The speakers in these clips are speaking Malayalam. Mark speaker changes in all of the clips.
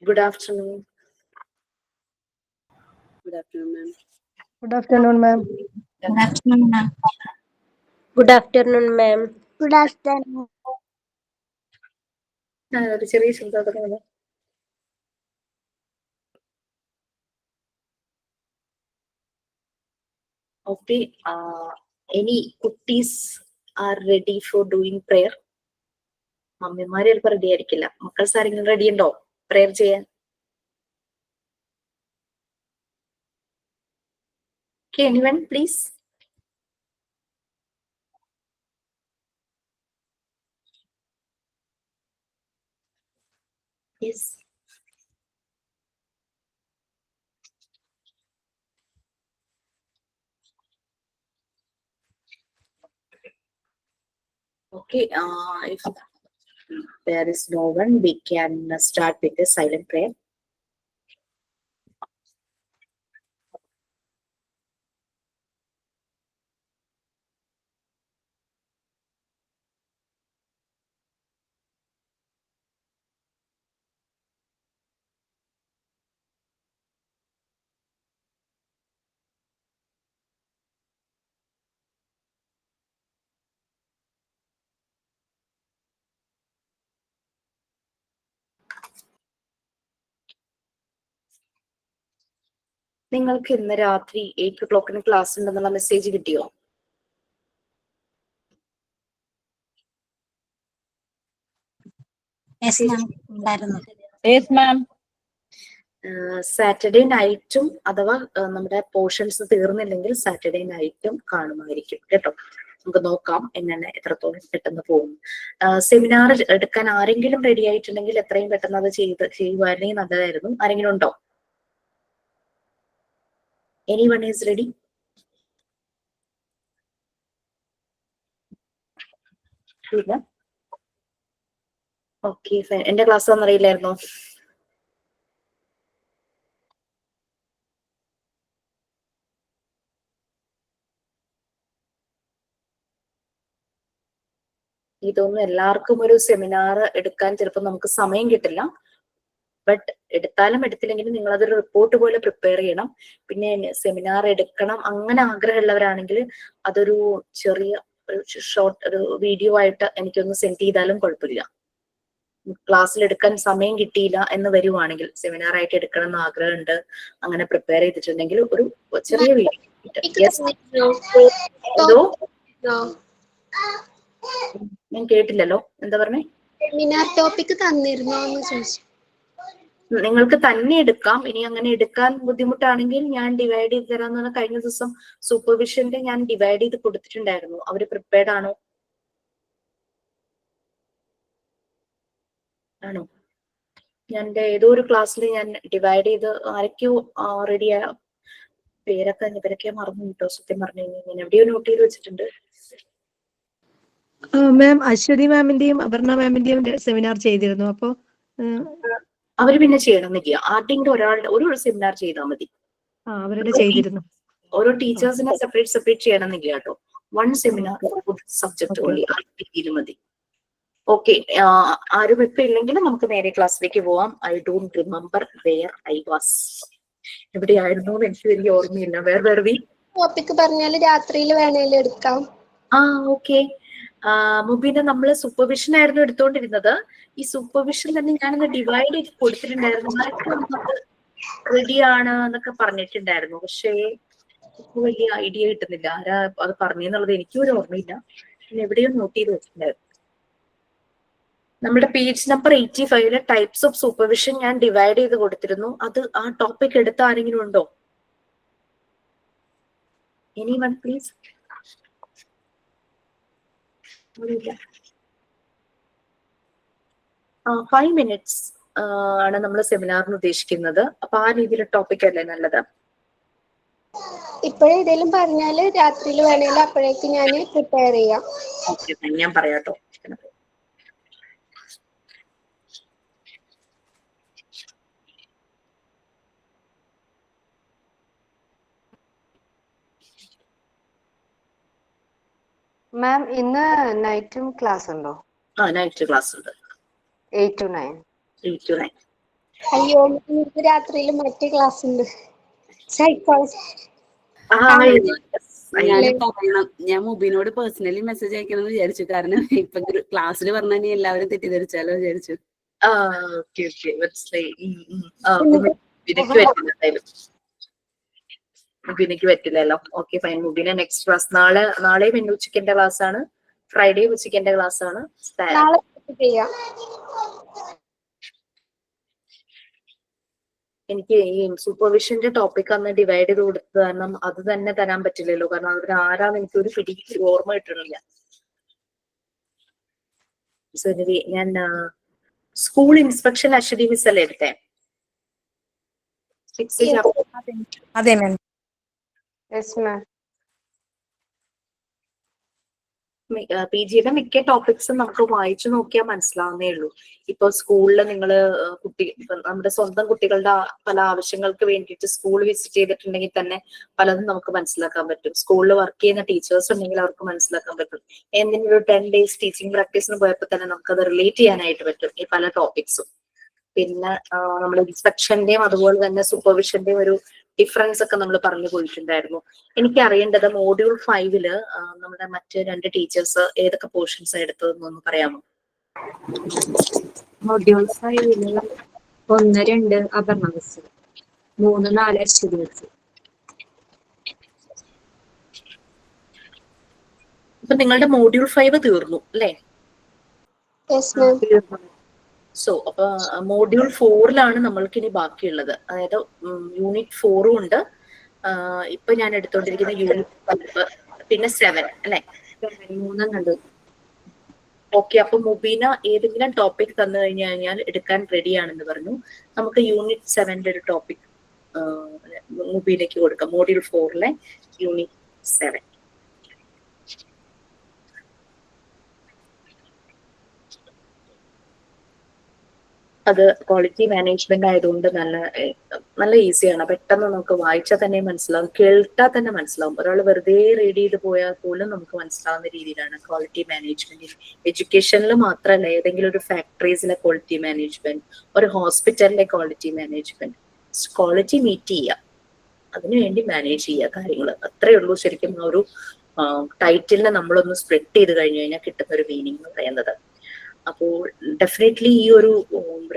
Speaker 1: Good afternoon.
Speaker 2: Good afternoon, ma'am.
Speaker 3: Good afternoon, ma'am.
Speaker 4: Good afternoon, ma'am.
Speaker 5: Good afternoon, ma'am.
Speaker 6: Good afternoon.
Speaker 1: ഒരു ചെറിയ ശബ്ദം തുടങ്ങുന്നു. Okay. Any കുട്ടീസ് are ready for doing prayer? മമ്മിമാര് ചിലപ്പോൾ റെഡി ആയിരിക്കില്ല. മക്കൾസ് ആരെങ്കിലും റെഡി ഉണ്ടോ പ്രേയർ ചെയ്യാൻ? Okay, anyone, please? Yes. Okay, if there is no one, we can start with a silent prayer. നിങ്ങൾക്ക് ഇന്ന് രാത്രി 8 o'clock ക്ലാസ് ഉണ്ടെന്നുള്ള മെസ്സേജ് കിട്ടിയോ?
Speaker 4: Yes, ma'am. ഉണ്ടായിരുന്നു.
Speaker 3: Yes, ma'am.
Speaker 1: സാറ്റർഡേ നൈറ്റും അഥവാ നമ്മുടെ പോർഷൻസ് തീർന്നില്ലെങ്കിൽ സാറ്റർഡേ നൈറ്റും കാണുമായിരിക്കും കേട്ടോ. നമുക്ക് നോക്കാം എങ്ങനെ എത്രത്തോളം പെട്ടെന്ന് പോകും. സെമിനാർ എടുക്കാൻ ആരെങ്കിലും റെഡി ആയിട്ടുണ്ടെങ്കിൽ എത്രയും പെട്ടെന്ന് അത് ചെയ്യുവായിരുന്നെങ്കിൽ നല്ലതായിരുന്നു. ആരെങ്കിലും ഉണ്ടോ? Anyone is ready? ഇല്ല. ഓക്കെ, എന്റെ ക്ലാസ് ഒന്നറിയില്ലായിരുന്നോ? ഇതൊന്നും എല്ലാവർക്കും ഒരു സെമിനാർ എടുക്കാൻ ചിലപ്പോൾ നമുക്ക് സമയം കിട്ടില്ല. ബട്ട് എടുത്താലും എടുത്തില്ലെങ്കിലും നിങ്ങൾ അതൊരു റിപ്പോർട്ട് പോലെ പ്രിപ്പയർ ചെയ്യണം. പിന്നെ സെമിനാർ എടുക്കണം അങ്ങനെ ആഗ്രഹമുള്ളവരാണെങ്കിൽ അതൊരു ചെറിയ ഷോർട്ട് ഒരു വീഡിയോ ആയിട്ട് എനിക്കൊന്ന് സെൻഡ് ചെയ്താലും കുഴപ്പമില്ല. ക്ലാസ്സിൽ എടുക്കാൻ സമയം കിട്ടിയില്ല എന്ന് വരുവാണെങ്കിൽ, സെമിനാർ ആയിട്ട് എടുക്കണം എന്ന് ആഗ്രഹമുണ്ട്, അങ്ങനെ പ്രിപ്പയർ ചെയ്തിട്ടുണ്ടെങ്കിൽ ഒരു ചെറിയ വീഡിയോ. എന്തോ ഞാൻ കേട്ടില്ലല്ലോ, എന്താ പറഞ്ഞേ?
Speaker 6: സെമിനാർ ടോപ്പിക് തന്നിരുന്നോ എന്ന് ചോദിച്ചു.
Speaker 1: നിങ്ങൾക്ക് തന്നെ എടുക്കാം. ഇനി അങ്ങനെ എടുക്കാൻ ബുദ്ധിമുട്ടാണെങ്കിൽ ഞാൻ ഡിവൈഡ് ചെയ്ത് തരാന്ന് പറഞ്ഞാൽ കഴിഞ്ഞ ദിവസം സൂപ്പർവിഷന്റെ ഞാൻ ഡിവൈഡ് ചെയ്ത് കൊടുത്തിട്ടുണ്ടായിരുന്നു. അവര് പ്രിപ്പയർഡ് ആണോ? ആണോ? ഞാൻ ഏതോ ഒരു ക്ലാസ്സിൽ ഞാൻ ഡിവൈഡ് ചെയ്ത് ആരൊക്കെയോ റെഡി ആയ പേരൊക്കെ ഇവരൊക്കെ മറന്നു കിട്ടോ. സത്യം പറഞ്ഞു കഴിഞ്ഞാൽ ഞാൻ എവിടെയോ നോട്ട് ചെയ്ത് വെച്ചിട്ടുണ്ട്.
Speaker 3: മാം അശ്വതി മാമിന്റെയും അപർണ മാമിന്റെയും സെമിനാർ ചെയ്തിരുന്നു. അപ്പൊ
Speaker 1: അവര് പിന്നെ ചെയ്യണമെന്നില്ല. ആർട്ടിന്റെ ഒരാളുടെ ഒരു സെമിനാർ ചെയ്താൽ മതി.
Speaker 3: അവരുടെ ചെയ്തിരുന്നു.
Speaker 1: ഓരോ ടീച്ചേഴ്സിനെ സെപ്പറേറ്റ് ചെയ്യണമെന്നില്ല കേട്ടോ. വൺ സെമിനാർ സബ്ജക്ട് ഓൺലി ആർട്ടിയിൽ മതി. ഓക്കെ, ആരും ഇപ്പൊ ഇല്ലെങ്കിൽ നമുക്ക് നേരെ ക്ലാസ്സിലേക്ക് പോവാം. I don't remember where I was. എവിടെയായിരുന്നു എന്ന് എനിക്ക് വലിയ ഓർമ്മയില്ല. വേറെ
Speaker 6: ടോപ്പിക് പറഞ്ഞാല് രാത്രിയിൽ വേണേലും എടുക്കാം.
Speaker 1: ഓക്കെ. മുബീന, നമ്മള് സൂപ്പർവിഷൻ ആയിരുന്നു എടുത്തോണ്ടിരുന്നത്. ഈ സൂപ്പർവിഷൻ തന്നെ ഞാനൊന്ന് ഡിവൈഡ് ചെയ്ത് കൊടുത്തിട്ടുണ്ടായിരുന്നു. റെഡിയാണ് എന്നൊക്കെ പറഞ്ഞിട്ടുണ്ടായിരുന്നു. പക്ഷേ വലിയ ഐഡിയ കിട്ടുന്നില്ല. ആരാ അത് പറഞ്ഞെന്നുള്ളത് എനിക്കും ഒരു ഓർമ്മയില്ല. പിന്നെ എവിടെയോ നോട്ട് ചെയ്ത് വെച്ചിട്ടുണ്ടായിരുന്നു. നമ്മുടെ page number 85 types of supervision ഞാൻ ഡിവൈഡ് ചെയ്ത് കൊടുത്തിരുന്നു. അത് ആ ടോപ്പിക് എടുത്ത ആരെങ്കിലും ഉണ്ടോ? Anyone please? 5 minutes ആണ് നമ്മൾ സെമിനാറിന് ഉദ്ദേശിക്കുന്നത്. അപ്പൊ ആ രീതിയിലുള്ള ടോപ്പിക് അല്ലേ നല്ലത്?
Speaker 6: ഇപ്പോഴേതേലും പറഞ്ഞാല് രാത്രിയിൽ വേണേലും അപ്പോഴേക്ക് ഞാൻ പ്രിപ്പയർ ചെയ്യാം.
Speaker 1: ഓക്കെ, ഞാൻ പറയാട്ടോ.
Speaker 7: മാം ഇന്ന് നൈറ്റും ക്ലാസ് ഉണ്ടോ?
Speaker 1: നൈറ്റ് ക്ലാസ് ഉണ്ട്.
Speaker 7: 8 to 9.
Speaker 1: 8 to 9.
Speaker 6: അയ്യോ എനിക്ക് രാത്രിയിൽ മറ്റേ ക്ലാസ് ഉണ്ട്, സൈക്കോളജി.
Speaker 1: ആ
Speaker 2: ഞാൻ പറയണം, ഞാൻ മുബിനോട് പേഴ്സണലി മെസ്സേജ് അയക്കണം എന്ന് വിചാരിച്ചു. കാരണം ഇപ്പൊ ക്ലാസ്സിൽ പറഞ്ഞാൽ എല്ലാവരും തെറ്റിദ്ധരിച്ചാലോ വിചാരിച്ചു.
Speaker 1: ഓക്കെ ഓക്കെ മനസ്സിലായി. മുബിനക്ക് പറ്റില്ല എന്തായാലും, മുബിനക്ക് പറ്റില്ലല്ലോ. Okay fine. Mubina next class നാളെ പിന്നെ ഉച്ചയ്ക്ക് എന്റെ ക്ലാസ് ആണ്, ഫ്രൈഡേ ഉച്ചയ്ക്ക് എന്റെ ക്ലാസ് ആണ്.
Speaker 6: നാളെ ചെയ്യാം.
Speaker 1: എനിക്ക് ഈ സൂപ്പർവിഷന്റെ ടോപ്പിക് അന്ന് ഡിവൈഡ് ചെയ്ത് കൊടുത്തത് കാരണം അത് തന്നെ തരാൻ പറ്റില്ലല്ലോ, കാരണം അവർ ആരാന്ന് എനിക്ക് ഒരു പിടി ഓർമ്മ കിട്ടണില്ല. സോ ഞാൻ സ്കൂൾ ഇൻസ്പെക്ഷൻ അശ്വതി മിസ് അല്ലേ എടുത്തേ?
Speaker 8: അതെ മാം.
Speaker 7: Yes ma'am.
Speaker 1: പി ജിയുടെ മിക്ക ടോപ്പിക്സും നമുക്ക് വായിച്ചു നോക്കിയാൽ മനസ്സിലാവുന്നേ ഉള്ളൂ. ഇപ്പൊ സ്കൂളിൽ നിങ്ങള് നമ്മുടെ സ്വന്തം കുട്ടികളുടെ പല ആവശ്യങ്ങൾക്ക് വേണ്ടിയിട്ട് സ്കൂൾ വിസിറ്റ് ചെയ്തിട്ടുണ്ടെങ്കിൽ തന്നെ പലതും നമുക്ക് മനസ്സിലാക്കാൻ പറ്റും. സ്കൂളിൽ വർക്ക് ചെയ്യുന്ന ടീച്ചേഴ്സ് ഉണ്ടെങ്കിൽ അവർക്ക് മനസ്സിലാക്കാൻ പറ്റും. എന്തെങ്കിലും ഒരു 10 days ടീച്ചിങ് പ്രാക്ടീസിന് പോയപ്പോൾ തന്നെ നമുക്കത് റിലേറ്റ് ചെയ്യാനായിട്ട് പറ്റും ഈ പല ടോപ്പിക്സും. പിന്നെ നമ്മൾ ഇൻസ്പെക്ഷന്റെയും അതുപോലെ തന്നെ സൂപ്പർവിഷന്റെയും ഒരു ഡിഫറൻസ് ഒക്കെ നമ്മൾ പറഞ്ഞു പോയിട്ടുണ്ടായിരുന്നു. എനിക്ക് അറിയേണ്ടത് മോഡ്യൂൾ 5 നമ്മുടെ മറ്റ് 2 ടീച്ചേഴ്സ് ഏതൊക്കെ പോർഷൻസ് എടുത്തതെന്നൊന്ന് പറയാമോ?
Speaker 5: Module 5 1, 2 Aparna miss, 3, 4 Aswathy miss.
Speaker 1: ഇപ്പൊ നിങ്ങളുടെ മോഡ്യൂൾ 5 തീർന്നു അല്ലേ?
Speaker 6: Yes ma'am.
Speaker 1: സോ അപ്പൊ മോഡ്യൂൾ 4 നമ്മൾക്ക് ഇനി ബാക്കിയുള്ളത്. അതായത് യൂണിറ്റ് 4 ഉണ്ട്, ഇപ്പൊ ഞാൻ എടുത്തോണ്ടിരിക്കുന്ന യൂണിറ്റ് 5 പിന്നെ 7 അല്ലെ?
Speaker 5: 3 കണ്ടു.
Speaker 1: ഓക്കെ. അപ്പൊ മുബീന ഏതെങ്കിലും ടോപ്പിക് തന്നു കഴിഞ്ഞാൽ എടുക്കാൻ റെഡിയാണെന്ന് പറഞ്ഞു. നമുക്ക് യൂണിറ്റ് 7 ഒരു ടോപ്പിക് മുബീനയ്ക്ക് കൊടുക്കാം. Module 4 unit 7. അത് ക്വാളിറ്റി മാനേജ്മെന്റ് ആയതുകൊണ്ട് നല്ല ഈസിയാണ്. പെട്ടെന്ന് നമുക്ക് വായിച്ചാൽ തന്നെ മനസ്സിലാവും, കേട്ടാൽ തന്നെ മനസ്സിലാവും. ഒരാൾ വെറുതെ റീഡ് ചെയ്ത് പോയാൽ പോലും നമുക്ക് മനസ്സിലാവുന്ന രീതിയിലാണ് ക്വാളിറ്റി മാനേജ്മെന്റ്. എഡ്യൂക്കേഷനിൽ മാത്രമല്ല, ഏതെങ്കിലും ഒരു ഫാക്ടറീസിലെ ക്വാളിറ്റി മാനേജ്മെന്റ്, ഒരു ഹോസ്പിറ്റലിലെ ക്വാളിറ്റി മാനേജ്മെന്റ്, ക്വാളിറ്റി മീറ്റ് ചെയ്യുക, അതിനുവേണ്ടി മാനേജ് ചെയ്യുക കാര്യങ്ങൾ. അത്രയേ ഉള്ളൂ ശരിക്കും ആ ഒരു ടൈറ്റിലിനെ നമ്മളൊന്ന് സ്പ്ലിറ്റ് ചെയ്ത് കഴിഞ്ഞു കഴിഞ്ഞാൽ കിട്ടുന്ന ഒരു മീനിങ് എന്ന് പറയുന്നത്. അപ്പോൾ ഡെഫിനറ്റ്ലി ഈ ഒരു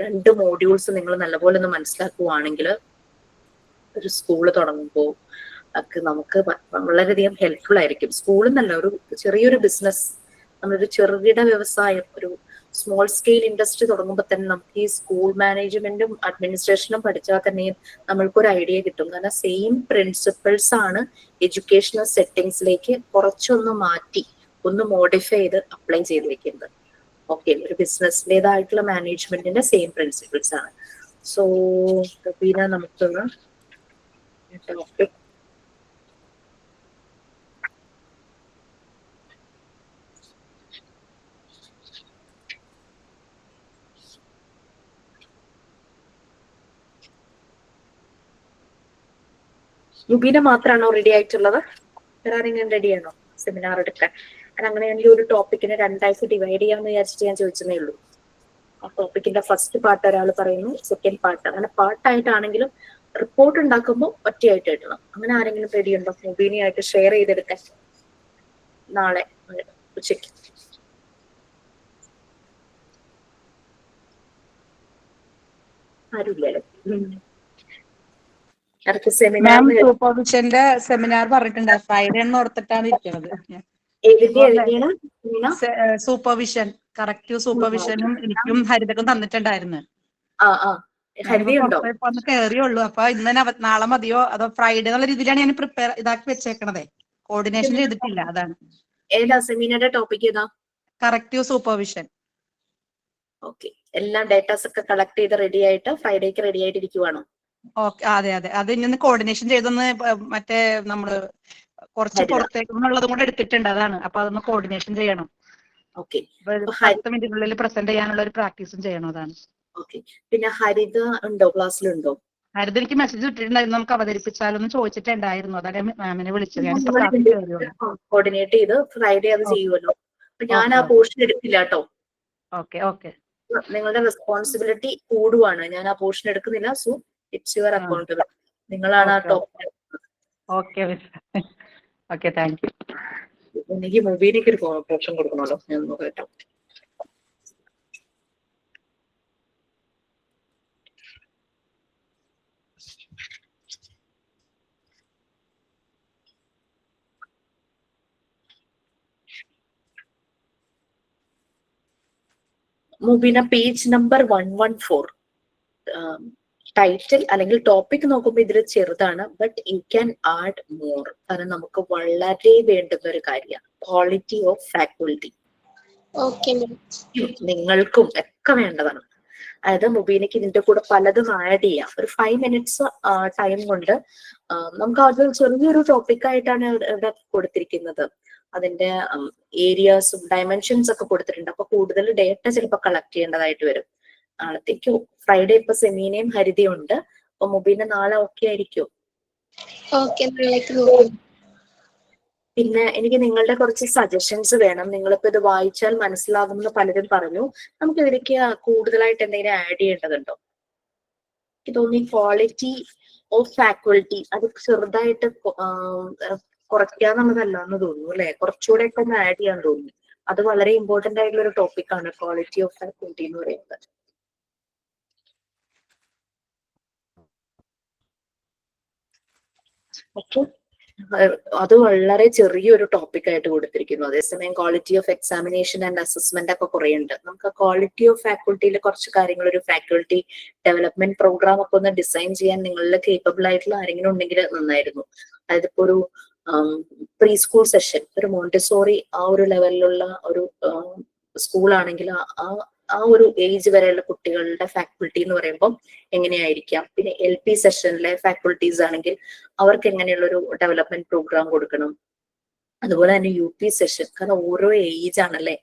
Speaker 1: 2 മോഡ്യൂൾസ് നിങ്ങൾ നല്ലപോലെ ഒന്ന് മനസ്സിലാക്കുവാണെങ്കിൽ ഒരു സ്കൂള് തുടങ്ങുമ്പോൾ ഒക്കെ നമുക്ക് വളരെയധികം ഹെൽപ്ഫുൾ ആയിരിക്കും. സ്കൂളിൽ നിന്നല്ല, ഒരു ചെറിയൊരു ബിസിനസ്, നമ്മളൊരു ചെറുകിട വ്യവസായം, ഒരു സ്മോൾ സ്കെയിൽ ഇൻഡസ്ട്രി തുടങ്ങുമ്പോൾ തന്നെ നമുക്ക് ഈ സ്കൂൾ മാനേജ്മെന്റും അഡ്മിനിസ്ട്രേഷനും പഠിച്ചാൽ തന്നെയും നമ്മൾക്കൊരു ഐഡിയ കിട്ടും. കാരണം സെയിം പ്രിൻസിപ്പിൾസ് ആണ് എഡ്യൂക്കേഷണൽ സെറ്റിംഗ്സിലേക്ക് കുറച്ചൊന്ന് മാറ്റി ഒന്ന് മോഡിഫൈ ചെയ്ത് അപ്ലൈ ചെയ്ത് വെക്കുന്നത്. ഓക്കെ, ഒരു ബിസിനസ്സിൻ്റെതായിട്ടുള്ള മാനേജ്മെന്റിന്റെ സെയിം പ്രിൻസിപ്പിൾസ് ആണ്. സോ പിന്നെ നമുക്കൊന്ന് മുബീന മാത്രമാണോ റെഡി ആയിട്ടുള്ളത്? വേറെ ആരെങ്കിലും റെഡിയാണോ സെമിനാർ എടുക്കാൻ? അങ്ങനെയാണെങ്കിൽ ഒരു ടോപ്പിക്കിനെ 2 ആയിട്ട് ഡിവൈഡ് ചെയ്യാമെന്ന് വിചാരിച്ചിട്ട് ഞാൻ ചോദിച്ചതേ ഉള്ളൂ. ആ ടോപ്പിക്കിന്റെ ഫസ്റ്റ് പാർട്ട് ഒരാൾ പറയുന്നു, സെക്കൻഡ് പാർട്ട്, അങ്ങനെ പാർട്ടായിട്ടാണെങ്കിലും റിപ്പോർട്ട് ഉണ്ടാക്കുമ്പോൾ ഒറ്റയായിട്ട് ഇടണം. അങ്ങനെ ആരെങ്കിലും റെഡി ഉണ്ടോ മുബീനയായിട്ട് ഷെയർ ചെയ്തെടുക്കാൻ നാളെ ഉച്ചയ്ക്ക്? ആരുമില്ലല്ലോ. അടുത്ത സെമിനാർ
Speaker 8: സൂപ്പർവിഷന്റെ സെമിനാർ പറഞ്ഞിട്ടുണ്ട്, ഫ്രൈഡേ എന്ന് ഓർത്തിട്ടാണ് ഇരിക്കുന്നത്. സൂപ്പർവിഷൻ, കറക്റ്റീവ് സൂപ്പർവിഷനും എനിക്കും ഹരിതക്കും തന്നിട്ടുണ്ടായിരുന്നു. ഒന്ന് കയറിയുള്ളൂ. അപ്പൊ ഇന്ന് നാളെ മതിയോ അതോ ഫ്രൈഡേ എന്നുള്ള രീതിയിലാണ് ഞാൻ പ്രിപ്പയർ ഇതാക്കി വെച്ചേക്കണതേ. കോർഡിനേഷൻ ചെയ്തിട്ടില്ല, അതാണ്.
Speaker 1: ഏതാ സെമിനാറിന്റെ ടോപ്പിക്? ഏതാ?
Speaker 8: Corrective supervision.
Speaker 1: ഓക്കെ, എല്ലാ ഡേറ്റാസ് ഒക്കെ കളക്ട് ചെയ്ത് റെഡി ആയിട്ട് ഫ്രൈഡേക്ക് റെഡി ആയിട്ട് ഇരിക്കുവാണോ?
Speaker 8: ഓക്കെ, അതെ അതെ. അത് ഇനി കോർഡിനേഷൻ ചെയ്തൊന്ന് മറ്റേ നമ്മള് കുറച്ച് പുറത്തേക്കുള്ളതും കൂടെ എടുത്തിട്ടുണ്ട്, അതാണ്. അപ്പൊ അതൊന്ന് കോർഡിനേഷൻ ചെയ്യണം.
Speaker 1: ഓക്കെ,
Speaker 8: 10 മിനിറ്റിനുള്ളിൽ പ്രസന്റ് ചെയ്യാനുള്ള ഒരു പ്രാക്ടീസും ചെയ്യണം, അതാണ്.
Speaker 1: ഓക്കെ, പിന്നെ ഹരിത ഉണ്ടോ? ക്ലാസ്സിലുണ്ടോ?
Speaker 8: ഹരിത എനിക്ക് മെസ്സേജ് ഇട്ടിട്ടുണ്ടായിരുന്നു, നമുക്ക് അവതരിപ്പിച്ചാലൊന്ന് ചോദിച്ചിട്ടുണ്ടായിരുന്നു. അതാണ് മാമിനെ വിളിച്ചത്.
Speaker 1: കോർഡിനേറ്റ് ചെയ്ത് ഫ്രൈഡേ അത് ചെയ്യുമല്ലോ. അപ്പൊ ഞാൻ ആ പോർഷൻ എടുത്തില്ല കേട്ടോ.
Speaker 8: Okay okay.
Speaker 1: നിങ്ങളുടെ റെസ്പോൺസിബിലിറ്റി കൂടുവാണ്. ഞാൻ ആ പോർഷൻ എടുക്കുന്നില്ല. So it's your accountable. നിങ്ങളാണ് ആ top.
Speaker 8: Okay miss. Okay, thank U.
Speaker 1: എനിക്ക് മൊബൈലിലേക്ക് ഒരു പോർഷൻ കൊടുക്കണമല്ലോ. ഞാൻ നോക്കട്ടെ. Mubeena page number 114. ടൈറ്റിൽ അല്ലെങ്കിൽ ടോപ്പിക് നോക്കുമ്പോൾ ഇതിൽ ചെറുതാണ്, but you can add more. കാരണം നമുക്ക് വളരെ വേണ്ടുന്ന ഒരു കാര്യമാണ് quality of faculty.
Speaker 6: Okay ma'am.
Speaker 1: നിങ്ങൾക്കും ഒക്കെ വേണ്ടതാണ്. അതായത് മുബീനയ്ക്ക് ഇതിന്റെ കൂടെ പലതും ആഡ് ചെയ്യാം. ഒരു 5 minutes ടൈം കൊണ്ട് നമുക്ക് അത് ചെറിയൊരു ടോപ്പിക്കായിട്ടാണ് ഇവിടെ കൊടുത്തിരിക്കുന്നത്. അതിന്റെ ഏരിയാസും ഡയമെൻഷൻസ് ഒക്കെ കൊടുത്തിട്ടുണ്ട്. അപ്പൊ കൂടുതൽ ഡേറ്റ ചിലപ്പോൾ കളക്ട് ചെയ്യേണ്ടതായിട്ട് വരും. നാളത്തേക്ക് ഫ്രൈഡേ ഇപ്പൊ സെമീനയും ഹരിതയും ഉണ്ട്. അപ്പൊ മുബീന നാളെ ഓക്കെ ആയിരിക്കും?
Speaker 6: ഓക്കെ, നാളേക്ക് നോക്കാം.
Speaker 1: പിന്നെ എനിക്ക് നിങ്ങളുടെ കുറച്ച് സജഷൻസ് വേണം. നിങ്ങളിപ്പോ ഇത് വായിച്ചാൽ മനസ്സിലാകുമെന്ന് പലരും പറഞ്ഞു. നമുക്ക് ഇതിലേക്ക് കൂടുതലായിട്ട് എന്തെങ്കിലും ആഡ് ചെയ്യേണ്ടതുണ്ടോ? എനിക്ക് തോന്നി ക്വാളിറ്റി ഓഫ് ഫാക്കൽറ്റി അത് ചെറുതായിട്ട് കുറയ്ക്കാന്നുള്ളതല്ല എന്ന് തോന്നുന്നു അല്ലെ? കുറച്ചുകൂടെ ഒക്കെ ഒന്ന് ആഡ് ചെയ്യാൻ തോന്നുന്നു. അത് വളരെ ഇമ്പോർട്ടന്റ് ആയിട്ടുള്ള ഒരു ടോപ്പിക്കാണ് ക്വാളിറ്റി ഓഫ് ഫാക്കൽറ്റി എന്ന് പറയുന്നത്. ഓക്കെ, അത് വളരെ ചെറിയൊരു ടോപ്പിക് ആയിട്ട് കൊടുത്തിരിക്കുന്നു. അതേസമയം quality of examination and assessment ഒക്കെ കുറെ ഉണ്ട്. നമുക്ക് ക്വാളിറ്റി ഓഫ് ഫാക്കൽറ്റിയിൽ കുറച്ച് കാര്യങ്ങൾ, ഒരു ഫാക്കൽറ്റി ഡെവലപ്മെന്റ് പ്രോഗ്രാം ഒക്കെ ഒന്ന് ഡിസൈൻ ചെയ്യാൻ നിങ്ങളിൽ കേപ്പബിൾ ആയിട്ടുള്ള ആരെങ്കിലും ഉണ്ടെങ്കിൽ നന്നായിരുന്നു. അതായത് ഇപ്പൊ ഒരു പ്രീ സ്കൂൾ സെഷൻ, ഒരു മോണ്ടിസോറി ആ ഒരു ലെവലിലുള്ള ഒരു സ്കൂളാണെങ്കിൽ ആ ഒരു ഏജ് വരെയുള്ള കുട്ടികളുടെ ഫാക്കൽറ്റി എന്ന് പറയുമ്പോൾ എങ്ങനെയായിരിക്കാം. പിന്നെ LP സെഷനിലെ ഫാക്കൽറ്റീസ് ആണെങ്കിൽ അവർക്ക് എങ്ങനെയുള്ള ഒരു ഡെവലപ്മെന്റ് പ്രോഗ്രാം കൊടുക്കണം. അതുപോലെ തന്നെ UP സെഷൻ, കാരണം ഓരോ ഏജ് ആണല്ലേ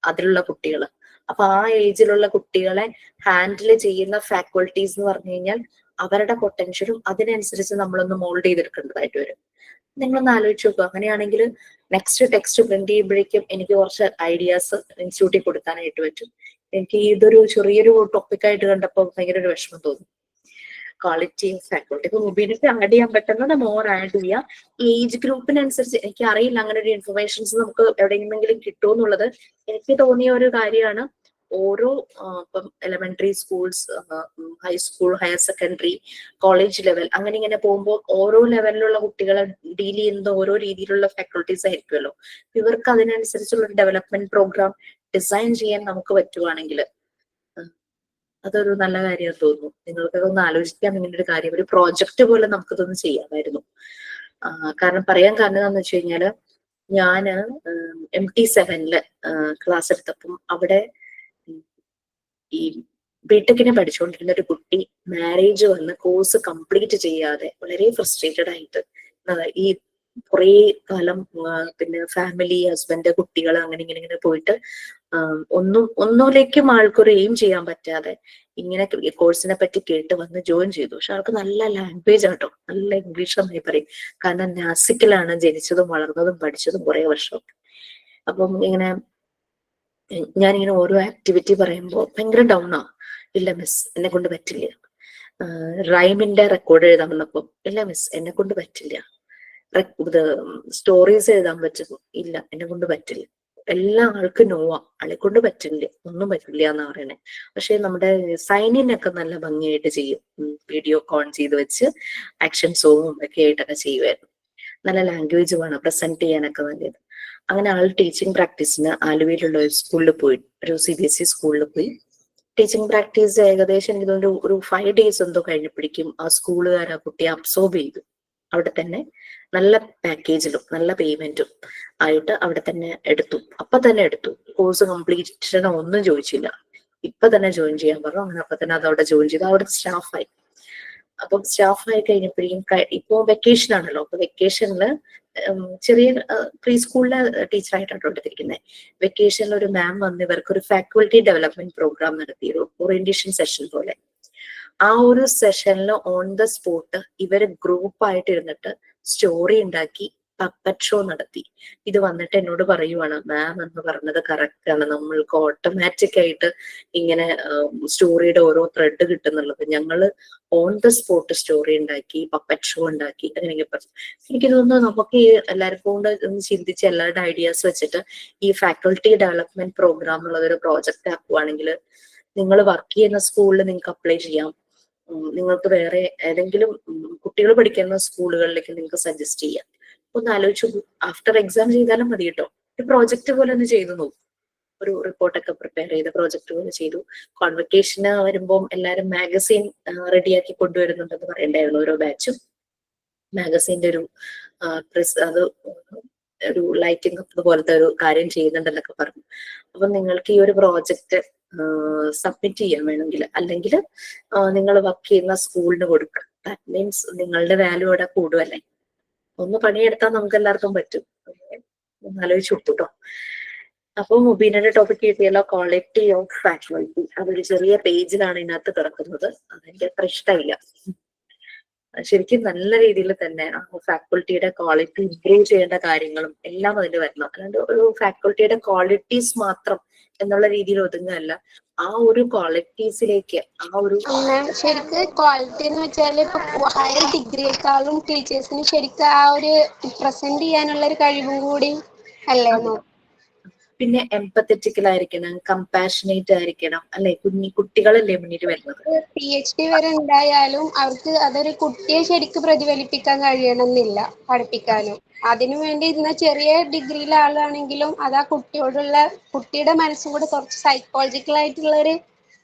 Speaker 1: അതിലുള്ള കുട്ടികൾ. അപ്പൊ ആ ഏജിലുള്ള കുട്ടികളെ ഹാൻഡിൽ ചെയ്യുന്ന ഫാക്കൽറ്റീസ് എന്ന് പറഞ്ഞു കഴിഞ്ഞാൽ അവരുടെ പൊട്ടൻഷ്യലും അതിനനുസരിച്ച് നമ്മളൊന്ന് മോൾഡ് ചെയ്തെടുക്കേണ്ടതായിട്ട് വരും. നിങ്ങളൊന്ന് ആലോചിച്ച് നോക്കുക. അങ്ങനെയാണെങ്കിൽ നെക്സ്റ്റ് ടെക്സ്റ്റ് പ്രിന്റ് ചെയ്യുമ്പോഴേക്കും എനിക്ക് കുറച്ച് ഐഡിയാസ് ഇൻസ്റ്റിറ്റ്യൂട്ടിൽ കൊടുക്കാനായിട്ട് പറ്റും. എനിക്ക് ഇതൊരു ചെറിയൊരു ടോപ്പിക്കായിട്ട് കണ്ടപ്പോൾ ഭയങ്കര ഒരു വിഷമം തോന്നി. ക്വാളിറ്റി ഓഫ് ഫാക്കൽറ്റി ഇപ്പൊ മൊബൈലിലേക്ക് ആഡ് ചെയ്യാൻ പറ്റുന്നത് മോർ ആഡ് ചെയ്യുക. ഏജ് ഗ്രൂപ്പിനനുസരിച്ച് എനിക്ക് അറിയില്ല അങ്ങനെ ഒരു ഇൻഫർമേഷൻസ് നമുക്ക് എവിടെയെങ്കിലും കിട്ടുമെന്നുള്ളത്. എനിക്ക് തോന്നിയ ഒരു കാര്യമാണ് ഓരോ ഇപ്പം elementary schools, high school, higher secondary, college level അങ്ങനെ ഇങ്ങനെ പോകുമ്പോൾ ഓരോ ലെവലിലുള്ള കുട്ടികളെ ഡീൽ ചെയ്യുന്ന ഓരോ രീതിയിലുള്ള ഫാക്കൽറ്റീസ് ആയിരിക്കുമല്ലോ. ഇവർക്ക് അതിനനുസരിച്ചുള്ള ഒരു ഡെവലപ്മെന്റ് പ്രോഗ്രാം ഡിസൈൻ ചെയ്യാൻ നമുക്ക് പറ്റുവാണെങ്കിൽ അതൊരു നല്ല കാര്യമാണെന്ന് തോന്നുന്നു. നിങ്ങൾക്കതൊന്ന് ആലോചിക്കാം. ഇങ്ങനെ ഒരു കാര്യം ഒരു പ്രോജക്റ്റ് പോലെ നമുക്കിതൊന്ന് ചെയ്യാമായിരുന്നു. കാരണം കാരണം എന്താണെന്ന് വെച്ച് കഴിഞ്ഞാല് ഞാന് MT7 ക്ലാസ് എടുത്തപ്പം അവിടെ ഈ ബിടെക്കിനെ പഠിച്ചുകൊണ്ടിരുന്ന ഒരു കുട്ടി മാരേജ് വന്ന് കോഴ്സ് കംപ്ലീറ്റ് ചെയ്യാതെ വളരെ ഫ്രസ്ട്രേറ്റഡ് ആയിട്ട് ഈ കുറേ കാലം പിന്നെ ഫാമിലി, ഹസ്ബൻഡ്, കുട്ടികൾ അങ്ങനെ ഇങ്ങനെ പോയിട്ട് ഒന്നിലേക്കും ആൾക്കൊരു എയിം ചെയ്യാൻ പറ്റാതെ ഇങ്ങനെ കോഴ്സിനെ പറ്റി കേട്ട് വന്ന് ജോയിൻ ചെയ്തു. പക്ഷെ ആൾക്ക് നല്ല ലാംഗ്വേജ് ആട്ടോ, നല്ല ഇംഗ്ലീഷ് നന്നായി പറയും. കാരണം നാസിക്കിലാണ് ജനിച്ചതും വളർന്നതും പഠിച്ചതും കുറെ വർഷം. അപ്പം ഇങ്ങനെ ഞാനിങ്ങനെ ഓരോ ആക്ടിവിറ്റി പറയുമ്പോൾ ഭയങ്കര ഡൗണാ. ഇല്ല മിസ് എന്നെ കൊണ്ട് പറ്റില്ല. റൈമിന്റെ റെക്കോർഡ് എഴുതാൻ വന്നപ്പോ ഇല്ല മിസ് എന്നെ കൊണ്ട് പറ്റില്ല. ഇത് സ്റ്റോറീസ് എഴുതാൻ പറ്റുമോ? ഇല്ല എന്നെ കൊണ്ട് പറ്റില്ല. എല്ലാ ആൾക്കും നോവാ, ആളെ കൊണ്ട് പറ്റില്ല, ഒന്നും പറ്റില്ല എന്നാ പറയണേ. പക്ഷെ നമ്മുടെ സൈനിങ് ഒക്കെ നല്ല ഭംഗിയായിട്ട് ചെയ്യും. വീഡിയോ ഓൺ ചെയ്ത് വെച്ച് ആക്ഷൻ സോങ്ങും ഒക്കെ ആയിട്ടൊക്കെ ചെയ്യുമായിരുന്നു. നല്ല ലാംഗ്വേജ് വേണം പ്രസന്റ് ചെയ്യാനൊക്കെ നല്ലത്. അങ്ങനെ ആൾ ടീച്ചിങ് പ്രാക്ടീസിന് ആലുവയിലുള്ള ഒരു സ്കൂളിൽ പോയി, ഒരു CBSE സ്കൂളിൽ പോയി ടീച്ചിങ് പ്രാക്ടീസ് ഏകദേശം എനിക്ക് തോന്നുന്നു ഒരു 5 days എന്തോ കഴിഞ്ഞപ്പോഴേക്കും ആ സ്കൂളുകാർ ആ കുട്ടിയെ അബ്സോർബ് ചെയ്തു. അവിടെ തന്നെ നല്ല പാക്കേജിലും നല്ല പേയ്മെന്റും ആയിട്ട് അവിടെ തന്നെ എടുത്തു. അപ്പൊ തന്നെ എടുത്തു. കോഴ്സ് കംപ്ലീറ്റ് ഒന്നും ചോദിച്ചില്ല. ഇപ്പൊ തന്നെ ജോയിൻ ചെയ്യാൻ പറഞ്ഞു. അങ്ങനെ അപ്പൊ തന്നെ അത് അവിടെ ജോയിൻ ചെയ്തു. അവിടെ സ്റ്റാഫായി. അപ്പം സ്റ്റാഫായി കഴിഞ്ഞപ്പോഴേക്കും ഇപ്പോ വെക്കേഷൻ ആണല്ലോ. അപ്പൊ വെക്കേഷനില് ചെറിയ പ്രീ സ്കൂളിലെ ടീച്ചറായിട്ടാണ് എടുത്തിരിക്കുന്നത്. വെക്കേഷനിൽ ഒരു മാം വന്ന് ഇവർക്ക് ഒരു ഫാക്കൽറ്റി ഡെവലപ്മെന്റ് പ്രോഗ്രാം നടത്തി, ഒരു ഓറിയന്റേഷൻ സെഷൻ പോലെ. ആ ഒരു സെഷനിൽ ഓൺ ദ സ്പോട്ട് ഇവര് ഗ്രൂപ്പായിട്ട് ഇരുന്നിട്ട് സ്റ്റോറി ഉണ്ടാക്കി പപ്പറ്റ് ഷോ നടത്തി. ഇത് വന്നിട്ട് എന്നോട് പറയുവാണ്, മാം എന്ന് പറഞ്ഞത് കറക്റ്റ് ആണ്, നമ്മൾക്ക് ഓട്ടോമാറ്റിക് ആയിട്ട് ഇങ്ങനെ സ്റ്റോറിയുടെ ഓരോ ത്രെഡ് കിട്ടുന്നുള്ളത്. ഞങ്ങള് ഓൺ ദ സ്പോട്ട് സ്റ്റോറി ഉണ്ടാക്കി, പപ്പറ്റ് ഷോ ഉണ്ടാക്കി, അങ്ങനെയൊക്കെ പറഞ്ഞു. എനിക്ക് തോന്നുന്നു നമുക്ക് ഈ എല്ലാവർക്കും കൊണ്ട് ഒന്ന് ചിന്തിച്ച് എല്ലാവരുടെ ഐഡിയാസ് വെച്ചിട്ട് ഈ ഫാക്കൾട്ടി ഡെവലപ്മെന്റ് പ്രോഗ്രാം എന്നുള്ളതൊരു പ്രോജക്റ്റ് ആക്കുവാണെങ്കിൽ നിങ്ങൾ വർക്ക് ചെയ്യുന്ന സ്കൂളിൽ നിങ്ങൾക്ക് അപ്ലൈ ചെയ്യാം. നിങ്ങൾക്ക് വേറെ ഏതെങ്കിലും കുട്ടികൾ പഠിക്കുന്ന സ്കൂളുകളിലേക്ക് നിങ്ങൾക്ക് സജസ്റ്റ് ചെയ്യാം. ഒന്ന് ആലോചിച്ചു, ആഫ്റ്റർ എക്സാം ചെയ്താലും മതി കേട്ടോ. ഒരു പ്രോജക്റ്റ് പോലെ ഒന്ന് ചെയ്തു നോക്കും. ഒരു റിപ്പോർട്ടൊക്കെ പ്രിപ്പയർ ചെയ്ത് പ്രോജക്റ്റ് പോലെ ചെയ്തു. കോൺവെക്കേഷന് വരുമ്പോൾ എല്ലാവരും മാഗസീൻ റെഡിയാക്കി കൊണ്ടുവരുന്നുണ്ടെന്ന് പറയണ്ടായിരുന്നു. ഓരോ ബാച്ചും മാഗസീന്റെ ഒരു അത് ഒരു ലൈറ്റിംഗ് അപ്പ് പോലത്തെ ഒരു കാര്യം ചെയ്യുന്നുണ്ടെന്നൊക്കെ പറഞ്ഞു. അപ്പൊ നിങ്ങൾക്ക് ഈ ഒരു പ്രോജക്റ്റ് സബ്മിറ്റ് ചെയ്യാൻ വേണമെങ്കിൽ, അല്ലെങ്കിൽ നിങ്ങൾ വർക്ക് ചെയ്യുന്ന സ്കൂളിന് കൊടുക്കുക. ദാറ്റ് മീൻസ് നിങ്ങളുടെ വാല്യൂ അവിടെ കൂടുമല്ലേ. ഒന്ന് പണിയെടുത്താൽ നമുക്ക് എല്ലാവർക്കും പറ്റും. ഒന്ന് ആലോചിച്ച് കൊടുത്തുട്ടോ. അപ്പൊ മുബീനയുടെ ടോപ്പിക് കിട്ടിയല്ലോ, ക്വാളിറ്റി ഓഫ് ഫാക്കൽറ്റി. അതൊരു ചെറിയ പേജിലാണ് ഇതിനകത്ത് കിടക്കുന്നത്. അതെനിക്ക് അത്ര ഇഷ്ടമില്ല. ശരിക്കും നല്ല രീതിയിൽ തന്നെ ആ ഫാക്കൽറ്റിയുടെ ക്വാളിറ്റി ഇംപ്രൂവ് ചെയ്യേണ്ട കാര്യങ്ങളും എല്ലാം അതിൽ വരണം. അല്ലാണ്ട് ഒരു ഫാക്കൽറ്റിയുടെ ക്വാളിറ്റീസ് മാത്രം എന്നുള്ള രീതിയിൽ ഒതുങ്ങല്ല, ആ ഒരു ക്വാളിറ്റീസിലേക്ക് ആ ഒരു
Speaker 6: ശരിക്ക് ക്വാളിറ്റി എന്ന് വെച്ചാൽ ഇപ്പൊ ഹയർ ഡിഗ്രിയേക്കാളും ടീച്ചേഴ്സിന് ശരിക്കും ആ ഒരു പ്രസന്റ് ചെയ്യാനുള്ള ഒരു കഴിവും കൂടി അല്ലേ.
Speaker 1: പിന്നെ എംപത്തറ്റിക്കലായിരിക്കണം, കമ്പാഷനേറ്റ് ആയിരിക്കണം അല്ലെ. കുട്ടികളല്ലേ മുന്നിൽ വരുന്നത്.
Speaker 6: PhD വരെ ഉണ്ടായാലും അവർക്ക് അതൊരു കുട്ടിയെ ശരിക്കും പ്രതിഫലിപ്പിക്കാൻ കഴിയണമെന്നില്ല പഠിപ്പിക്കാനും. അതിനു വേണ്ടി ഇരുന്ന ചെറിയ ഡിഗ്രിയിലെ ആളാണെങ്കിലും അത് ആ കുട്ടിയുടെ മനസ്സും കൂടെ കുറച്ച് സൈക്കോളജിക്കൽ ആയിട്ടുള്ള ഒരു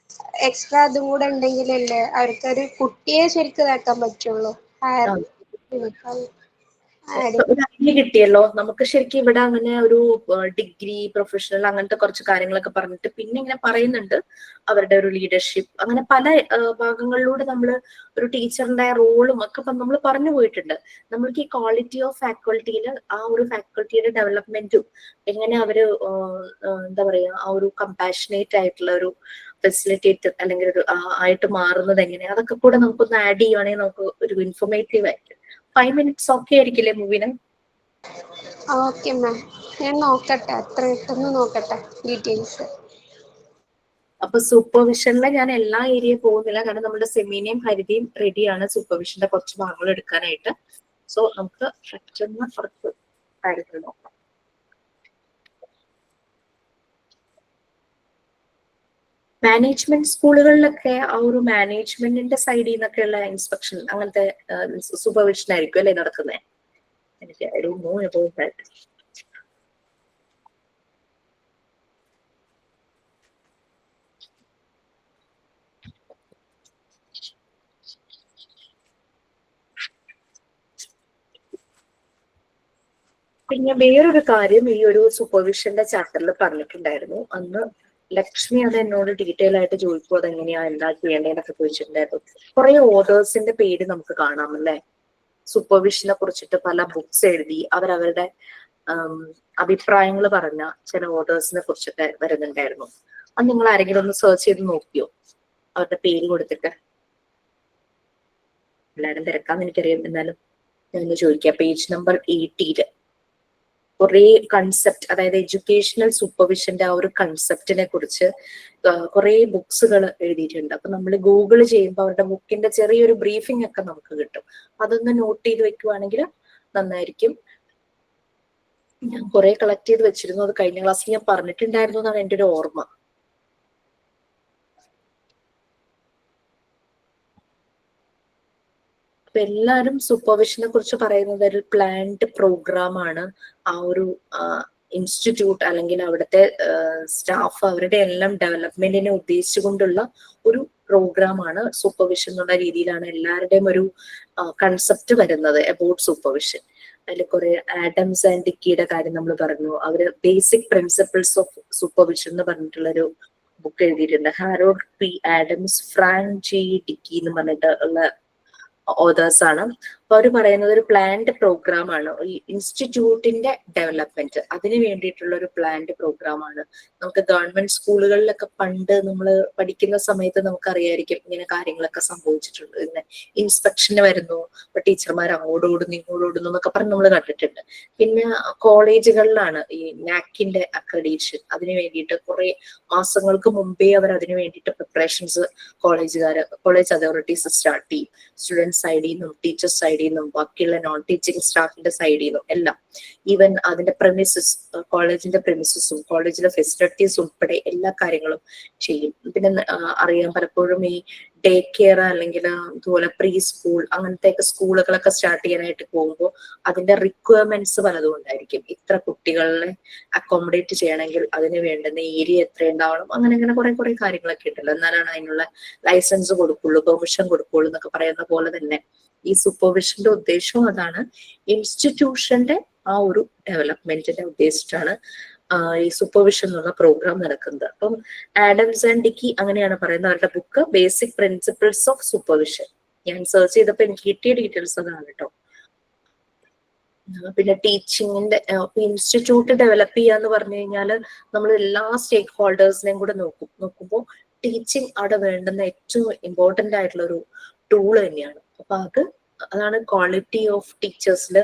Speaker 6: എക്സ്ട്രാ അതും കൂടെ ഉണ്ടെങ്കിലല്ലേ അവർക്കൊരു കുട്ടിയെ ശരിക്കും ഇതാക്കാൻ പറ്റുള്ളൂ.
Speaker 1: ഒരു ഐഡിയ കിട്ടിയല്ലോ നമുക്ക്. ശരിക്കും ഇവിടെ അങ്ങനെ ഒരു ഡിഗ്രി, പ്രൊഫഷണൽ അങ്ങനത്തെ കുറച്ച് കാര്യങ്ങളൊക്കെ പറഞ്ഞിട്ട് പിന്നെ ഇങ്ങനെ പറയുന്നുണ്ട് അവരുടെ ഒരു ലീഡർഷിപ്പ്, അങ്ങനെ പല ഭാഗങ്ങളിലൂടെ നമ്മൾ ഒരു ടീച്ചറിന്റെ റോളും ഒക്കെ നമ്മൾ പറഞ്ഞു പോയിട്ടുണ്ട്. നമ്മൾക്ക് ഈ ക്വാളിറ്റി ഓഫ് ഫാക്കൽറ്റിയിൽ ആ ഒരു ഫാക്കൽറ്റിയുടെ ഡെവലപ്മെന്റും എങ്ങനെ അവര് എന്താ പറയാ ആ ഒരു കമ്പാഷനേറ്റ് ആയിട്ടുള്ള ഒരു ഫെസിലിറ്റേറ്റർ അല്ലെങ്കിൽ ഒരു ആയിട്ട് മാറുന്നത് എങ്ങനെ, അതൊക്കെ കൂടെ നമുക്കൊന്ന് ആഡ് ചെയ്യുവാണെങ്കിൽ നമുക്ക് ഒരു ഇൻഫോർമേറ്റീവ് ആയിരിക്കും. 5 minutes ഓക്കെ ആയിരിക്കില്ലേ മുബീന?
Speaker 6: ഓക്കെ മാം, ഞാൻ നോക്കട്ടെ, അത്ര കിട്ടുന്നു നോക്കട്ടെ ഡീറ്റെയിൽസ്.
Speaker 1: അപ്പൊ സൂപ്പർവിഷനിലെ ഞാൻ എല്ലാ ഏരിയ പോകുന്നില്ല, കാരണം നമ്മുടെ സെമീനയും ഹരിതയും റെഡിയാണ് സൂപ്പർവിഷന്റെ കുറച്ച് ഭാഗങ്ങൾ എടുക്കാനായിട്ട്. സോ നമുക്ക് പറ്റുന്ന കുറച്ച് കാര്യങ്ങൾ നോക്കാം. മാനേജ്മെന്റ് സ്കൂളുകളിലൊക്കെ ആ ഒരു മാനേജ്മെന്റിന്റെ സൈഡിൽ നിന്നൊക്കെയുള്ള ഇൻസ്പെക്ഷൻ അങ്ങനത്തെ സൂപ്പർവിഷൻ ആയിരിക്കും അല്ലെ നടക്കുന്നത്. എനിക്ക് I don't know about that. പിന്നെ വേറൊരു കാര്യം ഈ ഒരു സൂപ്പർവിഷന്റെ ചാപ്റ്ററിൽ പറഞ്ഞിട്ടുണ്ടായിരുന്നു. അന്ന് ലക്ഷ്മി അത് എന്നോട് ഡീറ്റെയിൽ ആയിട്ട് ചോദിക്കും, അതെങ്ങനെയാ എന്താ ചെയ്യേണ്ടതെന്നൊക്കെ ചോദിച്ചിട്ടുണ്ടായിരുന്നു. കുറെ ഓതേഴ്സിന്റെ പേര് നമുക്ക് കാണാമല്ലേ. സൂപ്പർവിഷനെ കുറിച്ചിട്ട് പല ബുക്സ് എഴുതി അവരവരുടെ അഭിപ്രായങ്ങൾ പറഞ്ഞ ചില ഓതേഴ്സിനെ കുറിച്ചൊക്കെ വരുന്നുണ്ടായിരുന്നു. അത് നിങ്ങൾ ആരെങ്കിലും ഒന്ന് സെർച്ച് ചെയ്ത് നോക്കിയോ അവരുടെ പേര് കൊടുത്തിട്ട്? എല്ലാവരും തിരക്കാന്ന് എനിക്കറിയാം, എന്നാലും ഞാൻ ചോദിക്കാം. പേജ് നമ്പർ 80 കുറെ കൺസെപ്റ്റ്, അതായത് എഡ്യൂക്കേഷണൽ സൂപ്പർവിഷന്റെ ആ ഒരു കൺസെപ്റ്റിനെ കുറിച്ച് കുറെ ബുക്സുകൾ എഴുതിയിട്ടുണ്ട്. അപ്പൊ നമ്മൾ ഗൂഗിൾ ചെയ്യുമ്പോൾ അവരുടെ ബുക്കിന്റെ ചെറിയൊരു ബ്രീഫിംഗ് ഒക്കെ നമുക്ക് കിട്ടും. അതൊന്ന് നോട്ട് ചെയ്ത് വെക്കുവാണെങ്കിൽ നന്നായിരിക്കും. ഞാൻ കുറെ കളക്ട് ചെയ്ത് വെച്ചിരുന്നു, അത് കഴിഞ്ഞ ക്ലാസ്സിൽ ഞാൻ പറഞ്ഞിട്ടുണ്ടായിരുന്നു എന്നാണ് എൻ്റെ ഒരു ഓർമ്മ. അപ്പൊ എല്ലാവരും സൂപ്പർവിഷനെ കുറിച്ച് പറയുന്നത് ഒരു പ്ലാൻഡ് പ്രോഗ്രാം ആണ്. ആ ഒരു ഇൻസ്റ്റിറ്റ്യൂട്ട് അല്ലെങ്കിൽ അവിടുത്തെ സ്റ്റാഫ് അവരുടെ എല്ലാം ഡെവലപ്മെന്റിനെ ഉദ്ദേശിച്ചുകൊണ്ടുള്ള ഒരു പ്രോഗ്രാം ആണ് സൂപ്പർവിഷൻ എന്നുള്ള രീതിയിലാണ് എല്ലാവരുടെയും ഒരു കൺസെപ്റ്റ് വരുന്നത് അബൌട്ട് സൂപ്പർവിഷൻ. അതിൽ കുറെ ആഡംസ് ആൻഡ് ഡിക്കിയുടെ കാര്യം നമ്മൾ പറഞ്ഞു. അവര് ബേസിക് പ്രിൻസിപ്പിൾസ് ഓഫ് സൂപ്പർവിഷൻ എന്ന് പറഞ്ഞിട്ടുള്ളൊരു ബുക്ക് എഴുതിയിട്ടുണ്ട്. Harold P Adams, Frank G Dickey എന്ന് പറഞ്ഞിട്ട് ഉള്ള ഓതേഴ്സ് ആണ്. അപ്പൊ അവർ പറയുന്നത് ഒരു പ്ലാൻഡ് പ്രോഗ്രാം ആണ്, ഈ ഇൻസ്റ്റിറ്റ്യൂട്ടിന്റെ ഡെവലപ്മെന്റ് അതിന് വേണ്ടിയിട്ടുള്ള ഒരു പ്ലാൻഡ് പ്രോഗ്രാം ആണ്. നമുക്ക് ഗവൺമെന്റ് സ്കൂളുകളിലൊക്കെ പണ്ട് നമ്മൾ പഠിക്കുന്ന സമയത്ത് നമുക്കറിയായിരിക്കും ഇങ്ങനെ കാര്യങ്ങളൊക്കെ സംഭവിച്ചിട്ടുണ്ട്. ഇങ്ങനെ ഇൻസ്പെക്ഷന് വരുന്നു, അപ്പൊ ടീച്ചർമാർ അങ്ങോട്ട് ഓടുന്നു ഇങ്ങോട്ട് ഓടുന്നു എന്നൊക്കെ പറഞ്ഞ് നമ്മൾ കണ്ടിട്ടുണ്ട്. പിന്നെ കോളേജുകളിലാണ് ഈ നാക്കിന്റെ അക്രഡീഷൻ, അതിന് വേണ്ടിയിട്ട് കുറെ മാസങ്ങൾക്ക് മുമ്പേ അവർ അതിന് വേണ്ടിയിട്ട് പ്രിപ്പറേഷൻസ് കോളേജ് അതോറിറ്റീസ് സ്റ്റാർട്ട് ചെയ്യും. സ്റ്റുഡൻറ് സൈഡിൽ നിന്നും ടീച്ചേഴ്സ് സൈഡിൽ നിന്നും ബാക്കിയുള്ള നോൺ ടീച്ചിങ് സ്റ്റാഫിന്റെ സൈഡിൽ നിന്നും എല്ലാം. ഈവൻ അതിന്റെ പ്രെമിസസ്, കോളേജിന്റെ പ്രെമിസസും കോളേജിലെ ഫെസിലിറ്റീസ് ഉൾപ്പെടെ എല്ലാ കാര്യങ്ങളും ചെയ്യും. പിന്നെ അറിയാം പലപ്പോഴും ഈ ഡേ കെയർ അല്ലെങ്കിൽ ഇതുപോലെ പ്രീ സ്കൂൾ അങ്ങനത്തെ സ്കൂളുകളൊക്കെ സ്റ്റാർട്ട് ചെയ്യാനായിട്ട് പോകുമ്പോൾ അതിന്റെ റിക്വയർമെന്റ്സ് പലതും ഉണ്ടായിരിക്കും. ഇത്ര കുട്ടികളെ അക്കോമഡേറ്റ് ചെയ്യണമെങ്കിൽ അതിന് വേണ്ടുന്ന ഏരിയ എത്ര ഉണ്ടാവണം, അങ്ങനെ കുറെ കാര്യങ്ങളൊക്കെ ഉണ്ടല്ലോ. എന്നാലാണ് അതിനുള്ള ലൈസൻസ് കൊടുക്കുള്ളൂ, പെർമിഷൻ കൊടുക്കുള്ളൂ എന്നൊക്കെ പറയുന്ന പോലെ തന്നെ ഈ സൂപ്പർവിഷന്റെ ഉദ്ദേശവും അതാണ്. ഇൻസ്റ്റിറ്റ്യൂഷന്റെ ആ ഒരു ഡെവലപ്മെന്റിനെ ഉദ്ദേശിച്ചാണ് ഈ സൂപ്പർവിഷൻ എന്നുള്ള പ്രോഗ്രാം നടക്കുന്നത്. അപ്പം ആഡംസ് ആൻഡ് ഡിക്കി അങ്ങനെയാണ് പറയുന്നത്. അവരുടെ book basic principles of supervision. ഞാൻ സെർച്ച് ചെയ്തപ്പോൾ എനിക്ക് കിട്ടിയ ഡീറ്റെയിൽസ് അതാണ് കേട്ടോ. പിന്നെ ടീച്ചിങ്ങിന്റെ ഇൻസ്റ്റിറ്റ്യൂട്ട് ഡെവലപ്പ് ചെയ്യാന്ന് പറഞ്ഞു കഴിഞ്ഞാൽ നമ്മൾ എല്ലാ സ്റ്റേക്ക് ഹോൾഡേഴ്സിനെയും കൂടെ നോക്കുമ്പോൾ ടീച്ചിങ് അവിടെ വേണ്ടുന്ന ഏറ്റവും ഇമ്പോർട്ടന്റ് ആയിട്ടുള്ള ഒരു ടൂൾ തന്നെയാണ്. അപ്പൊ അതാണ് ക്വാളിറ്റി ഓഫ് ടീച്ചേഴ്സിൽ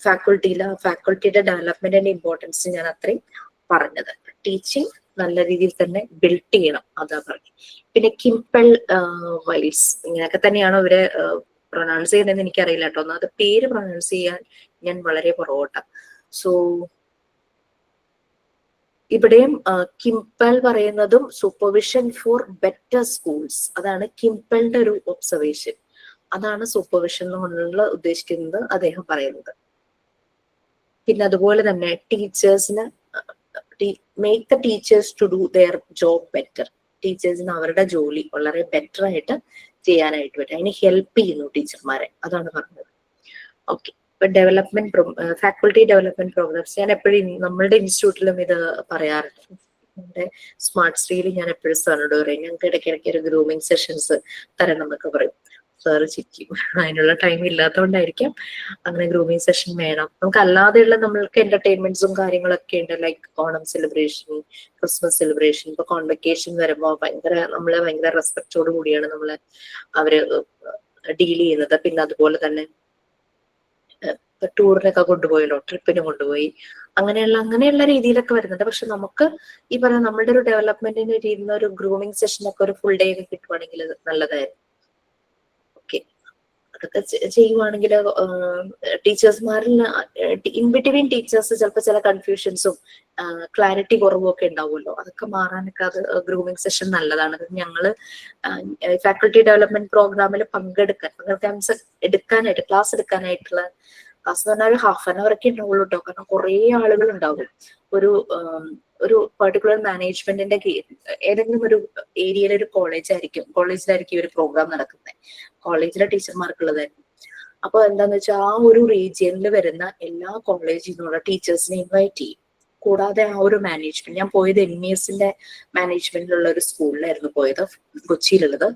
Speaker 1: ഫാക്കൾട്ടിയുടെ ഡെവലപ്മെന്റിന്റെ ഇമ്പോർട്ടൻസ് ഞാൻ അത്രയും പറഞ്ഞത്. ടീച്ചിങ് നല്ല രീതിയിൽ തന്നെ ബിൽഡ് ചെയ്യണം, അതാ പറഞ്ഞു. പിന്നെ കിംപെൽ വൈൽസ് ഇങ്ങനെയൊക്കെ തന്നെയാണ് അവര് പ്രൊനൗൺസ് ചെയ്യുന്നതെന്ന് എനിക്കറിയില്ല കേട്ടോ. അത് പേര് പ്രൊനൗൺസ് ചെയ്യാൻ ഞാൻ വളരെ പുറകോട്ടാ. സോ ഇവിടെയും കിംപെൽ പറയുന്നതും സൂപ്പർവിഷൻ ഫോർ ബെറ്റർ സ്കൂൾസ്, അതാണ് കിംപെലിന്റെ ഒരു ഒബ്സർവേഷൻ. അതാണ് സൂപ്പർവിഷൻ കൊണ്ടുള്ള ഉദ്ദേശിക്കുന്നത് അദ്ദേഹം പറയുന്നത്. പിന്നെ അതുപോലെ തന്നെ ടീച്ചേഴ്സിന് make the teachers to do their job better. ടീച്ചേഴ്സിന് അവരുടെ ജോലി വളരെ ബെറ്റർ ആയിട്ട് ചെയ്യാനായിട്ട് പറ്റും, അതിന് ഹെൽപ്പ് ചെയ്യുന്നു ടീച്ചർമാരെ, അതാണ് പറഞ്ഞത്. ഓക്കെ, ഇപ്പൊ ഫാക്കൾട്ടി ഡെവലപ്മെന്റ് പ്രോഗ്രാംസ് ഞാൻ എപ്പോഴും നമ്മളുടെ ഇൻസ്റ്റിറ്റ്യൂട്ടിലും ഇത് പറയാറുണ്ട്. നമ്മുടെ സ്മാർട്ട് സ്ട്രീയിൽ ഞാൻ എപ്പോഴും സാറിനോട് പറയും, ഞങ്ങൾക്ക് ഇടയ്ക്കിടയ്ക്ക് ഒരു ഗ്രൂമിങ് സെഷൻസ് തരണം എന്നൊക്കെ പറയും. സാറ് ചിരിക്കും, അതിനുള്ള ടൈം ഇല്ലാത്തതുകൊണ്ടായിരിക്കും. അങ്ങനെ ഗ്രൂമിങ് സെഷൻ വേണം. നമുക്ക് അല്ലാതെയുള്ള നമ്മൾക്ക് എന്റർടൈൻമെന്റ്സും കാര്യങ്ങളൊക്കെ ഉണ്ട്, like Onam celebration, Christmas celebration. ഇപ്പൊ കോൺവെക്കേഷൻ വരുമ്പോൾ നമ്മളെ ഭയങ്കര റെസ്പെക്റ്റോട് കൂടിയാണ് അവര് ഡീൽ ചെയ്യുന്നത്. പിന്നെ അതുപോലെ തന്നെ ടൂറിനൊക്കെ കൊണ്ടുപോയല്ലോ, ട്രിപ്പിന് കൊണ്ടുപോയി, അങ്ങനെയുള്ള രീതിയിലൊക്കെ വരുന്നുണ്ട്. പക്ഷെ നമുക്ക് ഈ പറഞ്ഞ നമ്മളുടെ ഒരു ഡെവലപ്മെന്റിന് ചെയ്യുന്ന ഒരു ഗ്രൂമിങ് സെഷനൊക്കെ ഒരു ഫുൾ ഡേ ഒക്കെ കിട്ടുവാണെങ്കിൽ നല്ലതായിരുന്നു. ഓക്കെ, അതൊക്കെ ചെയ്യുവാണെങ്കിൽ ടീച്ചേഴ്സ്മാരിൽ ഇൻ ബിറ്റ്വീൻ ടീച്ചേഴ്സ് ചിലപ്പോൾ ചില കൺഫ്യൂഷൻസും ക്ലാരിറ്റി കുറവും ഒക്കെ ഉണ്ടാവുമല്ലോ, അതൊക്കെ മാറാനൊക്കെ അത് ഗ്രൂമിങ് സെഷൻ നല്ലതാണ്. ഞങ്ങള് ഫാക്കൾട്ടി ഡെവലപ്മെന്റ് പ്രോഗ്രാമിൽ എടുക്കാനായിട്ട് ക്ലാസ് എടുക്കാനായിട്ടുള്ള ക്ലാസ് എന്ന് പറഞ്ഞാൽ ഒരു ഹാഫ് ആൻ അവർ ഒക്കെ ഉണ്ടാവുള്ളൂ കേട്ടോ. കാരണം കുറെ ആളുകൾ ഉണ്ടാവും. ഒരു പെർട്ടിക്കുലർ മാനേജ്മെന്റിന്റെ ഏതെങ്കിലും ഒരു ഏരിയയിലെ ഒരു കോളേജിലായിരിക്കും ഒരു പ്രോഗ്രാം നടക്കുന്നത്, കോളേജിലെ ടീച്ചർമാർക്കുള്ളതായിരുന്നു. അപ്പൊ എന്താന്ന് വെച്ചാൽ ആ ഒരു റീജിയനിൽ വരുന്ന എല്ലാ കോളേജിൽ നിന്നുള്ള ടീച്ചേഴ്സിനെ ഇൻവൈറ്റ് ചെയ്യും. കൂടാതെ ആ ഒരു മാനേജ്മെന്റ്, ഞാൻ പോയത് NESന്റെ മാനേജ്മെന്റിലുള്ള ഒരു സ്കൂളിലായിരുന്നു പോയത്, കൊച്ചിയിലുള്ളത്.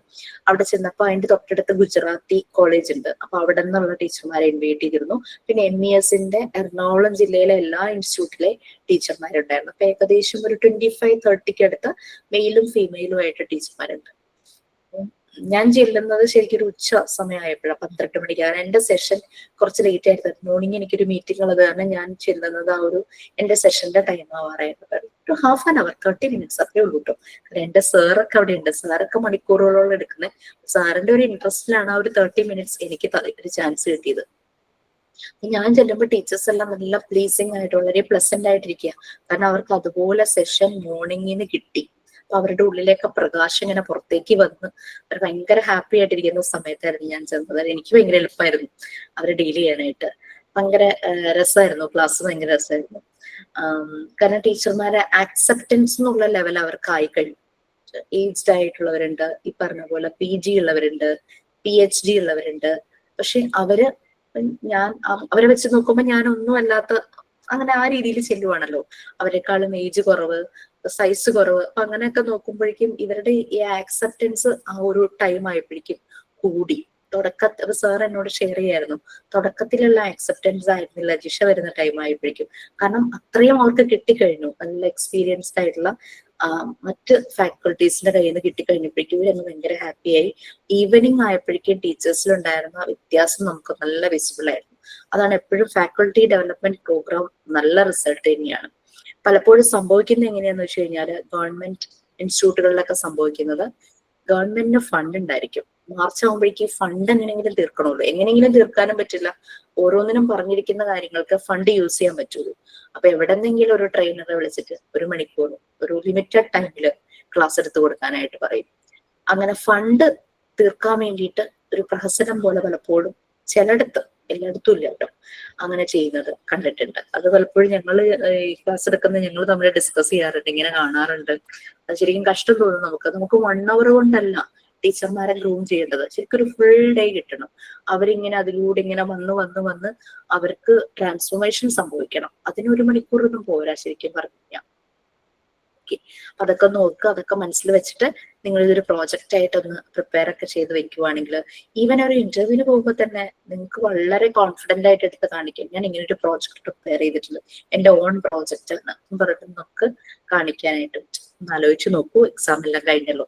Speaker 1: അവിടെ ചെന്നപ്പോൾ അതിന്റെ തൊട്ടടുത്ത് ഗുജറാത്തി കോളേജ് ഉണ്ട്, അപ്പൊ അവിടെ നിന്നുള്ള ടീച്ചർമാരെ ഇൻവൈറ്റ് ചെയ്തിരുന്നു. പിന്നെ NESന്റെ എറണാകുളം ജില്ലയിലെ എല്ലാ ഇൻസ്റ്റിറ്റ്യൂട്ടിലെ ടീച്ചർമാരുണ്ടായിരുന്നു. അപ്പൊ ഏകദേശം ഒരു 25-30 അടുത്ത് മെയിലും ഫീമെയിലും ആയിട്ട് ടീച്ചർമാരുണ്ട്. ഞാൻ ചെല്ലുന്നത് ശരിക്കും ഒരു ഉച്ച സമയമായപ്പോഴാണ്, 12 മണിക്ക്. കാരണം എന്റെ സെഷൻ കുറച്ച് ലേറ്റ് ആയിരുന്നു, മോർണിംഗ് എനിക്കൊരു മീറ്റിംഗ് ഉള്ളത് കാരണം ഞാൻ ചെല്ലുന്നത് ആ ഒരു എന്റെ സെഷന്റെ ടൈം ആവാറായിരുന്നു. ഒരു ഹാഫ് ആൻ അവർ 30 മിനിറ്റ്സ് അത്രേ ഉള്ളൂ കേട്ടോ. കാരണം എന്റെ സാറൊക്കെ അവിടെ ഉണ്ട്, സാറൊക്കെ മണിക്കൂറുകളോളം എടുക്കുന്നത്. സാറിന്റെ ഒരു ഇൻട്രസ്റ്റിലാണ് ആ ഒരു 30 മിനിറ്റ്സ് എനിക്ക് ഒരു ചാൻസ് കിട്ടിയത്. ഞാൻ ചെല്ലുമ്പോൾ ടീച്ചേഴ്സ് എല്ലാം നല്ല പ്ലീസിങ് ആയിട്ട് വളരെ പ്ലസന്റ് ആയിട്ടിരിക്കുക. കാരണം അവർക്ക് അതുപോലെ സെഷൻ മോർണിംഗിന് കിട്ടി. അപ്പൊ അവരുടെ ഉള്ളിലേക്ക് പ്രകാശം ഇങ്ങനെ പുറത്തേക്ക് വന്ന് അവർ ഭയങ്കര ഹാപ്പി ആയിട്ടിരിക്കുന്ന സമയത്തായിരുന്നു ഞാൻ ചെന്നത്. എനിക്ക് ഭയങ്കര എളുപ്പമായിരുന്നു അവരെ ഡീൽ ചെയ്യാനായിട്ട്. ഭയങ്കര രസമായിരുന്നു ക്ലാസ്, ഭയങ്കര രസമായിരുന്നു. കാരണം ടീച്ചർമാരെ ആക്സെപ്റ്റൻസ് എന്നുള്ള ലെവൽ അവർക്കായി കഴിഞ്ഞു. ഏജ്ഡ് ആയിട്ടുള്ളവരുണ്ട്, ഈ പറഞ്ഞ പോലെ PG ഉള്ളവരുണ്ട്, PhD ഉള്ളവരുണ്ട്. പക്ഷെ അവരെ വെച്ച് നോക്കുമ്പോൾ ഞാനൊന്നും അല്ലാത്ത അങ്ങനെ ആ രീതിയിൽ ചെല്ലുവാണല്ലോ. അവരെക്കാളും ഏജ് കുറവ്, സൈസ് കുറവ്. അപ്പൊ അങ്ങനെയൊക്കെ നോക്കുമ്പോഴേക്കും ഇവരുടെ ഈ ആക്സെപ്റ്റൻസ് ആ ഒരു ടൈം ആയപ്പോഴേക്കും കൂടി. സാർ എന്നോട് ഷെയർ ചെയ്യായിരുന്നു, തുടക്കത്തിലുള്ള ആക്സെപ്റ്റൻസ് ആയിരുന്നില്ല ജിഷ വരുന്ന ടൈം ആയപ്പോഴേക്കും. കാരണം അത്രയും അവർക്ക് കിട്ടിക്കഴിഞ്ഞു, നല്ല എക്സ്പീരിയൻസ്ഡ് ആയിട്ടുള്ള മറ്റ് ഫാക്കൾട്ടീസിന്റെ കയ്യിൽ നിന്ന് കിട്ടിക്കഴിഞ്ഞപ്പോഴേക്കും ഇവരങ്ങ് ഭയങ്കര ഹാപ്പിയായി. ഈവനിങ് ആയപ്പോഴേക്കും ടീച്ചേഴ്സിലുണ്ടായിരുന്ന വ്യത്യാസം നമുക്ക് നല്ല വിസിബിൾ ആയിരുന്നു. അതാണ് എപ്പോഴും ഫാക്കൾട്ടി ഡെവലപ്മെന്റ് പ്രോഗ്രാം നല്ല റിസൾട്ട് തന്നെയാണ്. പലപ്പോഴും സംഭവിക്കുന്നത് എങ്ങനെയാന്ന് വെച്ച് കഴിഞ്ഞാൽ, ഗവൺമെന്റ് ഇൻസ്റ്റിറ്റ്യൂട്ടുകളിലൊക്കെ സംഭവിക്കുന്നത്, ഗവൺമെന്റിന് ഫണ്ട് ഉണ്ടായിരിക്കും, മാർച്ച് ആകുമ്പോഴേക്കും ഫണ്ട് എങ്ങനെയെങ്കിലും തീർക്കണമല്ലോ. എങ്ങനെയെങ്കിലും തീർക്കാനും പറ്റില്ല, ഓരോന്നിനും പറഞ്ഞിരിക്കുന്ന കാര്യങ്ങൾക്ക് ഫണ്ട് യൂസ് ചെയ്യാൻ പറ്റുള്ളൂ. അപ്പൊ എവിടെന്നെങ്കിലും ഒരു ട്രെയിനറെ വിളിച്ചിട്ട് 1 മണിക്കൂർ ഒരു ലിമിറ്റഡ് ടൈമില് ക്ലാസ് എടുത്തു കൊടുക്കാനായിട്ട് പറയും. അങ്ങനെ ഫണ്ട് തീർക്കാൻ വേണ്ടിയിട്ട് ഒരു പ്രഹസനം പോലെ പലപ്പോഴും ചിലയിടത്ത്, എല്ലായിടത്തും ഇല്ല കേട്ടോ, അങ്ങനെ ചെയ്യുന്നത് കണ്ടിട്ടുണ്ട്. അത് പലപ്പോഴും ഞങ്ങൾ ഈ ക്ലാസ് എടുക്കുന്ന ഞങ്ങൾ തമ്മിൽ ഡിസ്കസ് ചെയ്യാറുണ്ട്, ഇങ്ങനെ കാണാറുണ്ട്. അത് ശരിക്കും കഷ്ടം തോന്നും നമുക്ക് 1 hour കൊണ്ടല്ല ടീച്ചർമാരെ ഗ്രൂം ചെയ്യേണ്ടത്, ശരിക്കും ഒരു ഫുൾ ഡേ കിട്ടണം. അവരിങ്ങനെ അതിലൂടെ ഇങ്ങനെ വന്ന് അവർക്ക് ട്രാൻസ്ഫോർമേഷൻ സംഭവിക്കണം. അതിന് 1 മണിക്കൂറൊന്നും പോരാ ശരിക്കും പറഞ്ഞാൽ. അതൊക്കെ നോക്കുക, അതൊക്കെ മനസ്സിൽ വെച്ചിട്ട് നിങ്ങൾ ഇതൊരു പ്രോജക്റ്റ് ആയിട്ടൊന്ന് പ്രിപ്പയർ ഒക്കെ ചെയ്ത് വെക്കുവാണെങ്കിൽ, ഈവൻ ഒരു ഇന്റർവ്യൂവിന് പോകുമ്പോൾ തന്നെ നിങ്ങൾക്ക് വളരെ കോൺഫിഡന്റ് ആയിട്ട് എടുത്ത് കാണിക്കാം, ഞാൻ ഇങ്ങനെ ഒരു പ്രോജക്റ്റ് പ്രിപ്പയർ ചെയ്തിട്ടുണ്ട്, എന്റെ ഓൺ പ്രോജക്റ്റ് ആണ് പറഞ്ഞിട്ട് നമുക്ക് കാണിക്കാനായിട്ട് പറ്റും. ഒന്ന് ആലോചിച്ച് നോക്കൂ. എക്സാം എല്ലാം കഴിഞ്ഞല്ലോ,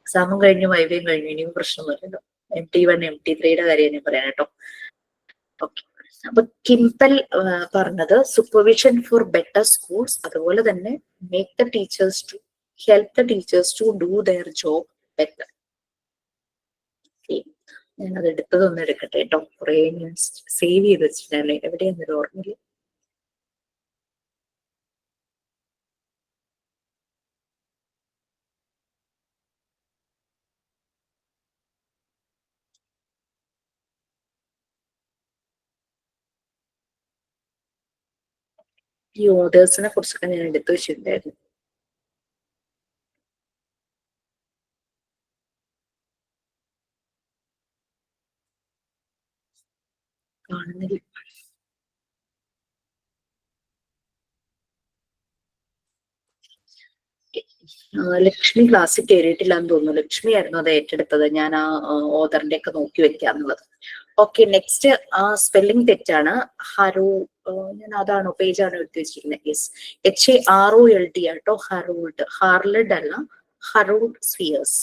Speaker 1: എക്സാമും കഴിഞ്ഞു, വൈവയും കഴിഞ്ഞു, ഇനിയും പ്രശ്നമൊന്നുമില്ലല്ലോ. MT1 MT3യുടെ കാര്യം ഞാൻ പറയാം കേട്ടോ. ഓക്കെ, അപ്പൊ കിംപൽ പറഞ്ഞത് സൂപ്പർവിഷൻ ഫോർ ബെറ്റർ സ്കൂൾസ്, അതുപോലെ തന്നെ make the teachers to help the teachers to do their job better. ഞാൻ അത് എടുത്തതൊന്നും എടുക്കട്ടെ കേട്ടോ, കുറെ ഞാൻ സേവ് ചെയ്ത് വെച്ചിട്ടുണ്ടല്ലേ, എവിടെയെന്നൊരു ഓർമ്മയില്ല. ഈ ഓതേഴ്സിനെ കുറിച്ചൊക്കെ ഞാൻ എടുത്തു വെച്ചിട്ടുണ്ടായിരുന്നു. കാണുന്നില്ല. ലക്ഷ്മി ക്ലാസ്സിൽ കയറിയിട്ടില്ല എന്ന് തോന്നുന്നു. ലക്ഷ്മി ആയിരുന്നു അത് ഏറ്റെടുത്തത്, ഞാൻ ആ ഓതറിന്റെ ഒക്കെ നോക്കി വെക്കാന്നുള്ളത്. ഓക്കെ, നെക്സ്റ്റ് സ്പെല്ലിംഗ് തെറ്റാണ്. ഹറു, ഞാൻ അതാണോ പേജാണോ എടുത്തു വെച്ചിരിക്കുന്നത്? യെസ്, HAROLD ആട്ടോ, ഹറൂൾഡ്, ഹാർലഡ് അല്ല, ഹറൂൾഡ് സ്ഫിയേഴ്സ്.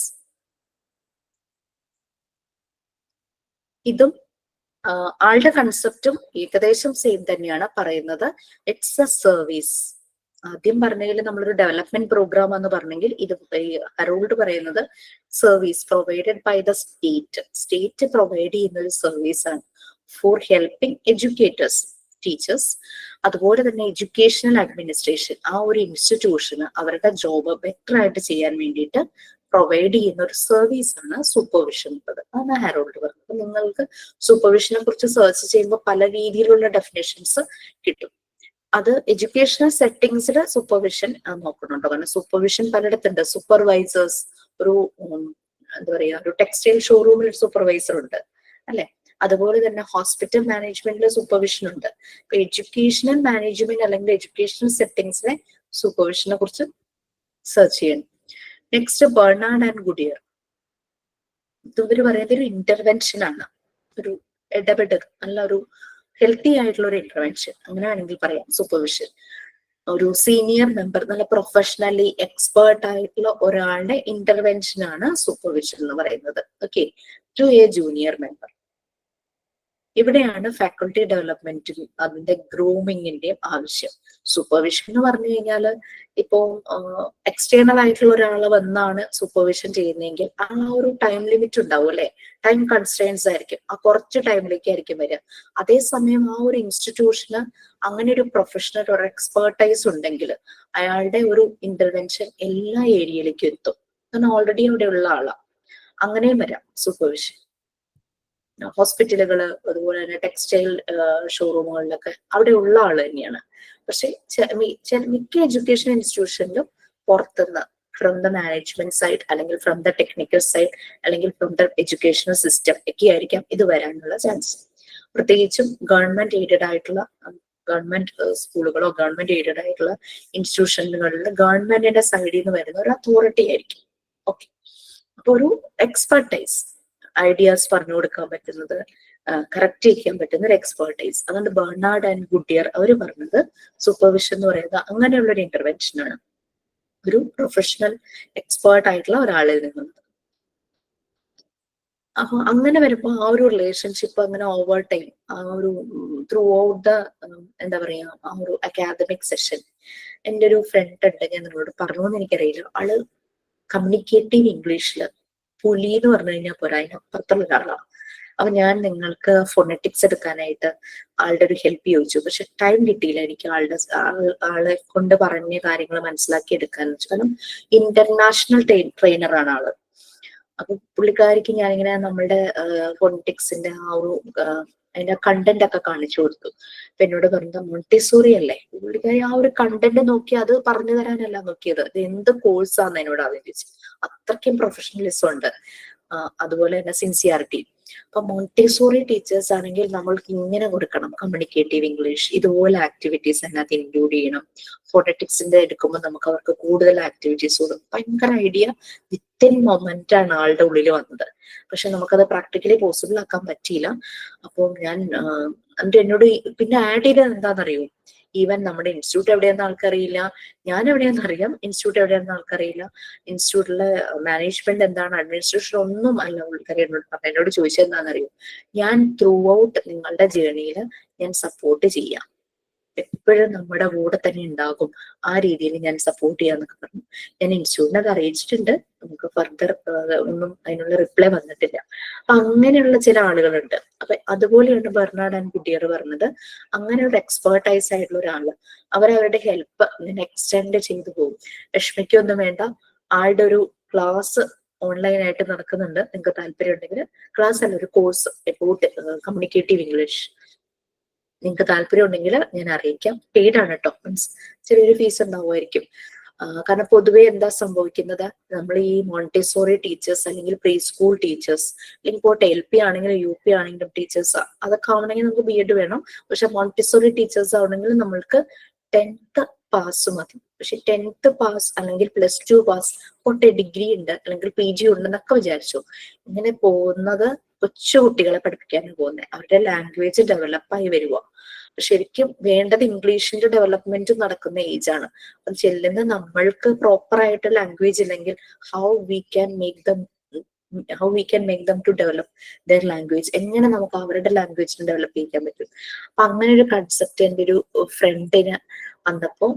Speaker 1: ഇതും ആളുടെ കൺസെപ്റ്റും ഏകദേശം സെയിം തന്നെയാണ് പറയുന്നത്. It's A service. ആദ്യം പറഞ്ഞതിൽ നമ്മളൊരു ഡെവലപ്മെന്റ് പ്രോഗ്രാം എന്ന് പറഞ്ഞെങ്കിൽ, ഇത് ഹറോൾഡ് പറയുന്നത് service provided by the state provide ചെയ്യുന്ന ഒരു സർവീസ് ആണ് ഫോർ ഹെൽപ്പിംഗ് എഡ്യൂക്കേറ്റേഴ്സ്, ടീച്ചേഴ്സ്, അതുപോലെ തന്നെ എഡ്യൂക്കേഷണൽ അഡ്മിനിസ്ട്രേഷൻ, ആ ഒരു ഇൻസ്റ്റിറ്റ്യൂഷന് അവരുടെ ജോബ് ബെറ്റർ ആയിട്ട് ചെയ്യാൻ വേണ്ടിയിട്ട് പ്രൊവൈഡ് ചെയ്യുന്ന ഒരു സർവീസ് ആണ് സൂപ്പർവിഷൻ എന്നുള്ളത്. അതാണ് ഹാരോൾഡ് പറഞ്ഞത്. അപ്പൊ നിങ്ങൾക്ക് സൂപ്പർവിഷനെ കുറിച്ച് സെർച്ച് ചെയ്യുമ്പോൾ പല രീതിയിലുള്ള ഡെഫിനേഷൻസ് കിട്ടും. അത് എഡ്യൂക്കേഷണൽ സെറ്റിംഗ്സിൽ സൂപ്പർവിഷൻ നോക്കുന്നുണ്ടോ? കാരണം സൂപ്പർവിഷൻ പലയിടത്തുണ്ട്. സൂപ്പർവൈസേഴ്സ്, ഒരു എന്താ പറയാ, ഒരു ടെക്സ്റ്റൈൽ ഷോറൂമിൽ സൂപ്പർവൈസർ ഉണ്ട് അല്ലെ. അതുപോലെ തന്നെ ഹോസ്പിറ്റൽ മാനേജ്മെന്റിൽ സൂപ്പർവിഷൻ ഉണ്ട്. ഇപ്പൊ എഡ്യൂക്കേഷണൽ മാനേജ്മെന്റ് അല്ലെങ്കിൽ എഡ്യൂക്കേഷണൽ സെറ്റിംഗ്സിലെ സൂപ്പർവിഷനെ കുറിച്ച് സെർച്ച് ചെയ്യണം. നെക്സ്റ്റ് ബെർണാഡ് ആൻഡ് ഗുഡിയർ, ഇവര് പറയുന്നത് ഒരു ഇന്റർവെൻഷൻ ആണ്, ഒരു ഇടപെടൽ, നല്ല ഒരു ഹെൽത്തി ആയിട്ടുള്ള ഒരു ഇന്റർവെൻഷൻ, അങ്ങനെ വേണമെങ്കിൽ പറയാം. സൂപ്പർവിഷൻ ഒരു സീനിയർ മെമ്പർ, നല്ല പ്രൊഫഷണലി എക്സ്പേർട്ട് ആയിട്ടുള്ള ഒരാളുടെ ഇന്റർവെൻഷൻ ആണ് സൂപ്പർവിഷൻ എന്ന് പറയുന്നത്. Okay, to a junior member. ഇവിടെയാണ് ഫാക്കൾട്ടി ഡെവലപ്മെന്റും അതിന്റെ ഗ്രൂമിങ്ങിന്റെയും ആവശ്യം. സൂപ്പർവിഷൻ എന്ന് പറഞ്ഞു കഴിഞ്ഞാൽ ഇപ്പോ എക്സ്റ്റേണൽ ആയിട്ടുള്ള ഒരാളെ വന്നാണ് സൂപ്പർവിഷൻ ചെയ്യുന്നതെങ്കിൽ ആ ഒരു ടൈം ലിമിറ്റ് ഉണ്ടാവും അല്ലെ, ടൈം കൺസ്ട്രെയിൻസ് ആയിരിക്കും, ആ കുറച്ച് ടൈമിലേക്കായിരിക്കും വരിക. അതേസമയം ആ ഒരു ഇൻസ്റ്റിറ്റ്യൂഷന് അങ്ങനെ ഒരു പ്രൊഫഷണൽ ഒരു എക്സ്പേർട്ടൈസ് ഉണ്ടെങ്കിൽ അയാളുടെ ഒരു ഇന്റർവെൻഷൻ എല്ലാ ഏരിയയിലേക്കും എത്തും. കാരണം ഓൾറെഡി അവിടെ ഉള്ള ആളാണ്. അങ്ങനെയും വരാം സൂപ്പർവിഷൻ. ഹോസ്പിറ്റലുകള്, അതുപോലെ തന്നെ ടെക്സ്റ്റൈൽ ഷോറൂമുകളിലൊക്കെ അവിടെ ഉള്ള ആള് തന്നെയാണ്. പക്ഷെ മിക്ക എഡ്യൂക്കേഷൻ ഇൻസ്റ്റിറ്റ്യൂഷനിലും പുറത്തുനിന്ന്, ഫ്രം ദ മാനേജ്മെന്റ് സൈഡ് അല്ലെങ്കിൽ ഫ്രം ദ ടെക്നിക്കൽ സൈഡ് അല്ലെങ്കിൽ ഫ്രം ദ എഡ്യൂക്കേഷണൽ സിസ്റ്റം ഒക്കെ ആയിരിക്കാം ഇത് വരാനുള്ള ചാൻസ്. പ്രത്യേകിച്ചും ഗവൺമെന്റ് എയ്ഡഡ് ആയിട്ടുള്ള ഗവൺമെന്റ് സ്കൂളുകളോ ഗവൺമെന്റ് എയ്ഡഡ് ആയിട്ടുള്ള ഇൻസ്റ്റിറ്റ്യൂഷനുകളിൽ ഗവൺമെന്റിന്റെ സൈഡിൽ നിന്ന് വരുന്ന ഒരു അതോറിറ്റി ആയിരിക്കും. ഓക്കെ, അപ്പൊ ഒരു എക്സ്പെർട്ടൈസ് ഐഡിയാസ് പറഞ്ഞു കൊടുക്കാൻ പറ്റുന്നത്, കറക്റ്റ് ചെയ്യാൻ പറ്റുന്ന ഒരു എക്സ്പേർട്ടൈസ്. അതുകൊണ്ട് ബെർണാഡ് ആൻഡ് ഗുഡിയർ അവർ പറഞ്ഞത് സൂപ്പർവിഷൻ എന്ന് പറയുന്നത് അങ്ങനെയുള്ള ഒരു ഇന്റർവെൻഷൻ ആണ്, ഒരു പ്രൊഫഷണൽ എക്സ്പേർട്ട് ആയിട്ടുള്ള ഒരാളിൽ നിന്നും. അപ്പൊ അങ്ങനെ വരുമ്പോ ആ ഒരു റിലേഷൻഷിപ്പ് അങ്ങനെ ഓവർ ടൈം ആ ഒരു ത്രൂ ഔട്ട് ദ എന്താ പറയാ ആ ഒരു അക്കാദമിക് സെഷൻ. എൻ്റെ ഒരു ഫ്രണ്ട് ഉണ്ട്, ഞാൻ നിങ്ങളോട് പറഞ്ഞോന്ന് എനിക്കറിയില്ല, ആള് കമ്മ്യൂണിക്കേറ്റീവ് ഇംഗ്ലീഷില് പുലി എന്ന് പറഞ്ഞു കഴിഞ്ഞാൽ പോരാ, അതിനപ്പുറത്തുള്ള ഒരാളാണ്. അപ്പൊ ഞാൻ നിങ്ങൾക്ക് ഫോണറ്റിക്സ് എടുക്കാനായിട്ട് ആളുടെ ഒരു ഹെൽപ്പ് ചോദിച്ചു, പക്ഷെ ടൈം കിട്ടിയില്ല എനിക്ക് ആളെ കൊണ്ട് പറഞ്ഞ കാര്യങ്ങൾ മനസ്സിലാക്കി എടുക്കാന്ന് വെച്ചു. കാരണം ഇന്റർനാഷണൽ ട്രെയിനറാണ് ആള്. അപ്പൊ പുള്ളിക്കാരിക്ക് ഞാനിങ്ങനെ നമ്മളുടെ ഫോണറ്റിക്സിന്റെ ആ ഒരു അതിന്റെ കണ്ടന്റ് ഒക്കെ കാണിച്ചു കൊടുത്തു. അപ്പൊ എന്നോട് പറഞ്ഞത് മോണ്ടിസോറി അല്ലേ, പുള്ളിക്കാരി ആ ഒരു കണ്ടന്റ് നോക്കി അത് പറഞ്ഞു തരാനല്ല നോക്കിയത്, ഇത് എന്ത് കോഴ്സാന്ന് എന്നോട് ആദ്യം ചോദിച്ചു. അത്രയ്ക്കും പ്രൊഫഷണലിസം ഉണ്ട്, അതുപോലെ തന്നെ സിൻസിയാരിറ്റി. അപ്പൊ മോണ്ടിസോറി ടീച്ചേഴ്സ് ആണെങ്കിൽ നമ്മൾക്ക് ഇങ്ങനെ കൊടുക്കണം കമ്മ്യൂണിക്കേറ്റീവ് ഇംഗ്ലീഷ്, ഇതുപോലെ ആക്ടിവിറ്റീസ് അതിനകത്ത് ഇൻക്ലൂഡ് ചെയ്യണം. ഫോണറ്റിക്സിന്റെ എടുക്കുമ്പോൾ നമുക്ക് അവർക്ക് കൂടുതൽ ആക്ടിവിറ്റീസ് കൊടുക്കും. ഭയങ്കര ഐഡിയ വിത്തിൻ മൊമെന്റ് ആണ് ആളുടെ ഉള്ളിൽ വന്നത്. പക്ഷെ നമുക്കത് പ്രാക്ടിക്കലി പോസിബിൾ ആക്കാൻ പറ്റിയില്ല. അപ്പോൾ ഞാൻ എന്നിട്ട് എന്നോട് പിന്നെ ആഡ് ചെയ്തത് എന്താണെന്നറിയോ, ഈവൻ നമ്മുടെ ഇൻസ്റ്റിറ്റ്യൂട്ട് എവിടെയാണെന്ന് ആൾക്കറിയില്ല, ഞാൻ എവിടെയാണെന്ന് അറിയാം, ഇൻസ്റ്റിറ്റ്യൂട്ട് എവിടെയാണെന്ന് ആൾക്കറിയില്ല, ഇൻസ്റ്റിറ്റ്യൂട്ടിലെ മാനേജ്മെന്റ് എന്താണ്, അഡ്മിനിസ്ട്രേഷൻ ഒന്നും അല്ല പുള്ളിക്കാരി എന്നോട് പറഞ്ഞു. എന്നോട് ചോദിച്ചത് എന്താണെന്നറിയോ, ഞാൻ ത്രൂ ഔട്ട് നിങ്ങളുടെ ജേർണിയിൽ ഞാൻ സപ്പോർട്ട് ചെയ്യാം, എപ്പോഴും നമ്മുടെ കൂടെ തന്നെ ഉണ്ടാകും, ആ രീതിയിൽ ഞാൻ സപ്പോർട്ട് ചെയ്യാന്നൊക്കെ പറഞ്ഞു. ഞാൻ ഇൻസ്റ്റിറ്റ്യൂട്ടിനെ അത് അറിയിച്ചിട്ടുണ്ട്, നമുക്ക് ഫർദർ ഒന്നും അതിനുള്ള റിപ്ലൈ വന്നിട്ടില്ല. അപ്പൊ അങ്ങനെയുള്ള ചില ആളുകളുണ്ട്. അപ്പൊ അതുപോലെയാണ് ബെർണാഡ് ആൻഡ് ഗുഡിയർ പറഞ്ഞത്, അങ്ങനെ ഒരു എക്സ്പേർട്ടൈസ് ആയിട്ടുള്ള ഒരാള് അവരവരുടെ ഹെൽപ്പ് ഇങ്ങനെ എക്സ്റ്റെൻഡ് ചെയ്തു പോകും. വിഷമിക്കൊന്നും വേണ്ട, ആളുടെ ഒരു ക്ലാസ് ഓൺലൈനായിട്ട് നടക്കുന്നുണ്ട്, നിങ്ങൾക്ക് താല്പര്യം ഉണ്ടെങ്കിൽ. ക്ലാസ് അല്ല, ഒരു കോഴ്സ് എബൌട്ട് കമ്മ്യൂണിക്കേറ്റീവ് ഇംഗ്ലീഷ്, നിങ്ങൾക്ക് താല്പര്യം ഉണ്ടെങ്കിൽ ഞാൻ അറിയിക്കാം. പെയ്ഡ് ആണ് കേട്ടോ, മീൻസ് ചെറിയൊരു ഫീസ് ഉണ്ടാവുമായിരിക്കും. കാരണം പൊതുവെ എന്താ സംഭവിക്കുന്നത്, നമ്മൾ ഈ മോണ്ടിസോറി ടീച്ചേഴ്സ് അല്ലെങ്കിൽ പ്രീ സ്കൂൾ ടീച്ചേഴ്സ്, അല്ലെങ്കിൽ ഇപ്പോൾ LP ആണെങ്കിലും UP ആണെങ്കിലും ടീച്ചേഴ്സ്, അതൊക്കെ ആവണമെങ്കിൽ നമുക്ക് BEd വേണം. പക്ഷെ മോണ്ടിസോറി ടീച്ചേഴ്സ് ആവണമെങ്കിൽ നമ്മൾക്ക് 10th പാസ് മതി. പക്ഷെ 10th പാസ് അല്ലെങ്കിൽ +2 പാസ് പൊട്ടെ ഡിഗ്രി ഉണ്ട് അല്ലെങ്കിൽ PG ഉണ്ടെന്നൊക്കെ വിചാരിച്ചു. ഇങ്ങനെ പോകുന്നത് കൊച്ചു കുട്ടികളെ പഠിപ്പിക്കാനാണ് പോകുന്നത്, അവരുടെ ലാംഗ്വേജ് ഡെവലപ്പായി വരുക. ശരിക്കും വേണ്ടത് ഇംഗ്ലീഷിന്റെ ഡെവലപ്മെന്റ് നടക്കുന്ന ഏജ് ആണ്. അത് ചെല്ലുന്ന നമ്മൾക്ക് പ്രോപ്പർ ആയിട്ട് ലാംഗ്വേജ് ഇല്ലെങ്കിൽ how we can make them to develop their language, എങ്ങനെ നമുക്ക് അവരുടെ ലാംഗ്വേജിനെ ഡെവലപ്പ് ചെയ്യാൻ പറ്റും. അപ്പൊ അങ്ങനെ ഒരു കൺസെപ്റ്റ് എൻ്റെ ഒരു ഫ്രണ്ടിന് വന്നപ്പോ,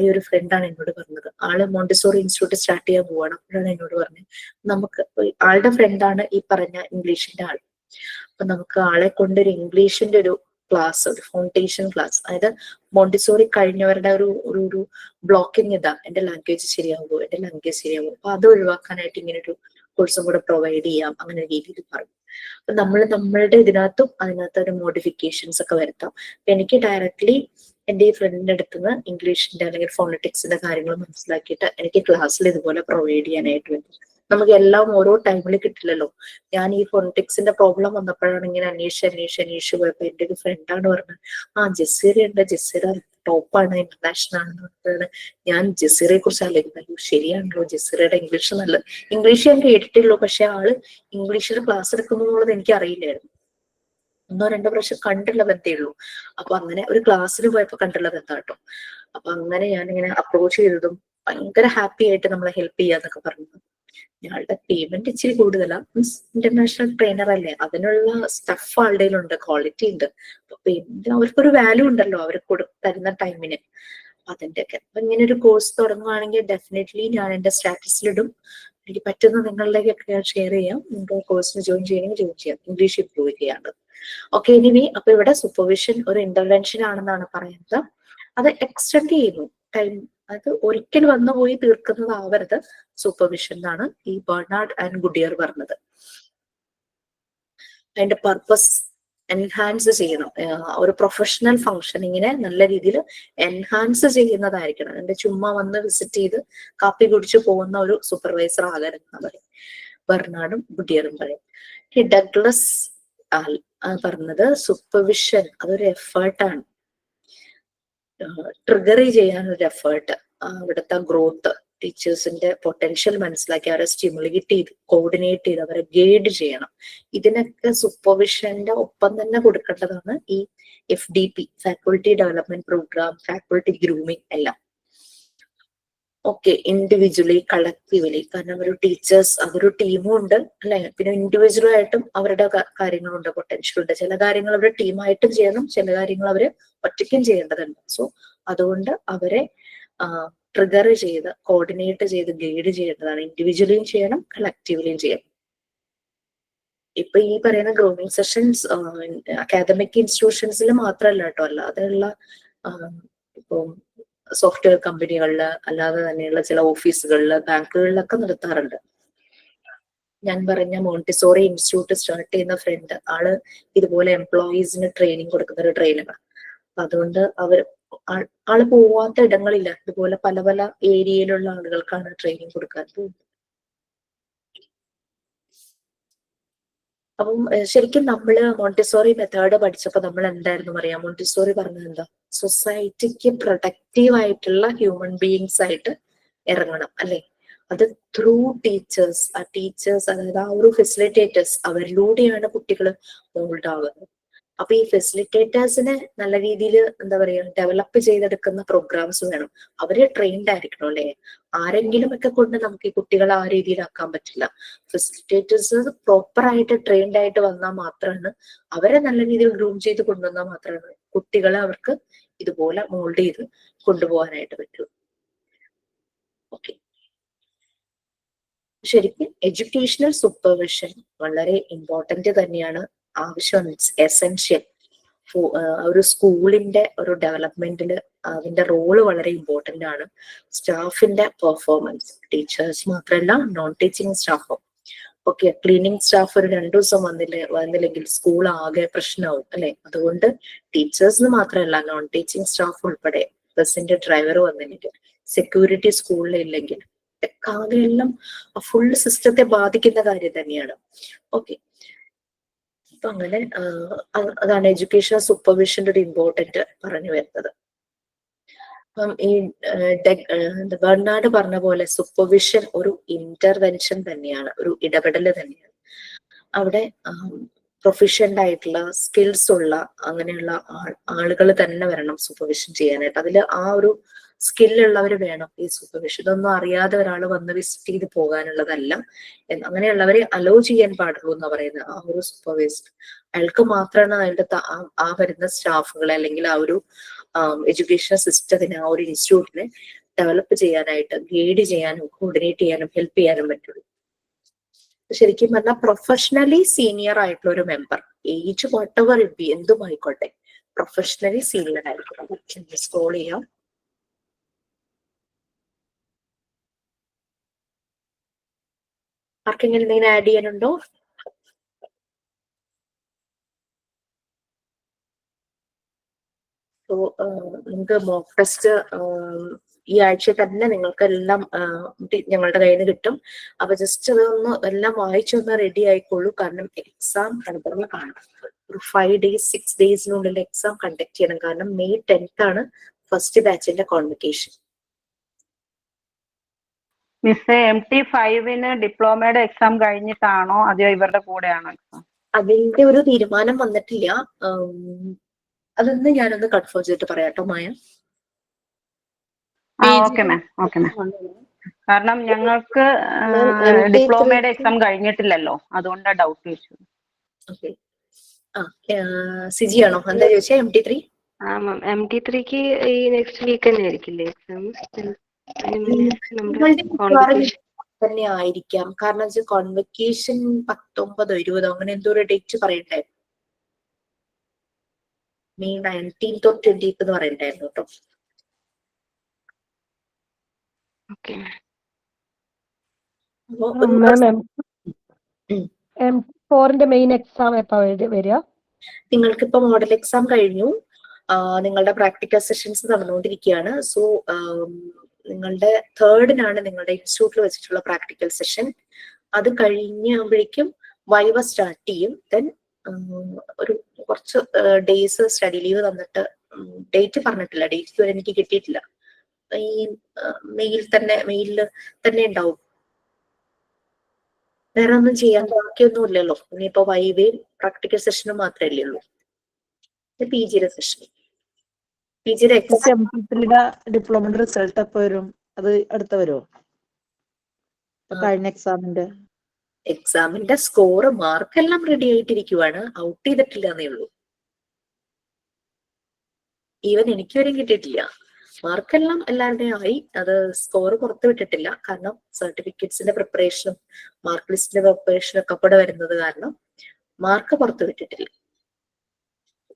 Speaker 1: ഈ ഒരു ഫ്രണ്ടാണ് എന്നോട് പറഞ്ഞത്, ആള് മോണ്ടിസോറി ഇൻസ്റ്റിറ്റ്യൂട്ട് സ്റ്റാർട്ട് ചെയ്യാൻ പോവാണ്. അപ്പോഴാണ് എന്നോട് പറഞ്ഞത്, നമുക്ക് ആളുടെ ഫ്രണ്ടാണ് ഈ പറഞ്ഞ ഇംഗ്ലീഷിന്റെ ആൾ. അപ്പൊ നമുക്ക് ആളെ കൊണ്ടൊരു ഇംഗ്ലീഷിന്റെ ഒരു ക്ലാസ്, ഒരു ഫൗണ്ടേഷൻ ക്ലാസ്, അതായത് മോണ്ടിസോറി കഴിഞ്ഞവരുടെ ഒരു ബ്ലോക്കിംഗ് ഇതാ, എന്റെ ലാംഗ്വേജ് ശരിയാവുമോ, അപ്പൊ അത് ഒഴിവാക്കാനായിട്ട് ഇങ്ങനെ ഒരു കോഴ്സും കൂടെ പ്രൊവൈഡ് ചെയ്യാം, അങ്ങനെ രീതിയിൽ പറഞ്ഞു. അപ്പൊ നമ്മളുടെ അതിനകത്ത് ഒരു മോഡിഫിക്കേഷൻസ് ഒക്കെ വരുത്താം. അപ്പൊ എനിക്ക് ഡയറക്ട്ലി എൻ്റെ ഈ ഫ്രണ്ടിന്റെ അടുത്തുനിന്ന് ഇംഗ്ലീഷിന്റെ അല്ലെങ്കിൽ ഫോണറ്റിക്സിന്റെ കാര്യങ്ങൾ മനസ്സിലാക്കിയിട്ട് എനിക്ക് ക്ലാസ്സിൽ ഇതുപോലെ പ്രൊവൈഡ് ചെയ്യാനായിട്ട് വേണ്ടി. നമുക്ക് എല്ലാം ഓരോ ടൈമിൽ കിട്ടില്ലല്ലോ. ഞാൻ ഈ ഫോണറ്റിക്സിന്റെ പ്രോബ്ലം വന്നപ്പോഴാണ് ഇങ്ങനെ അന്വേഷിച്ച് പോയപ്പോ എൻ്റെ ഒരു ഫ്രണ്ടാണ് പറഞ്ഞത്, ജസീറ ഉണ്ട്, ജസീറ ടോപ്പാണ്, ഇന്റർനാഷണൽ ആണെന്ന് പറഞ്ഞിട്ടാണ് ഞാൻ ജസീറയെ കുറിച്ച് ആലോചിക്കുന്നത്. ശരിയാണല്ലോ, ജസീറയുടെ ഇംഗ്ലീഷ് നല്ലത്. ഇംഗ്ലീഷ് ഞാൻ കേട്ടിട്ടുള്ളൂ, പക്ഷെ ആള് ഇംഗ്ലീഷിൽ ക്ലാസ് എടുക്കുന്നു എന്നുള്ളത് എനിക്ക് അറിയില്ലായിരുന്നു. 1-2 പ്രാവശ്യം കണ്ടുള്ള ബന്ധേ ഉള്ളൂ. അപ്പൊ അങ്ങനെ ഒരു ക്ലാസ്സിൽ പോയപ്പോ കണ്ടുള്ള ബന്ധം കേട്ടോ. അപ്പൊ അങ്ങനെ ഞാനിങ്ങനെ അപ്രോച്ച് ചെയ്തതും ഭയങ്കര ഹാപ്പി ആയിട്ട് നമ്മളെ ഹെൽപ്പ് ചെയ്യാന്നൊക്കെ പറഞ്ഞു. ഞങ്ങളുടെ പേയ്മെന്റ് ഇച്ചിരി കൂടുതലാ, മീൻസ് ഇന്റർനാഷണൽ ട്രെയിനർ അല്ലേ, അതിനുള്ള സ്റ്റഫ് ആളുടെ ഉണ്ട്, ക്വാളിറ്റി ഉണ്ട്. അപ്പൊ പേയ്മെന്റ് അവർക്കൊരു വാല്യൂ ഉണ്ടല്ലോ, അവർ തരുന്ന ടൈമിന്. അതിന്റെ ഒക്കെ അപ്പൊ ഇങ്ങനെ ഒരു കോഴ്സ് തുടങ്ങുകയാണെങ്കിൽ ഡെഫിനറ്റ്ലി ഞാൻ എന്റെ സ്റ്റാറ്റസിലിടും. എനിക്ക് പറ്റുന്ന നിങ്ങളിലേക്കൊക്കെ ഞാൻ ഷെയർ ചെയ്യാം. നിങ്ങൾക്ക് കോഴ്സിന് ജോയിൻ ചെയ്യണമെങ്കിൽ ജോയിൻ ചെയ്യാം, ഇംഗ്ലീഷ് ഇംപ്രൂവ് ചെയ്യാണ്ട്. ഓക്കെ, എനിവേ അപ്പൊ ഇവിടെ സൂപ്പർവിഷൻ ഒരു ഇന്റർവെൻഷൻ ആണെന്നാണ് പറയുന്നത്. അത് എക്സ്റ്റെൻഡ് ചെയ്യുന്നു ടൈം, അത് ഒരിക്കൽ വന്നു പോയി തീർക്കുന്നതാവരുത് സൂപ്പർവിഷൻ എന്നാണ് ഈ ബെർണാഡ് ആൻഡ് ഗുഡിയർ പറഞ്ഞത്. അതിന്റെ പർപ്പസ് എൻഹാൻസ് ചെയ്യണം, ഒരു പ്രൊഫഷണൽ ഫങ്ഷനിങ്ങിനെ നല്ല രീതിയിൽ എൻഹാൻസ് ചെയ്യുന്നതായിരിക്കണം. അതിന്റെ ചുമ്മാ വന്ന് വിസിറ്റ് ചെയ്ത് കാപ്പി കുടിച്ചു പോകുന്ന ഒരു സൂപ്പർവൈസർ ആകരുതെന്ന് പറയും ബെർണാഡും ഗുഡിയറും പറയും. ഈ ഡഗ്ലസ് പറഞ്ഞത് സൂപ്പർവിഷൻ അതൊരു എഫേർട്ടാണ്, ട്രിഗർ ചെയ്യാനൊരു എഫേർട്ട്, അവിടുത്തെ ഗ്രോത്ത് ടീച്ചേഴ്സിന്റെ പൊട്ടൻഷ്യൽ മനസ്സിലാക്കി അവരെ സ്റ്റിമുലേറ്റ് ചെയ്ത് കോർഡിനേറ്റ് ചെയ്ത് അവരെ ഗൈഡ് ചെയ്യണം. ഇതിനൊക്കെ സൂപ്പർവിഷന്റെ ഒപ്പം തന്നെ കൊടുക്കേണ്ടതാണ് ഈ FDP, faculty development programme, faculty grooming എല്ലാം. ഓക്കെ, ഇൻഡിവിജ്വലി കളക്റ്റീവ്ലി, കാരണം ഒരു ടീച്ചേഴ്സ് അതൊരു ടീമും ഉണ്ട് അല്ലെ, പിന്നെ ഇൻഡിവിജ്വൽ ആയിട്ടും അവരുടെ കാര്യങ്ങളുണ്ട്, പൊട്ടൻഷ്യൽ ഉണ്ട്. ചില കാര്യങ്ങൾ അവർ ടീമായിട്ടും ചെയ്യണം, ചില കാര്യങ്ങൾ അവർ ഒറ്റയ്ക്കും ചെയ്യേണ്ടതുണ്ട്. സോ അതുകൊണ്ട് അവരെ ട്രിഗർ ചെയ്ത് കോർഡിനേറ്റ് ചെയ്ത് ഗൈഡ് ചെയ്യേണ്ടതാണ്. ഇൻഡിവിജ്വലിയും ചെയ്യണം, കളക്റ്റീവ്ലിയും ചെയ്യണം. ഇപ്പൊ ഈ പറയുന്ന ഗ്രൂമിങ് സെഷൻസ് അക്കാദമിക് ഇൻസ്റ്റിറ്റ്യൂഷൻസിൽ മാത്രമല്ല കേട്ടോ, അല്ലാതെയുള്ള ഇപ്പം സോഫ്റ്റ്വെയർ കമ്പനികളിൽ അല്ലാതെ തന്നെയുള്ള ചില ഓഫീസുകളിൽ, ബാങ്കുകളിലൊക്കെ നടത്താറുണ്ട്. ഞാൻ പറഞ്ഞ മോണ്ടിസോറി ഇൻസ്റ്റിറ്റ്യൂട്ട് സ്റ്റാർട്ട് ചെയ്യുന്ന ഫ്രണ്ട് ആള് ഇതുപോലെ എംപ്ലോയീസിന് ട്രെയിനിങ് കൊടുക്കുന്ന ഒരു ട്രെയിനറാണ്. അപ്പൊ അതുകൊണ്ട് ആള് പോവാത്ത ഇടങ്ങളില്ല, ഇതുപോലെ പല പല ഏരിയയിലുള്ള ആളുകൾക്കാണ് ട്രെയിനിങ് കൊടുക്കാൻ പോകുന്നത്. അപ്പം ശരിക്കും നമ്മള് മോണ്ടിസോറി മെത്തേഡ് പഠിച്ചപ്പോ നമ്മൾ എന്തായിരുന്നു പറയാ, മോണ്ടിസോറി പറഞ്ഞത് എന്താ, സൊസൈറ്റിക്ക് പ്രൊഡക്റ്റീവ് ആയിട്ടുള്ള ഹ്യൂമൻ ബീയിങ്സ് ആയിട്ട് ഇറങ്ങണം അല്ലെ. അത് ത്രൂ ടീച്ചേഴ്സ്, ആ ടീച്ചേഴ്സ് അതായത് ആ ഒരു ഫെസിലിറ്റേറ്റേഴ്സ്, അവരിലൂടെയാണ് കുട്ടികൾ മോൾഡ് ആവുന്നത്. അപ്പൊ ഈ ഫെസിലിറ്റേറ്റേഴ്സിനെ നല്ല രീതിയിൽ എന്താ പറയാ ഡെവലപ്പ് ചെയ്തെടുക്കുന്ന പ്രോഗ്രാംസ് വേണം. അവര് ട്രെയിൻഡ് ആയിരിക്കണം അല്ലെ. ആരെങ്കിലും ഒക്കെ കൊണ്ട് നമുക്ക് ഈ കുട്ടികളെ ആ രീതിയിലാക്കാൻ പറ്റില്ല. ഫെസിലിറ്റേറ്റേഴ്സ് പ്രോപ്പർ ആയിട്ട് ട്രെയിൻഡ് ആയിട്ട് വന്നാൽ മാത്രമാണ്, അവരെ നല്ല രീതിയിൽ ഗ്രൂം ചെയ്ത് കൊണ്ടുവന്നാൽ മാത്രമാണ് കുട്ടികളെ അവർക്ക് ഇതുപോലെ മോൾഡ് ചെയ്ത് കൊണ്ടുപോകാനായിട്ട് പറ്റൂ. ഓക്കെ, ശരിക്കും എഡ്യൂക്കേഷണൽ സൂപ്പർവിഷൻ വളരെ ഇമ്പോർട്ടന്റ് തന്നെയാണ്, ആവശ്യം, എസെൻഷ്യൽ. ഒരു സ്കൂളിന്റെ ഒരു ഡെവലപ്മെന്റിൽ അതിന്റെ റോള് വളരെ ഇമ്പോർട്ടന്റ് ആണ്. സ്റ്റാഫിന്റെ പെർഫോമൻസ്, ടീച്ചേഴ്സ് മാത്രമല്ല നോൺ ടീച്ചിങ് സ്റ്റാഫും. ഓക്കെ, ക്ലീനിങ് സ്റ്റാഫ് ഒരു 2 ദിവസം വന്നില്ലെങ്കിൽ സ്കൂൾ ആകെ പ്രശ്നമാവും അല്ലെ. അതുകൊണ്ട് ടീച്ചേഴ്സിന് മാത്രമല്ല നോൺ ടീച്ചിങ് സ്റ്റാഫ് ഉൾപ്പെടെ, ബസിന്റെ ഡ്രൈവർ വന്നില്ലെങ്കിൽ, സെക്യൂരിറ്റി സ്കൂളിൽ ഇല്ലെങ്കിൽ, ആകെയെല്ലാം ഫുൾ സിസ്റ്റത്തെ ബാധിക്കുന്ന കാര്യം തന്നെയാണ്. ഓക്കെ, അപ്പൊ അങ്ങനെ അതാണ് എഡ്യൂക്കേഷണൽ സൂപ്പർവിഷന്റെ ഒരു ഇമ്പോർട്ടന്റ് പറഞ്ഞു വരുന്നത്. അപ്പം ഈ ബെർണാഡ് പറഞ്ഞ പോലെ സൂപ്പർവിഷൻ ഒരു ഇന്റർവെൻഷൻ തന്നെയാണ്, ഒരു ഇടപെടൽ തന്നെയാണ്. അവിടെ പ്രൊഫിഷ്യന്റ് ആയിട്ടുള്ള സ്കിൽസ് ഉള്ള അങ്ങനെയുള്ള ആളുകൾ തന്നെ വരണം സൂപ്പർവിഷൻ ചെയ്യാനായിട്ട്. അതിൽ ആ ഒരു സ്കില്ലുള്ളവർ വേണം ഈ സൂപ്പർവിഷൻ. ഇതൊന്നും അറിയാതെ ഒരാൾ വന്ന് വിസിറ്റ് ചെയ്ത് പോകാനുള്ളതല്ല. അങ്ങനെയുള്ളവരെ അലോ ചെയ്യാൻ പാടുള്ളൂ എന്ന് പറയുന്നത് ആ ഒരു സൂപ്പർവൈസർ. അയാൾക്ക് മാത്രമാണ് അയാളുടെ ആ വരുന്ന സ്റ്റാഫുകളെ അല്ലെങ്കിൽ ആ ഒരു എഡ്യൂക്കേഷൻ സിസ്റ്റത്തിനെ, ആ ഒരു ഇൻസ്റ്റിറ്റ്യൂട്ടിനെ ഡെവലപ്പ് ചെയ്യാനായിട്ട്, ഗൈഡ് ചെയ്യാനും കോർഡിനേറ്റ് ചെയ്യാനും ഹെൽപ്പ് ചെയ്യാനും പറ്റുള്ളൂ. ശരിക്കും പറഞ്ഞാൽ പ്രൊഫഷണലി സീനിയർ ആയിട്ടുള്ള ഒരു member, age whatever it be, എന്തുമായിക്കോട്ടെ, പ്രൊഫഷണലി സീനിയർ ആയിരിക്കും. സ്ക്രോൾ ചെയ്യാം. ആർക്കെങ്കിലും എന്തെങ്കിലും ആഡ് ചെയ്യാനുണ്ടോ? സോ നിങ്ങൾക്ക് മോക്ക് ടെസ്റ്റ് ഈ ആഴ്ച തന്നെ നിങ്ങൾക്ക് എല്ലാം ഞങ്ങളുടെ കയ്യിൽ നിന്ന് കിട്ടും. അപ്പൊ ജസ്റ്റ് അതൊന്ന് എല്ലാം വായിച്ചൊന്ന് റെഡി ആയിക്കോളൂ. കാരണം എക്സാം കൺഫേം കാണും. ഒരു 5 days 6 daysനുള്ളിൽ എക്സാം കണ്ടക്ട് ചെയ്യണം. കാരണം May 10th ആണ് ഫസ്റ്റ് ബാച്ചിന്റെ കോൺവെക്കേഷൻ.
Speaker 9: മിസ് MT5 ഡിപ്ലോമയുടെ എക്സാം കഴിഞ്ഞിട്ടാണോ അതെയോ ഇവരുടെ കൂടെയാണോ എക്സാം?
Speaker 1: അതിന്റെ ഒരു തീരുമാനം വന്നിട്ടില്ല. അതൊന്ന് ഞാനൊന്ന് കൺഫേം ചെയ്തിട്ട് പറയാട്ടോ മായ.
Speaker 9: Okay ma'am, okay ma'am. കാരണം ഞങ്ങൾക്ക് ഡിപ്ലോമയുടെ എക്സാം കഴിഞ്ഞിട്ടില്ലല്ലോ, അതുകൊണ്ടാണ് ഡൗട്ട് ചോദിച്ചത്.
Speaker 1: ഓക്കെ, സിജി ആണോ എന്താ ചോദിച്ചാ? MT3
Speaker 10: ആ മാം, MT3ക്ക് ഈ നെക്സ്റ്റ് വീക്ക് തന്നെ ആയിരിക്കില്ലേ എക്സാം?
Speaker 1: തന്നെ ആയിരിക്കാം. കാരണം വെച്ചാൽ കോൺവെക്കേഷൻ 19 20 അങ്ങനെ എന്തോ ഒരു ഡേറ്റ് പറയണ്ടേ. May 19th or 20th എന്ന് പറയണ്ടായിരുന്നു കേട്ടോ.
Speaker 3: M4ന്റെ മെയിൻ എക്സാം എപ്പോ വരിക?
Speaker 1: നിങ്ങൾക്കിപ്പോ മോഡൽ എക്സാം കഴിഞ്ഞു, നിങ്ങളുടെ പ്രാക്ടിക്കൽ സെഷൻസ് നടന്നുകൊണ്ടിരിക്കുകയാണ്. സോ നിങ്ങളുടെ 3rd നിങ്ങളുടെ ഇൻസ്റ്റിറ്റ്യൂട്ടിൽ വെച്ചിട്ടുള്ള പ്രാക്ടിക്കൽ സെഷൻ. അത് കഴിഞ്ഞാകുമ്പോഴേക്കും വൈവ സ്റ്റാർട്ട് ചെയ്യും. ദെൻ ഒരു കുറച്ച് ഡേയ്സ് സ്റ്റഡി ലീവ് തന്നിട്ട്, ഡേറ്റ് പറഞ്ഞിട്ടില്ല, ഡേറ്റ് വരെ എനിക്ക് കിട്ടിയിട്ടില്ല. ഈ മെയിലിൽ തന്നെ ഉണ്ടാവും. വേറെ ഒന്നും ചെയ്യാൻ ബാക്കിയൊന്നും ഇല്ലല്ലോ. ഇനിയിപ്പോ വൈവേയും പ്രാക്ടിക്കൽ സെഷനും മാത്രമല്ലേ ഉള്ളൂ. PGയുടെ സെഷൻ, PGയുടെ എക്സാം
Speaker 3: ഡിപ്ലോമയുടെ റിസൾട്ട് എപ്പോ വരും? അത് അടുത്ത വരുമോ? കഴിഞ്ഞ
Speaker 1: എക്സാമിന്റെ സ്കോർ മാർക്കെല്ലാം റെഡി ആയിട്ടിരിക്കുവാണ്, ഔട്ട് ചെയ്തിട്ടില്ല എന്നേ ഉള്ളൂ. ഈവൻ എനിക്ക് വരെയും കിട്ടിയിട്ടില്ല. മാർക്കെല്ലാം എല്ലാവരുടെയും ആയി, അത് സ്കോർ പുറത്തു വിട്ടിട്ടില്ല. കാരണം സർട്ടിഫിക്കറ്റ്സിന്റെ പ്രിപ്പറേഷനും മാർക്ക് ലിസ്റ്റിന്റെ പ്രിപ്പറേഷനും ഒക്കെ കൂടെ വരുന്നത് കാരണം മാർക്ക് പുറത്തു വിട്ടിട്ടില്ല.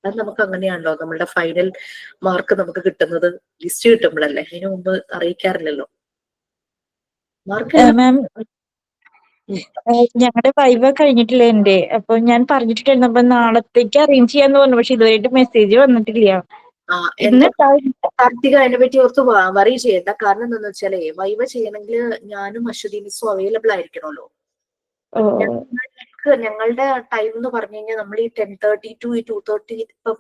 Speaker 1: അത് നമുക്ക് അങ്ങനെയാണല്ലോ, നമ്മളുടെ ഫൈനൽ മാർക്ക് നമുക്ക് കിട്ടുന്നത് ലിസ്റ്റ് കിട്ടുമ്പോഴല്ലേ, അതിനു മുമ്പ് അറിയിക്കാറില്ലല്ലോ. മാർക്ക്
Speaker 11: മാം, ഞങ്ങളുടെ വൈവ കഴിഞ്ഞിട്ടില്ല എന്റെ. അപ്പൊ ഞാൻ പറഞ്ഞിട്ടുണ്ടായിരുന്നു, അപ്പൊ നാളത്തേക്ക് അറേഞ്ച് ചെയ്യാന്ന് പറഞ്ഞു. പക്ഷെ ഇതുവരെയായിട്ട് മെസ്സേജ് വന്നിട്ടില്ല.
Speaker 1: കാർത്തിക അതിനെ പറ്റി ഓർത്ത് വറി ചെയ്യണ്ട. കാരണം എന്താന്ന് വെച്ചാലേ, വൈവ ചെയ്യണമെങ്കിൽ ഞാനും അശ്വതി മിസ്സും അവൈലബിൾ ആയിരിക്കണമല്ലോ. ഞങ്ങളുടെ ടൈം എന്ന് പറഞ്ഞു കഴിഞ്ഞാൽ നമ്മൾ ഈ 10:30 to 2:30 ഇപ്പം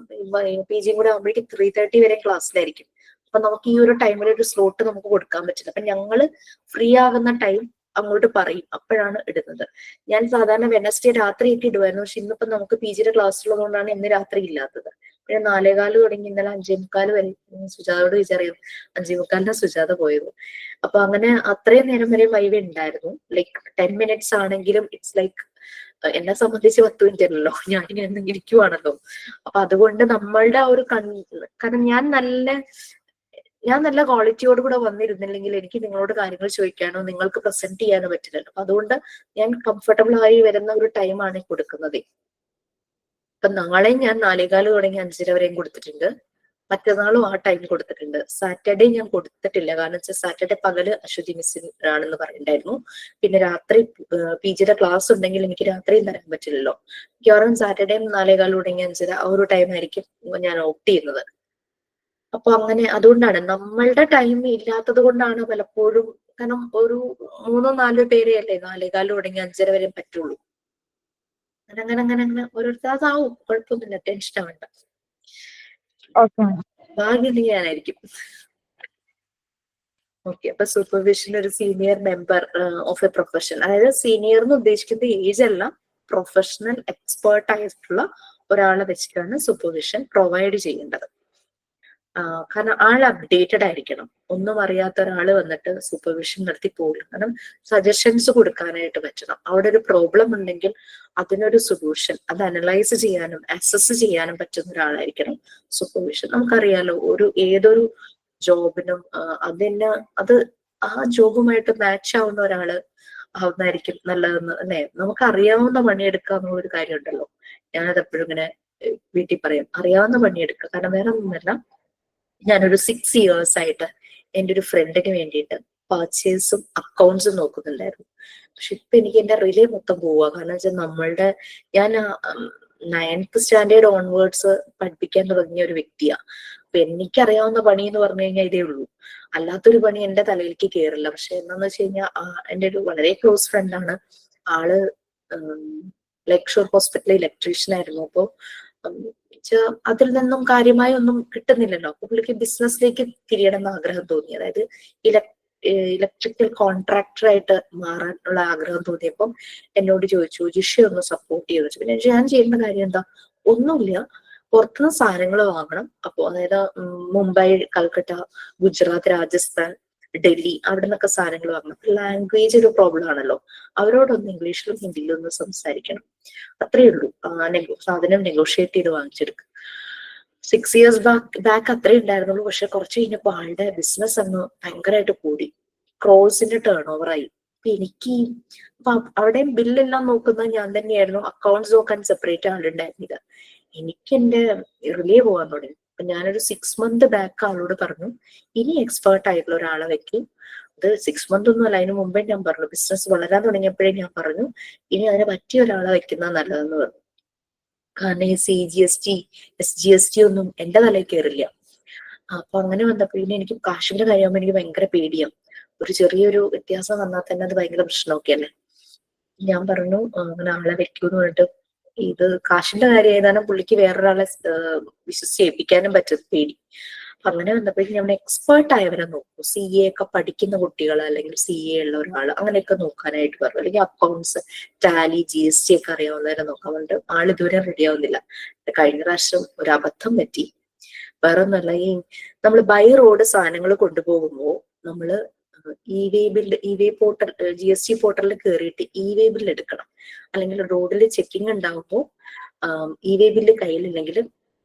Speaker 1: PG കൂടെ ആകുമ്പോഴേക്കും 3:30 വരെ ക്ലാസ്സിലായിരിക്കും. അപ്പൊ നമുക്ക് ഈ ഒരു ടൈമിൽ ഒരു സ്ലോട്ട് നമുക്ക് കൊടുക്കാൻ പറ്റില്ല. അപ്പൊ ഞങ്ങള് ഫ്രീ ആകുന്ന ടൈം അങ്ങോട്ട് പറയും, അപ്പോഴാണ് ഇടുന്നത്. ഞാൻ സാധാരണ വെനസ്ഡേ രാത്രിയൊക്കെ ഇടുമായിരുന്നു. പക്ഷെ ഇന്നിപ്പം നമുക്ക് PGയുടെ ക്ലാസ് ഉള്ളതുകൊണ്ടാണ് ഇന്ന് രാത്രി ഇല്ലാത്തത്. പിന്നെ 4:15 തുടങ്ങി ഇന്നലെ 5:45 വരെ. സുജാതയോട് വിചാരിയും 5:45 സുജാത പോയത്. അപ്പൊ അങ്ങനെ അത്രയും നേരം വരെ വൈവ ഉണ്ടായിരുന്നു. ലൈക്ക് 10 minutes ആണെങ്കിലും ഇറ്റ്സ് ലൈക്ക്, എന്നെ സംബന്ധിച്ച് 10 മിനിറ്റ് അല്ലല്ലോ, ഞാനിങ്ങനെ എന്തെങ്കിലും ഇരിക്കുവാണല്ലോ. അപ്പൊ അതുകൊണ്ട് നമ്മളുടെ ആ ഒരു കാരണം ഞാൻ നല്ല ക്വാളിറ്റിയോട് കൂടെ വന്നിരുന്നില്ലെങ്കിൽ എനിക്ക് നിങ്ങളോട് കാര്യങ്ങൾ ചോദിക്കാനോ നിങ്ങൾക്ക് പ്രസന്റ് ചെയ്യാനോ പറ്റില്ലല്ലോ. അതുകൊണ്ട് ഞാൻ കംഫർട്ടബിൾ ആയി വരുന്ന ഒരു ടൈമാണ് കൊടുക്കുന്നത്. ഇപ്പൊ നാളെ ഞാൻ 4:15 തുടങ്ങി 5:30 വരെയും കൊടുത്തിട്ടുണ്ട്. മറ്റന്നാളും ആ ടൈം കൊടുത്തിട്ടുണ്ട്. സാറ്റർഡേ ഞാൻ കൊടുത്തിട്ടില്ല, കാരണം വെച്ചാൽ സാറ്റർഡേ പകല് അശ്വതി മിസ്സിനാണെന്ന് പറഞ്ഞിട്ടുണ്ടായിരുന്നു. പിന്നെ രാത്രി PGയുടെ ക്ലാസ് ഉണ്ടെങ്കിൽ എനിക്ക് രാത്രിയും തരാൻ പറ്റില്ലല്ലോ. മിക്കവാറും സാറ്റർഡേയും 4:15 തുടങ്ങി 5:30 ആ ഒരു ടൈം ആയിരിക്കും ഞാൻ ഓപ്റ്റ് ചെയ്യുന്നത്. അപ്പൊ അങ്ങനെ അതുകൊണ്ടാണ് നമ്മളുടെ ടൈം ഇല്ലാത്തത് കൊണ്ടാണ് പലപ്പോഴും, കാരണം ഒരു 3-4 പേരെ അല്ലേ 4:15 തുടങ്ങി 5:30 വരെ പറ്റുള്ളൂ. അങ്ങനെ ഓരോരുത്തർ അതാവും, കുഴപ്പമൊന്നുമില്ല, ടെൻഷൻ ആവണ്ട. ഭാഗ്യം ഞാനായിരിക്കും. ഓക്കെ. അപ്പൊ സൂപ്പർവിഷൻ ഒരു senior member of A profession, അതായത് സീനിയർ എന്ന് ഉദ്ദേശിക്കുന്നത് ഏജ് അല്ല, പ്രൊഫഷണൽ എക്സ്പേർട്ട് ആയിട്ടുള്ള ഒരാളെ വെച്ചിട്ടാണ് സൂപ്പർവിഷൻ പ്രൊവൈഡ് ചെയ്യേണ്ടത്. കാരണം ആൾ അപ്ഡേറ്റഡ് ആയിരിക്കണം. ഒന്നും അറിയാത്ത ഒരാൾ വന്നിട്ട് സൂപ്പർവിഷൻ നടത്തി പോകില്ല. കാരണം സജഷൻസ് കൊടുക്കാനായിട്ട് പറ്റണം. അവിടെ ഒരു പ്രോബ്ലം ഉണ്ടെങ്കിൽ അതിനൊരു സൊല്യൂഷൻ, അത് അനലൈസ് ചെയ്യാനും അസസ് ചെയ്യാനും പറ്റുന്ന ഒരാളായിരിക്കണം സൂപ്പർവിഷൻ. നമുക്കറിയാലോ, ഏതൊരു ജോബിനും അത് ആ ജോബുമായിട്ട് മാച്ച് ആവുന്ന ഒരാള് ആവുന്നതായിരിക്കും നല്ലതെന്ന് അല്ലെ. നമുക്ക് അറിയാവുന്ന പണിയെടുക്കുക എന്നുള്ളൊരു കാര്യം ഉണ്ടല്ലോ. ഞാനത് എപ്പോഴും ഇങ്ങനെ വീട്ടിൽ പറയും, അറിയാവുന്ന പണിയെടുക്കുക. കാരണം വേറെ ഒന്നുമല്ല, ഞാനൊരു 6 years ആയിട്ട് എൻ്റെ ഒരു ഫ്രണ്ടിന് വേണ്ടിയിട്ട് പർച്ചേസും അക്കൗണ്ട്സും നോക്കുന്നുണ്ടായിരുന്നു. പക്ഷെ ഇപ്പൊ എനിക്ക് എന്റെ റിലേ മൊത്തം പോവുക. കാരണം വെച്ചാൽ ഞാൻ 9th സ്റ്റാൻഡേർഡ് ഓൺവേർഡ്സ് പഠിപ്പിക്കാൻ തുടങ്ങിയ ഒരു വ്യക്തിയാ. അപ്പൊ എനിക്കറിയാവുന്ന പണി എന്ന് പറഞ്ഞു കഴിഞ്ഞാൽ ഇതേ ഉള്ളൂ. അല്ലാത്തൊരു പണി എന്റെ തലയിലേക്ക് കയറില്ല. പക്ഷെ എന്താന്ന് വെച്ച് കഴിഞ്ഞാൽ എൻ്റെ ഒരു വളരെ ക്ലോസ് ഫ്രണ്ടാണ് ആള്. ലക്ഷൂർ ഹോസ്പിറ്റലിൽ ഇലക്ട്രീഷ്യൻ ആയിരുന്നു. അപ്പൊ അതിൽ നിന്നും കാര്യമായി ഒന്നും കിട്ടുന്നില്ലല്ലോ. അപ്പൊ പുള്ളിക്ക് ബിസിനസ്സിലേക്ക് തിരിയണം എന്ന് ആഗ്രഹം തോന്നി. അതായത് ഇലക്ട്രിക്കൽ കോൺട്രാക്ടർ ആയിട്ട് മാറാനുള്ള ആഗ്രഹം തോന്നിയപ്പം എന്നോട് ചോദിച്ചു, ജിഷ ഒന്ന് സപ്പോർട്ട് ചെയ്തു. പിന്നെ ഞാൻ ചെയ്യുന്ന കാര്യം എന്താ, ഒന്നുമില്ല, പുറത്തുനിന്ന് സാധനങ്ങൾ വാങ്ങണം. അപ്പൊ അതായത് മുംബൈ, കൽക്കട്ട, ഗുജറാത്ത്, രാജസ്ഥാൻ, ഡൽഹി അവിടെ നിന്നൊക്കെ സാധനങ്ങൾ വാങ്ങണം. ലാംഗ്വേജ് ഒരു പ്രോബ്ലം ആണല്ലോ. അവരോടൊന്ന് ഇംഗ്ലീഷിലും ഹിന്ദിയിലും ഒന്ന് സംസാരിക്കണം, അത്രയേ ഉള്ളൂ. സാധനം നെഗോഷിയേറ്റ് ചെയ്ത് വാങ്ങിച്ചെടുക്കും. 6 years ബാക്ക് അത്രേ ഉണ്ടായിരുന്നുള്ളൂ. പക്ഷെ കുറച്ച് കഴിഞ്ഞപ്പോ ആളുടെ ബിസിനസ് അങ്ങ് ഭയങ്കരമായിട്ട് കൂടി, ക്രോസിന്റെ ടേൺ ഓവർ ആയി. അപ്പൊ എനിക്ക് അവിടെയും ബില്ലെല്ലാം നോക്കുന്നത് ഞാൻ തന്നെയായിരുന്നു. അക്കൗണ്ട്സ് നോക്കാൻ സെപ്പറേറ്റ് ആളുണ്ടായിരുന്നില്ല. എനിക്ക് എന്റെ റിലേ പോകാൻ തുടങ്ങി. അപ്പൊ ഞാനൊരു 6 month ബാക്ക് ആളോട് പറഞ്ഞു, ഇനി എക്സ്പേർട്ട് ആയിട്ടുള്ള ഒരാളെ വെക്കും. അത് 6 month ഒന്നും അല്ല, അതിന് മുമ്പേ ഞാൻ പറഞ്ഞു. ബിസിനസ് വളരാൻ തുടങ്ങിയപ്പോഴേ ഞാൻ പറഞ്ഞു, ഇനി അതിനെ പറ്റിയ ഒരാളെ വെക്കുന്ന നല്ലതെന്ന് പറഞ്ഞു. കാരണം ഈ CGST SGST ഒന്നും എന്റെ തലയിൽ കയറില്ല. അപ്പൊ അങ്ങനെ വന്നപ്പോ പിന്നെ എനിക്ക് കാശിന്റെ കാര്യമാകുമ്പോൾ എനിക്ക് ഭയങ്കര പേടിയാണ്. ഒരു ചെറിയൊരു വ്യത്യാസം വന്നാൽ തന്നെ അത് ഭയങ്കര പ്രശ്നമൊക്കെ അല്ലേ. ഞാൻ പറഞ്ഞു അങ്ങനെ ആളെ വെക്കൂന്ന് പറഞ്ഞിട്ട്, ഇത് കാശിന്റെ കാര്യം ഏതാനും പുള്ളിക്ക് വേറൊരാളെ വിശ്വസിച്ച് ഏൽപ്പിക്കാനും പറ്റും പേടി. അങ്ങനെ വന്നപ്പോഴേക്കും ഞാൻ എക്സ്പേർട്ട് ആയവരെ നോക്കും, CA ഒക്കെ പഠിക്കുന്ന കുട്ടികൾ അല്ലെങ്കിൽ CA ഉള്ള ഒരാൾ അങ്ങനെയൊക്കെ നോക്കാനായിട്ട് പറഞ്ഞു. അല്ലെങ്കിൽ അക്കൗണ്ട്സ്, ടാലി, GST ഒക്കെ അറിയാവുന്നവരെ നോക്കാൻ പറഞ്ഞിട്ട് ആൾ ഇതുവരെ റെഡി ആവുന്നില്ല. കഴിഞ്ഞ പ്രാവശ്യം ഒരു അബദ്ധം പറ്റി. വേറെ ഒന്നല്ല, ഈ നമ്മൾ ബൈ റോഡ് സാധനങ്ങൾ കൊണ്ടുപോകുമ്പോൾ നമ്മള് ഇ-വേ ബില്ല്, ഇ-വേ പോർട്ടൽ, GST പോർട്ടലിൽ കയറിയിട്ട് ഇ-വേ ബില്ല് എടുക്കണം. അല്ലെങ്കിൽ റോഡിൽ ചെക്കിംഗ് ഉണ്ടാകുമ്പോൾ ഇ-വേ ബില്ല് കയ്യിലില്ലെങ്കിൽ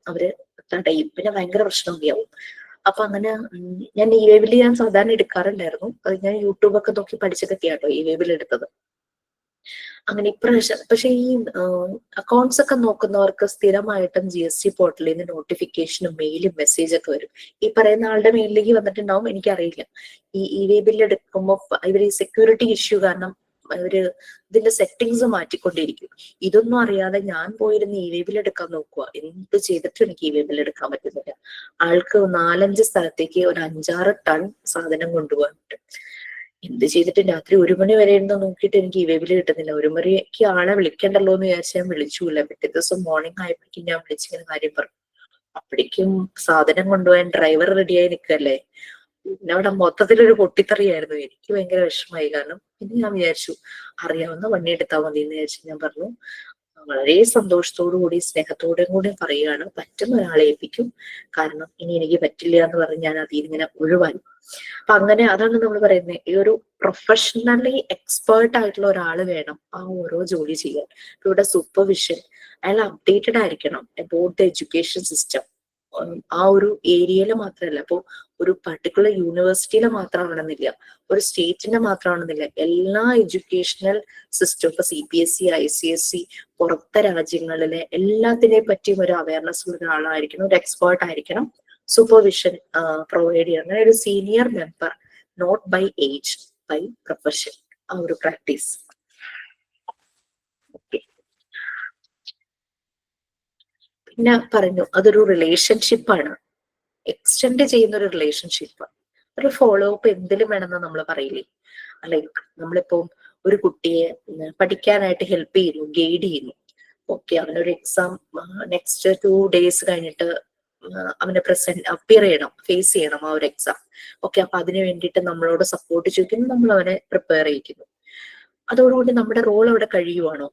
Speaker 1: അവര് തടയും, പിന്നെ ഭയങ്കര പ്രശ്നമൊക്കെ ആവും. അപ്പൊ അങ്ങനെ ഞാൻ ഇ-വേ ബില്ല് ഞാൻ സാധാരണ എടുക്കാറുണ്ടായിരുന്നു. അത് ഞാൻ യൂട്യൂബൊക്കെ നോക്കി പഠിച്ചിട്ടൊക്കെയാട്ടോ ഇ-വേ ബില്ല് എടുത്തത്. അങ്ങനെ ഇപ്രാവശ്യം പക്ഷെ ഈ അക്കൗണ്ട്സ് ഒക്കെ നോക്കുന്നവർക്ക് സ്ഥിരമായിട്ടും GST പോർട്ടലിൽ നിന്ന് നോട്ടിഫിക്കേഷനും മെയിലും മെസ്സേജൊക്കെ വരും. ഈ പറയുന്ന ആളുടെ മെയിലിലേക്ക് വന്നിട്ടുണ്ടാവും, എനിക്കറിയില്ല. ഈ ഇ-വേ ബില്ല് എടുക്കുമ്പോൾ ഇവർ ഈ സെക്യൂരിറ്റി ഇഷ്യൂ കാരണം അവര് ഇതിന്റെ സെറ്റിങ്സ് മാറ്റിക്കൊണ്ടിരിക്കും. ഇതൊന്നും അറിയാതെ ഞാൻ പോയിരുന്ന് ഇ-വേ ബില്ല് എടുക്കാൻ നോക്കുക. എന്ത് ചെയ്തിട്ടും എനിക്ക് ഇ-വേ ബില്ല് എടുക്കാൻ പറ്റുന്നില്ല. ആൾക്ക് 4-5 സ്ഥലത്തേക്ക് ഒരു 5-6 ടൺ സാധനം കൊണ്ടുപോകാൻ പറ്റും. എന്ത് ചെയ്തിട്ട് രാത്രി 1 മണി വരെ ഇരുന്ന് നോക്കിയിട്ട് എനിക്ക് ഇ-വേ ബില്ല് കിട്ടുന്നില്ല. 1 മണിക്ക് ആളെ വിളിക്കണ്ടല്ലോ എന്ന് വിചാരിച്ച് ഞാൻ വിളിച്ചില്ല. പിറ്റേ ദിവസം മോർണിംഗ് ആയപ്പോഴേക്കും ഞാൻ വിളിച്ചിങ്ങനെ കാര്യം പറഞ്ഞു. അപ്പോഴേക്കും സാധനം കൊണ്ടുപോകാൻ ഡ്രൈവർ റെഡിയായി നിൽക്കല്ലേ. പിന്നെ അവിടെ മൊത്തത്തിലൊരു പൊട്ടിത്തെറിയായിരുന്നു. എനിക്ക് ഭയങ്കര വിഷമമായി. കാരണം പിന്നെ ഞാൻ വിചാരിച്ചു അറിയാവുന്ന വണ്ടി എടുത്താൽ മതി എന്ന് വിചാരിച്ചു. ഞാൻ പറഞ്ഞു വളരെ സന്തോഷത്തോടു കൂടി സ്നേഹത്തോടും കൂടി പറയുകയാണ്, പറ്റുന്ന ഒരാളെ ഏൽപ്പിക്കും. കാരണം ഇനി എനിക്ക് പറ്റില്ല എന്ന് പറഞ്ഞ് ഞാൻ അതിൽ ഇങ്ങനെ ഒഴിവായി. അപ്പൊ അങ്ങനെ അതാണ് നമ്മൾ പറയുന്നത്, ഈ ഒരു പ്രൊഫഷണലി എക്സ്പേർട്ട് ആയിട്ടുള്ള ഒരാൾ വേണം ആ ഓരോ ജോലി ചെയ്യാൻ. ഇവിടെ സൂപ്പർവിഷൻ, അയാൾ അപ്ഡേറ്റഡ് ആയിരിക്കണം അബൌട്ട് ദ എഡ്യൂക്കേഷൻ സിസ്റ്റം. ആ ഒരു ഏരിയയിൽ മാത്രമല്ല, ഇപ്പോ ഒരു പർട്ടിക്കുലർ യൂണിവേഴ്സിറ്റിയിൽ മാത്രമാണെന്നില്ല, ഒരു സ്റ്റേറ്റിന്റെ മാത്രമാണെന്നില്ല, എല്ലാ എഡ്യൂക്കേഷണൽ സിസ്റ്റം, ഇപ്പൊ CPSE, ICSE, പുറത്തെ രാജ്യങ്ങളിലെ എല്ലാത്തിനെ പറ്റിയും ഒരു അവയർനെസ് ഉള്ള ഒരാളായിരിക്കണം, ഒരു എക്സ്പേർട്ട് ആയിരിക്കണം. സൂപ്പർവിഷൻ പ്രൊവൈഡ് ചെയ്യുക. അങ്ങനെ ഒരു senior member, not by age, by profession, ആ ഒരു പ്രാക്ടീസ്. പിന്നെ പറഞ്ഞു അതൊരു റിലേഷൻഷിപ്പാണ്, എക്സ്റ്റെൻഡ് ചെയ്യുന്ന ഒരു റിലേഷൻഷിപ്പ്. ഒരു ഫോളോ അപ്പ് എന്തിലും വേണമെന്ന് നമ്മൾ പറയില്ലേ. ലൈക്ക് നമ്മളിപ്പോ ഒരു കുട്ടിയെ പഠിക്കാനായിട്ട് ഹെൽപ്പ് ചെയ്യുന്നു, ഗൈഡ് ചെയ്യുന്നു. ഓക്കെ, അവനൊരു എക്സാം നെക്സ്റ്റ് 2 days കഴിഞ്ഞിട്ട് അവനെ അപ്പിയർ ചെയ്യണം, ഫേസ് ചെയ്യണം ആ ഒരു എക്സാം. ഓക്കെ, അപ്പൊ അതിന് വേണ്ടിയിട്ട് നമ്മളോട് സപ്പോർട്ട് ചോദിക്കുന്നു, നമ്മൾ അവനെ പ്രിപ്പയർ ചെയ്യിക്കുന്നു. അതോടുകൂടി നമ്മുടെ റോൾ അവിടെ കഴിയുവാണോ?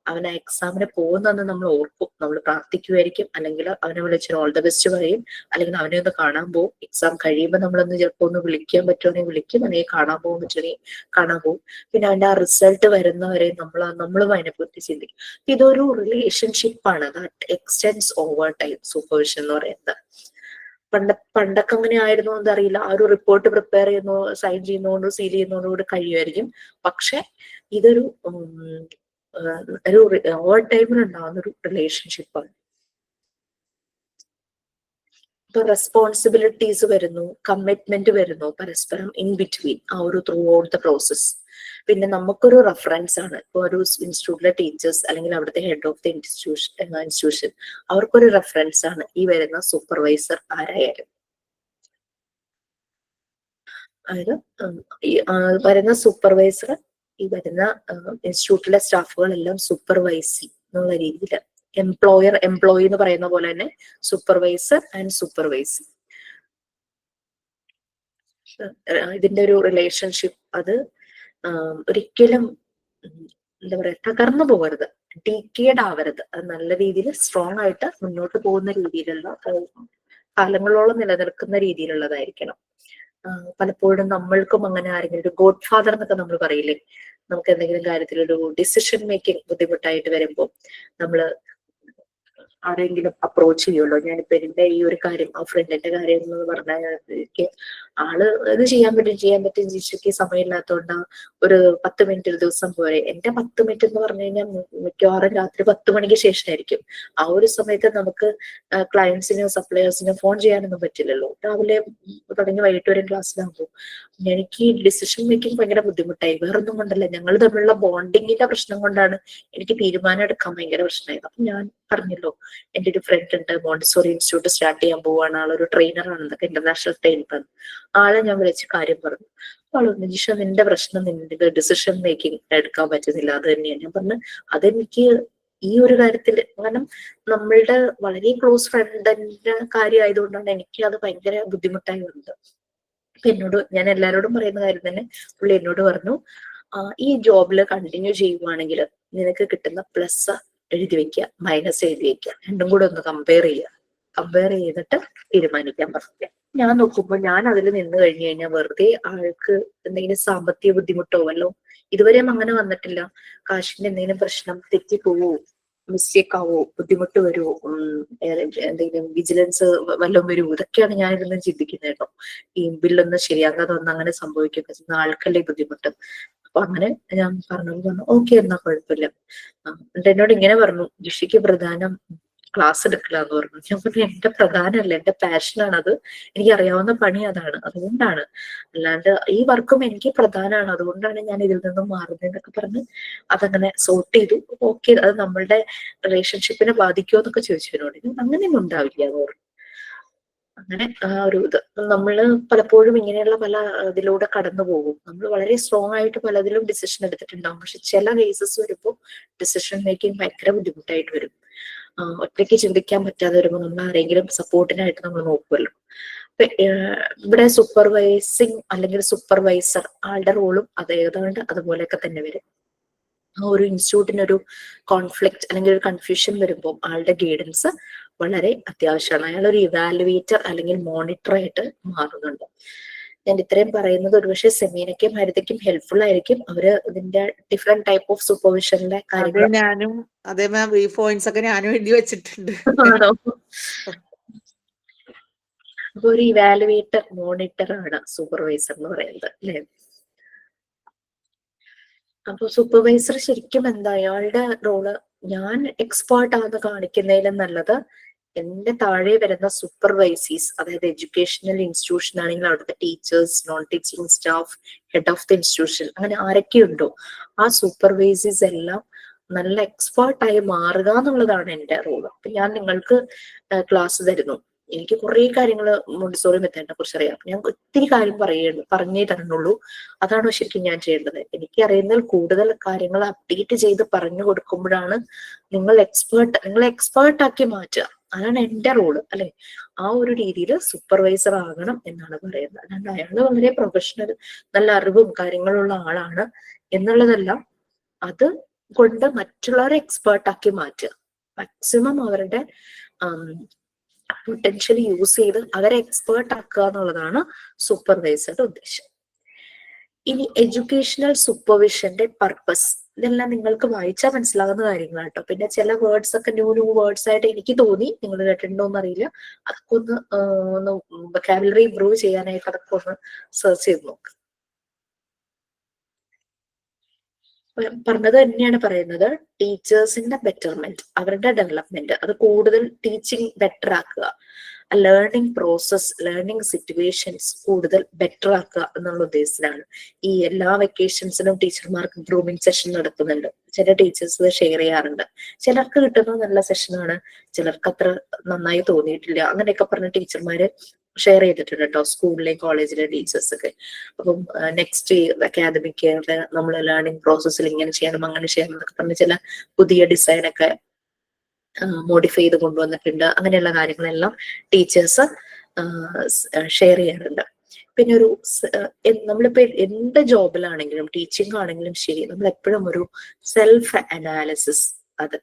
Speaker 1: അവൻ ആ എക്സാമിന് പോകുന്നതെന്ന് നമ്മൾ ഓർക്കും, നമ്മൾ പ്രാർത്ഥിക്കുമായിരിക്കും, അല്ലെങ്കിൽ അവനെ വിളിച്ച് ഓൾ ദ ബെസ്റ്റ് പറയും, അല്ലെങ്കിൽ അവനെ ഒന്ന് കാണാൻ പോകും. എക്സാം കഴിയുമ്പോൾ നമ്മളൊന്ന് ചിലപ്പോൾ ഒന്ന് വിളിക്കാൻ പറ്റുവാണെങ്കിൽ വിളിക്കും, അല്ലെങ്കിൽ കാണാൻ പോകും പറ്റുവാണെങ്കിൽ കാണാൻ പോകും. പിന്നെ അവന്റെ ആ റിസൾട്ട് വരുന്നവരെ നമ്മളും അതിനെപ്പറ്റി ചിന്തിക്കും. ഇതൊരു റിലേഷൻഷിപ്പാണ്, that extends over time. Supervision എന്ന് പറയുന്നത് പണ്ടൊക്കെ അങ്ങനെ ആയിരുന്നു എന്നറിയില്ല. ആ ഒരു റിപ്പോർട്ട് പ്രിപ്പയർ ചെയ്യുന്നു, സൈൻ ചെയ്യുന്നതുകൊണ്ട്, സീൽ ചെയ്യുന്നതോടുകൂടി കഴിയുമായിരിക്കും. പക്ഷെ ഇതൊരു ഒരു ഓവർ ടൈമിൽ ഉണ്ടാകുന്ന ഒരു റിലേഷൻഷിപ്പാണ്. ഇപ്പൊ റെസ്പോൺസിബിലിറ്റീസ് വരുന്നു, കമ്മിറ്റ്മെന്റ് വരുന്നു പരസ്പരം ഇൻ ബിറ്റ്വീൻ, ആ ഒരു ത്രൂ ഔട്ട് ദ പ്രോസസ്. പിന്നെ നമുക്കൊരു റെഫറൻസ് ആണ്. ഇപ്പൊ ഒരു ഇൻസ്റ്റിറ്റ്യൂട്ടിലെ ടീച്ചേഴ്സ് അല്ലെങ്കിൽ അവിടുത്തെ ഹെഡ് ഓഫ് ദി ഇൻസ്റ്റിറ്റ്യൂഷൻ അവർക്കൊരു റെഫറൻസ് ആണ് ഈ വരുന്ന സൂപ്പർവൈസർ ആരായാലും. അതായത് വരുന്ന സൂപ്പർവൈസർ ഈ വരുന്ന ഇൻസ്റ്റിറ്റ്യൂട്ടിലെ സ്റ്റാഫുകളെല്ലാം സൂപ്പർവൈസി എന്നുള്ള രീതിയിൽ, എംപ്ലോയർ എംപ്ലോയി എന്ന് പറയുന്ന പോലെ തന്നെ സൂപ്പർവൈസർ ആൻഡ് സൂപ്പർവൈസി, ഇതിന്റെ ഒരു റിലേഷൻഷിപ്പ് അത് ഒരിക്കലും എന്താ പറയാ തകർന്നു പോകരുത്, ഡീക്കേഡ് ആവരുത്. അത് നല്ല രീതിയിൽ സ്ട്രോങ് ആയിട്ട് മുന്നോട്ട് പോകുന്ന രീതിയിലുള്ള, കാലങ്ങളോളം നിലനിൽക്കുന്ന രീതിയിലുള്ളതായിരിക്കണം. പലപ്പോഴും നമ്മൾക്കും അങ്ങനെ ആരെങ്കിലും ഒരു ഗോഡ് ഫാദർ എന്നൊക്കെ നമ്മൾ പറയില്ലേ, നമുക്ക് എന്തെങ്കിലും കാര്യത്തിൽ ഒരു ഡിസിഷൻ മേക്കിംഗ് ബുദ്ധിമുട്ടായിട്ട് വരുമ്പോൾ നമ്മള് ആരെങ്കിലും അപ്രോച്ച് ചെയ്യുമല്ലോ. ഞാനിപ്പോ എന്റെ ഈ ഒരു കാര്യം, ആ ഫ്രണ്ടിന്റെ കാര്യം എന്ന് പറഞ്ഞാൽ എനിക്ക് ആള് ഇത് ചെയ്യാൻ പറ്റും ജിഷയ്ക്ക് സമയമില്ലാത്തതുകൊണ്ട് ഒരു 10 മിനിറ്റ് ഒരു ദിവസം പോരെ. എന്റെ 10 മിനിറ്റ് എന്ന് പറഞ്ഞു കഴിഞ്ഞാൽ മിക്കവാറും രാത്രി 10 മണിക്ക് ശേഷമായിരിക്കും. ആ ഒരു സമയത്ത് നമുക്ക് ക്ലയൻസിനും സപ്ലയേഴ്സിനും ഫോൺ ചെയ്യാനൊന്നും പറ്റില്ലല്ലോ. രാവിലെ തുടങ്ങി വൈകിട്ട് വരെ ക്ലാസ്സിലാകുമ്പോൾ എനിക്ക് ഡിസിഷൻ മേക്കിംഗ് ഭയങ്കര ബുദ്ധിമുട്ടായി. വേറൊന്നും കൊണ്ടല്ല, ഞങ്ങൾ തമ്മിലുള്ള ബോണ്ടിങ്ങിന്റെ പ്രശ്നം കൊണ്ടാണ് എനിക്ക് തീരുമാനം എടുക്കാൻ ഭയങ്കര പ്രശ്നമായത്. അപ്പൊ ഞാൻ പറഞ്ഞല്ലോ, എന്റെ ഒരു ഫ്രണ്ട് ഉണ്ട്, മോണ്ടിസോറി ഇൻസ്റ്റിറ്റ്യൂട്ട് സ്റ്റാർട്ട് ചെയ്യാൻ പോവാണ്, ആളൊരു ട്രെയിനറാണ്, എന്നൊക്കെ ഇന്റർനാഷണൽ ട്രെയിനറാണ്. ആളെ ഞാൻ വിളിച്ച് കാര്യം പറഞ്ഞു. ആളൊന്ന് ജിഷ നിന്റെ പ്രശ്നം നിന്റെ ഡിസിഷൻ മേക്കിംഗ് എടുക്കാൻ പറ്റുന്നില്ല, അത് തന്നെയാണ്. ഞാൻ പറഞ്ഞു അതെനിക്ക് ഈ ഒരു കാര്യത്തിൽ. കാരണം നമ്മളുടെ വളരെ ക്ലോസ് ഫ്രണ്ടിന്റെ കാര്യമായതുകൊണ്ടാണ് എനിക്ക് അത് ഭയങ്കര ബുദ്ധിമുട്ടായി വന്നത്. അപ്പൊ എന്നോട്, ഞാൻ എല്ലാവരോടും പറയുന്ന കാര്യം തന്നെ പുള്ളി എന്നോട് പറഞ്ഞു, ഈ ജോബിൽ കണ്ടിന്യൂ ചെയ്യുവാണെങ്കിൽ നിനക്ക് കിട്ടുന്ന പ്ലസ് എഴുതി വെക്കുക, മൈനസ് എഴുതി വെക്കുക, രണ്ടും കൂടെ ഒന്ന് കമ്പയർ ചെയ്തിട്ട് തീരുമാനിക്കാൻ പറഞ്ഞു. ഞാൻ നോക്കുമ്പോൾ ഞാൻ അതിൽ നിന്ന് കഴിഞ്ഞു കഴിഞ്ഞാൽ വെറുതെ ആൾക്ക് എന്തെങ്കിലും സാമ്പത്തിക ബുദ്ധിമുട്ടോ വല്ലോ, ഇതുവരെയും അങ്ങനെ വന്നിട്ടില്ല. കാശിന്റെ എന്തെങ്കിലും പ്രശ്നം, തെറ്റിപ്പോവോ, മിസ്റ്റേക്ക് ആവോ, ബുദ്ധിമുട്ട് വരുമോ, എന്തെങ്കിലും വിജിലൻസ് വല്ലതും വരുമോ, ഇതൊക്കെയാണ് ഞാൻ ഇരുന്ന് ചിന്തിക്കുന്നത് കേട്ടോ. ഈ ബില്ലൊന്നും ശരിയാകാതെ വന്ന് അങ്ങനെ സംഭവിക്കുകയൊക്കെ ചെയ്യുന്ന ആൾക്കല്ലേ ബുദ്ധിമുട്ട്. അപ്പൊ അങ്ങനെ ഞാൻ പറഞ്ഞു ഓക്കെ എന്നാ കുഴപ്പമില്ല. എന്നിട്ട് എന്നോട് ഇങ്ങനെ പറഞ്ഞു, ജിഷിക്ക് പ്രധാനം ക്ലാസ് എടുക്കില്ല എന്ന് പറഞ്ഞു. ഞാൻ പറഞ്ഞു എന്റെ പ്രധാനമല്ല, എന്റെ പാഷനാണത്, എനിക്ക് അറിയാവുന്ന പണി അതാണ്, അതുകൊണ്ടാണ്. അല്ലാണ്ട് ഈ വർക്കും എനിക്ക് പ്രധാനമാണ്, അതുകൊണ്ടാണ് ഞാൻ ഇതിൽ നിന്നും മാറുന്നത് എന്നൊക്കെ പറഞ്ഞ് അതങ്ങനെ സോർട്ട് ചെയ്തു. ഓക്കെ, അത് നമ്മളുടെ റിലേഷൻഷിപ്പിനെ ബാധിക്കുമോ എന്നൊക്കെ ചോദിച്ചു എന്നോട്. അങ്ങനെയൊന്നും ഉണ്ടാവില്ല എന്ന് പറഞ്ഞു. അങ്ങനെ ഒരു ഇത് നമ്മള് പലപ്പോഴും ഇങ്ങനെയുള്ള പല ഇതിലൂടെ കടന്നു പോകും. നമ്മൾ വളരെ സ്ട്രോങ് ആയിട്ട് പലതിലും ഡിസിഷൻ എടുത്തിട്ടുണ്ടാവും. പക്ഷെ ചില കേസസ് വരുമ്പോൾ ഡിസിഷൻ മേക്കിംഗ് ഭയങ്കര ബുദ്ധിമുട്ടായിട്ട് വരും. ഒറ്റയ്ക്ക് ചിന്തിക്കാൻ പറ്റാതെ വരുമ്പോൾ നമ്മൾ ആരെങ്കിലും സപ്പോർട്ടിനായിട്ട് നമ്മൾ നോക്കുമല്ലോ. ഇവിടെ സൂപ്പർവൈസിങ് അല്ലെങ്കിൽ സൂപ്പർവൈസർ ആളുടെ റോളും ഏതാണ്ട് അതുപോലെയൊക്കെ തന്നെ വരും. ഒരു ഇൻസ്റ്റിറ്റ്യൂട്ടിനൊരു കോൺഫ്ലിക്റ്റ് അല്ലെങ്കിൽ ഒരു കൺഫ്യൂഷൻ വരുമ്പോൾ ആളുടെ ഗൈഡൻസ് വളരെ അത്യാവശ്യമാണ്. അയാൾ ഒരു ഇവാലുവേറ്റർ അല്ലെങ്കിൽ മോണിറ്റർ ആയിട്ട് മാറുന്നുണ്ട്. ഞാൻ ഇത്രയും പറയുന്നത് ഒരുപക്ഷെ സെമീനയ്ക്കും ഹരിതയ്ക്കും ഹെൽപ്ഫുൾ ആയിരിക്കും. അവര് ഇതിന്റെ ഡിഫറെന്റ് ടൈപ്പ് ഓഫ് സൂപ്പർവിഷനിലെ കാര്യങ്ങൾ.
Speaker 12: ഞാനും അതെ മാം, ഈ പോയിന്റ്സ് ഒക്കെ ഞാനും എഴുതി വെച്ചിട്ടുണ്ട്.
Speaker 1: അപ്പൊ ഒരു ഇവാലുവേറ്റർ മോണിറ്റർ ആണ് സൂപ്പർവൈസർ എന്ന് പറയുന്നത് അല്ലെ. അപ്പൊ സൂപ്പർവൈസർ ശരിക്കും എന്താ, അയാളുടെ റോള് ഞാൻ എക്സ്പേർട്ട് ആണെന്ന് കാണിക്കുന്നതിലും നല്ലത് എന്റെ താഴെ വരുന്ന സൂപ്പർവൈസീസ്, അതായത് എഡ്യൂക്കേഷണൽ ഇൻസ്റ്റിറ്റ്യൂഷൻ ആണെങ്കിൽ അവിടുത്തെ teachers, non teaching staff, head of the institution, അങ്ങനെ ആരൊക്കെയുണ്ടോ ആ സൂപ്പർവൈസീസ് എല്ലാം നല്ല എക്സ്പേർട്ടായി മാറുക എന്നുള്ളതാണ് എന്റെ റോള്. അപ്പൊ ഞാൻ നിങ്ങൾക്ക് ക്ലാസ് തരുന്നു, എനിക്ക് കുറെ കാര്യങ്ങൾ മോണ്ടിസോറി മെത്തേഡിനെ കുറിച്ച് അറിയാം. ഞാൻ ഒത്തിരി കാര്യം പറഞ്ഞേ തരുന്നുള്ളൂ. അതാണ് ശരിക്കും ഞാൻ ചെയ്യേണ്ടത്. എനിക്ക് അറിയുന്നതിൽ കൂടുതൽ കാര്യങ്ങൾ അപ്ഡേറ്റ് ചെയ്ത് പറഞ്ഞു കൊടുക്കുമ്പോഴാണ് നിങ്ങളെ എക്സ്പേർട്ട് ആക്കി മാറ്റുക. അതാണ് എന്റെ റോള് അല്ലെ. ആ ഒരു രീതിയിൽ സൂപ്പർവൈസർ ആകണം എന്നാണ് പറയുന്നത്. അല്ലാണ്ട് അയാള് വളരെ പ്രൊഫഷണൽ, നല്ല അറിവും കാര്യങ്ങളുള്ള ആളാണ് എന്നുള്ളതെല്ലാം അത് കൊണ്ട് മറ്റുള്ളവരെ എക്സ്പേർട്ട് ആക്കി മാറ്റുക. മാക്സിമം അവരുടെ പൊട്ടൻഷ്യൽ യൂസ് ചെയ്ത് അവരെ എക്സ്പേർട്ട് ആക്കുക എന്നുള്ളതാണ് സൂപ്പർവൈസറുടെ ഉദ്ദേശം. ഇനി എഡ്യൂക്കേഷണൽ സൂപ്പർവിഷന്റെ പർപ്പസ്, ഇതെല്ലാം നിങ്ങൾക്ക് വായിച്ചാൽ മനസ്സിലാകുന്ന കാര്യങ്ങളാണ് കേട്ടോ. പിന്നെ ചില വേർഡ്സ് ഒക്കെ ന്യൂ വേർഡ്സ് ആയിട്ട് എനിക്ക് തോന്നി, നിങ്ങൾ കേട്ടിട്ടുണ്ടോ എന്ന് അറിയില്ല. അതൊക്കെ ഒന്ന് വൊക്കാബുലറി ഇംപ്രൂവ് ചെയ്യാനായിട്ട് അതൊക്കെ ഒന്ന് സെർച്ച് ചെയ്ത് നോക്ക്. പറഞ്ഞത് തന്നെയാണ് പറയുന്നത്, ടീച്ചേഴ്സിന്റെ ബെറ്റർമെന്റ്, അവരുടെ ഡെവലപ്മെന്റ്, അത് കൂടുതൽ ടീച്ചിങ് ബെറ്റർ ആക്കുക, ലേണിംഗ് പ്രോസസ്, ലേണിംഗ് സിറ്റുവേഷൻസ് കൂടുതൽ ബെറ്റർ ആക്കുക എന്നുള്ള ഉദ്ദേശത്തിലാണ്. ഈ എല്ലാ വെക്കേഷൻസിലും ടീച്ചർമാർക്ക് ഗ്രൂമിംഗ് സെഷൻ നടത്തുന്നുണ്ട്. ചില ടീച്ചേഴ്സ് ഷെയർ ചെയ്യാറുണ്ട്. ചിലർക്ക് കിട്ടുന്നത് നല്ല സെഷനാണ്, ചിലർക്ക് അത്ര നന്നായി തോന്നിയിട്ടില്ല. അങ്ങനെയൊക്കെ പറഞ്ഞ ടീച്ചർമാര് ഷെയർ ചെയ്തിട്ടുണ്ട് കേട്ടോ, സ്കൂളിലെ കോളേജിലെ ടീച്ചേഴ്സ് ഒക്കെ. അപ്പം നെക്സ്റ്റ് അക്കാദമിക് ഇയറിൽ നമ്മൾ ലേണിംഗ് പ്രോസസ്സിൽ ഇങ്ങനെ ചെയ്യണം, അങ്ങനെ ചെയ്യണം എന്നൊക്കെ പറഞ്ഞ് ചില പുതിയ ഡിസൈനൊക്കെ മോഡിഫൈ ചെയ്ത് കൊണ്ടുവന്നിട്ടുണ്ട്. അങ്ങനെയുള്ള കാര്യങ്ങളെല്ലാം ടീച്ചേഴ്സ് ഷെയർ ചെയ്യാറുണ്ട്. പിന്നെ ഒരു നമ്മളിപ്പോ എന്ത് ജോബിലാണെങ്കിലും ടീച്ചിങ് ആണെങ്കിലും ശരി, നമ്മൾ എപ്പോഴും ഒരു സെൽഫ് അനാലിസിസ്, അത്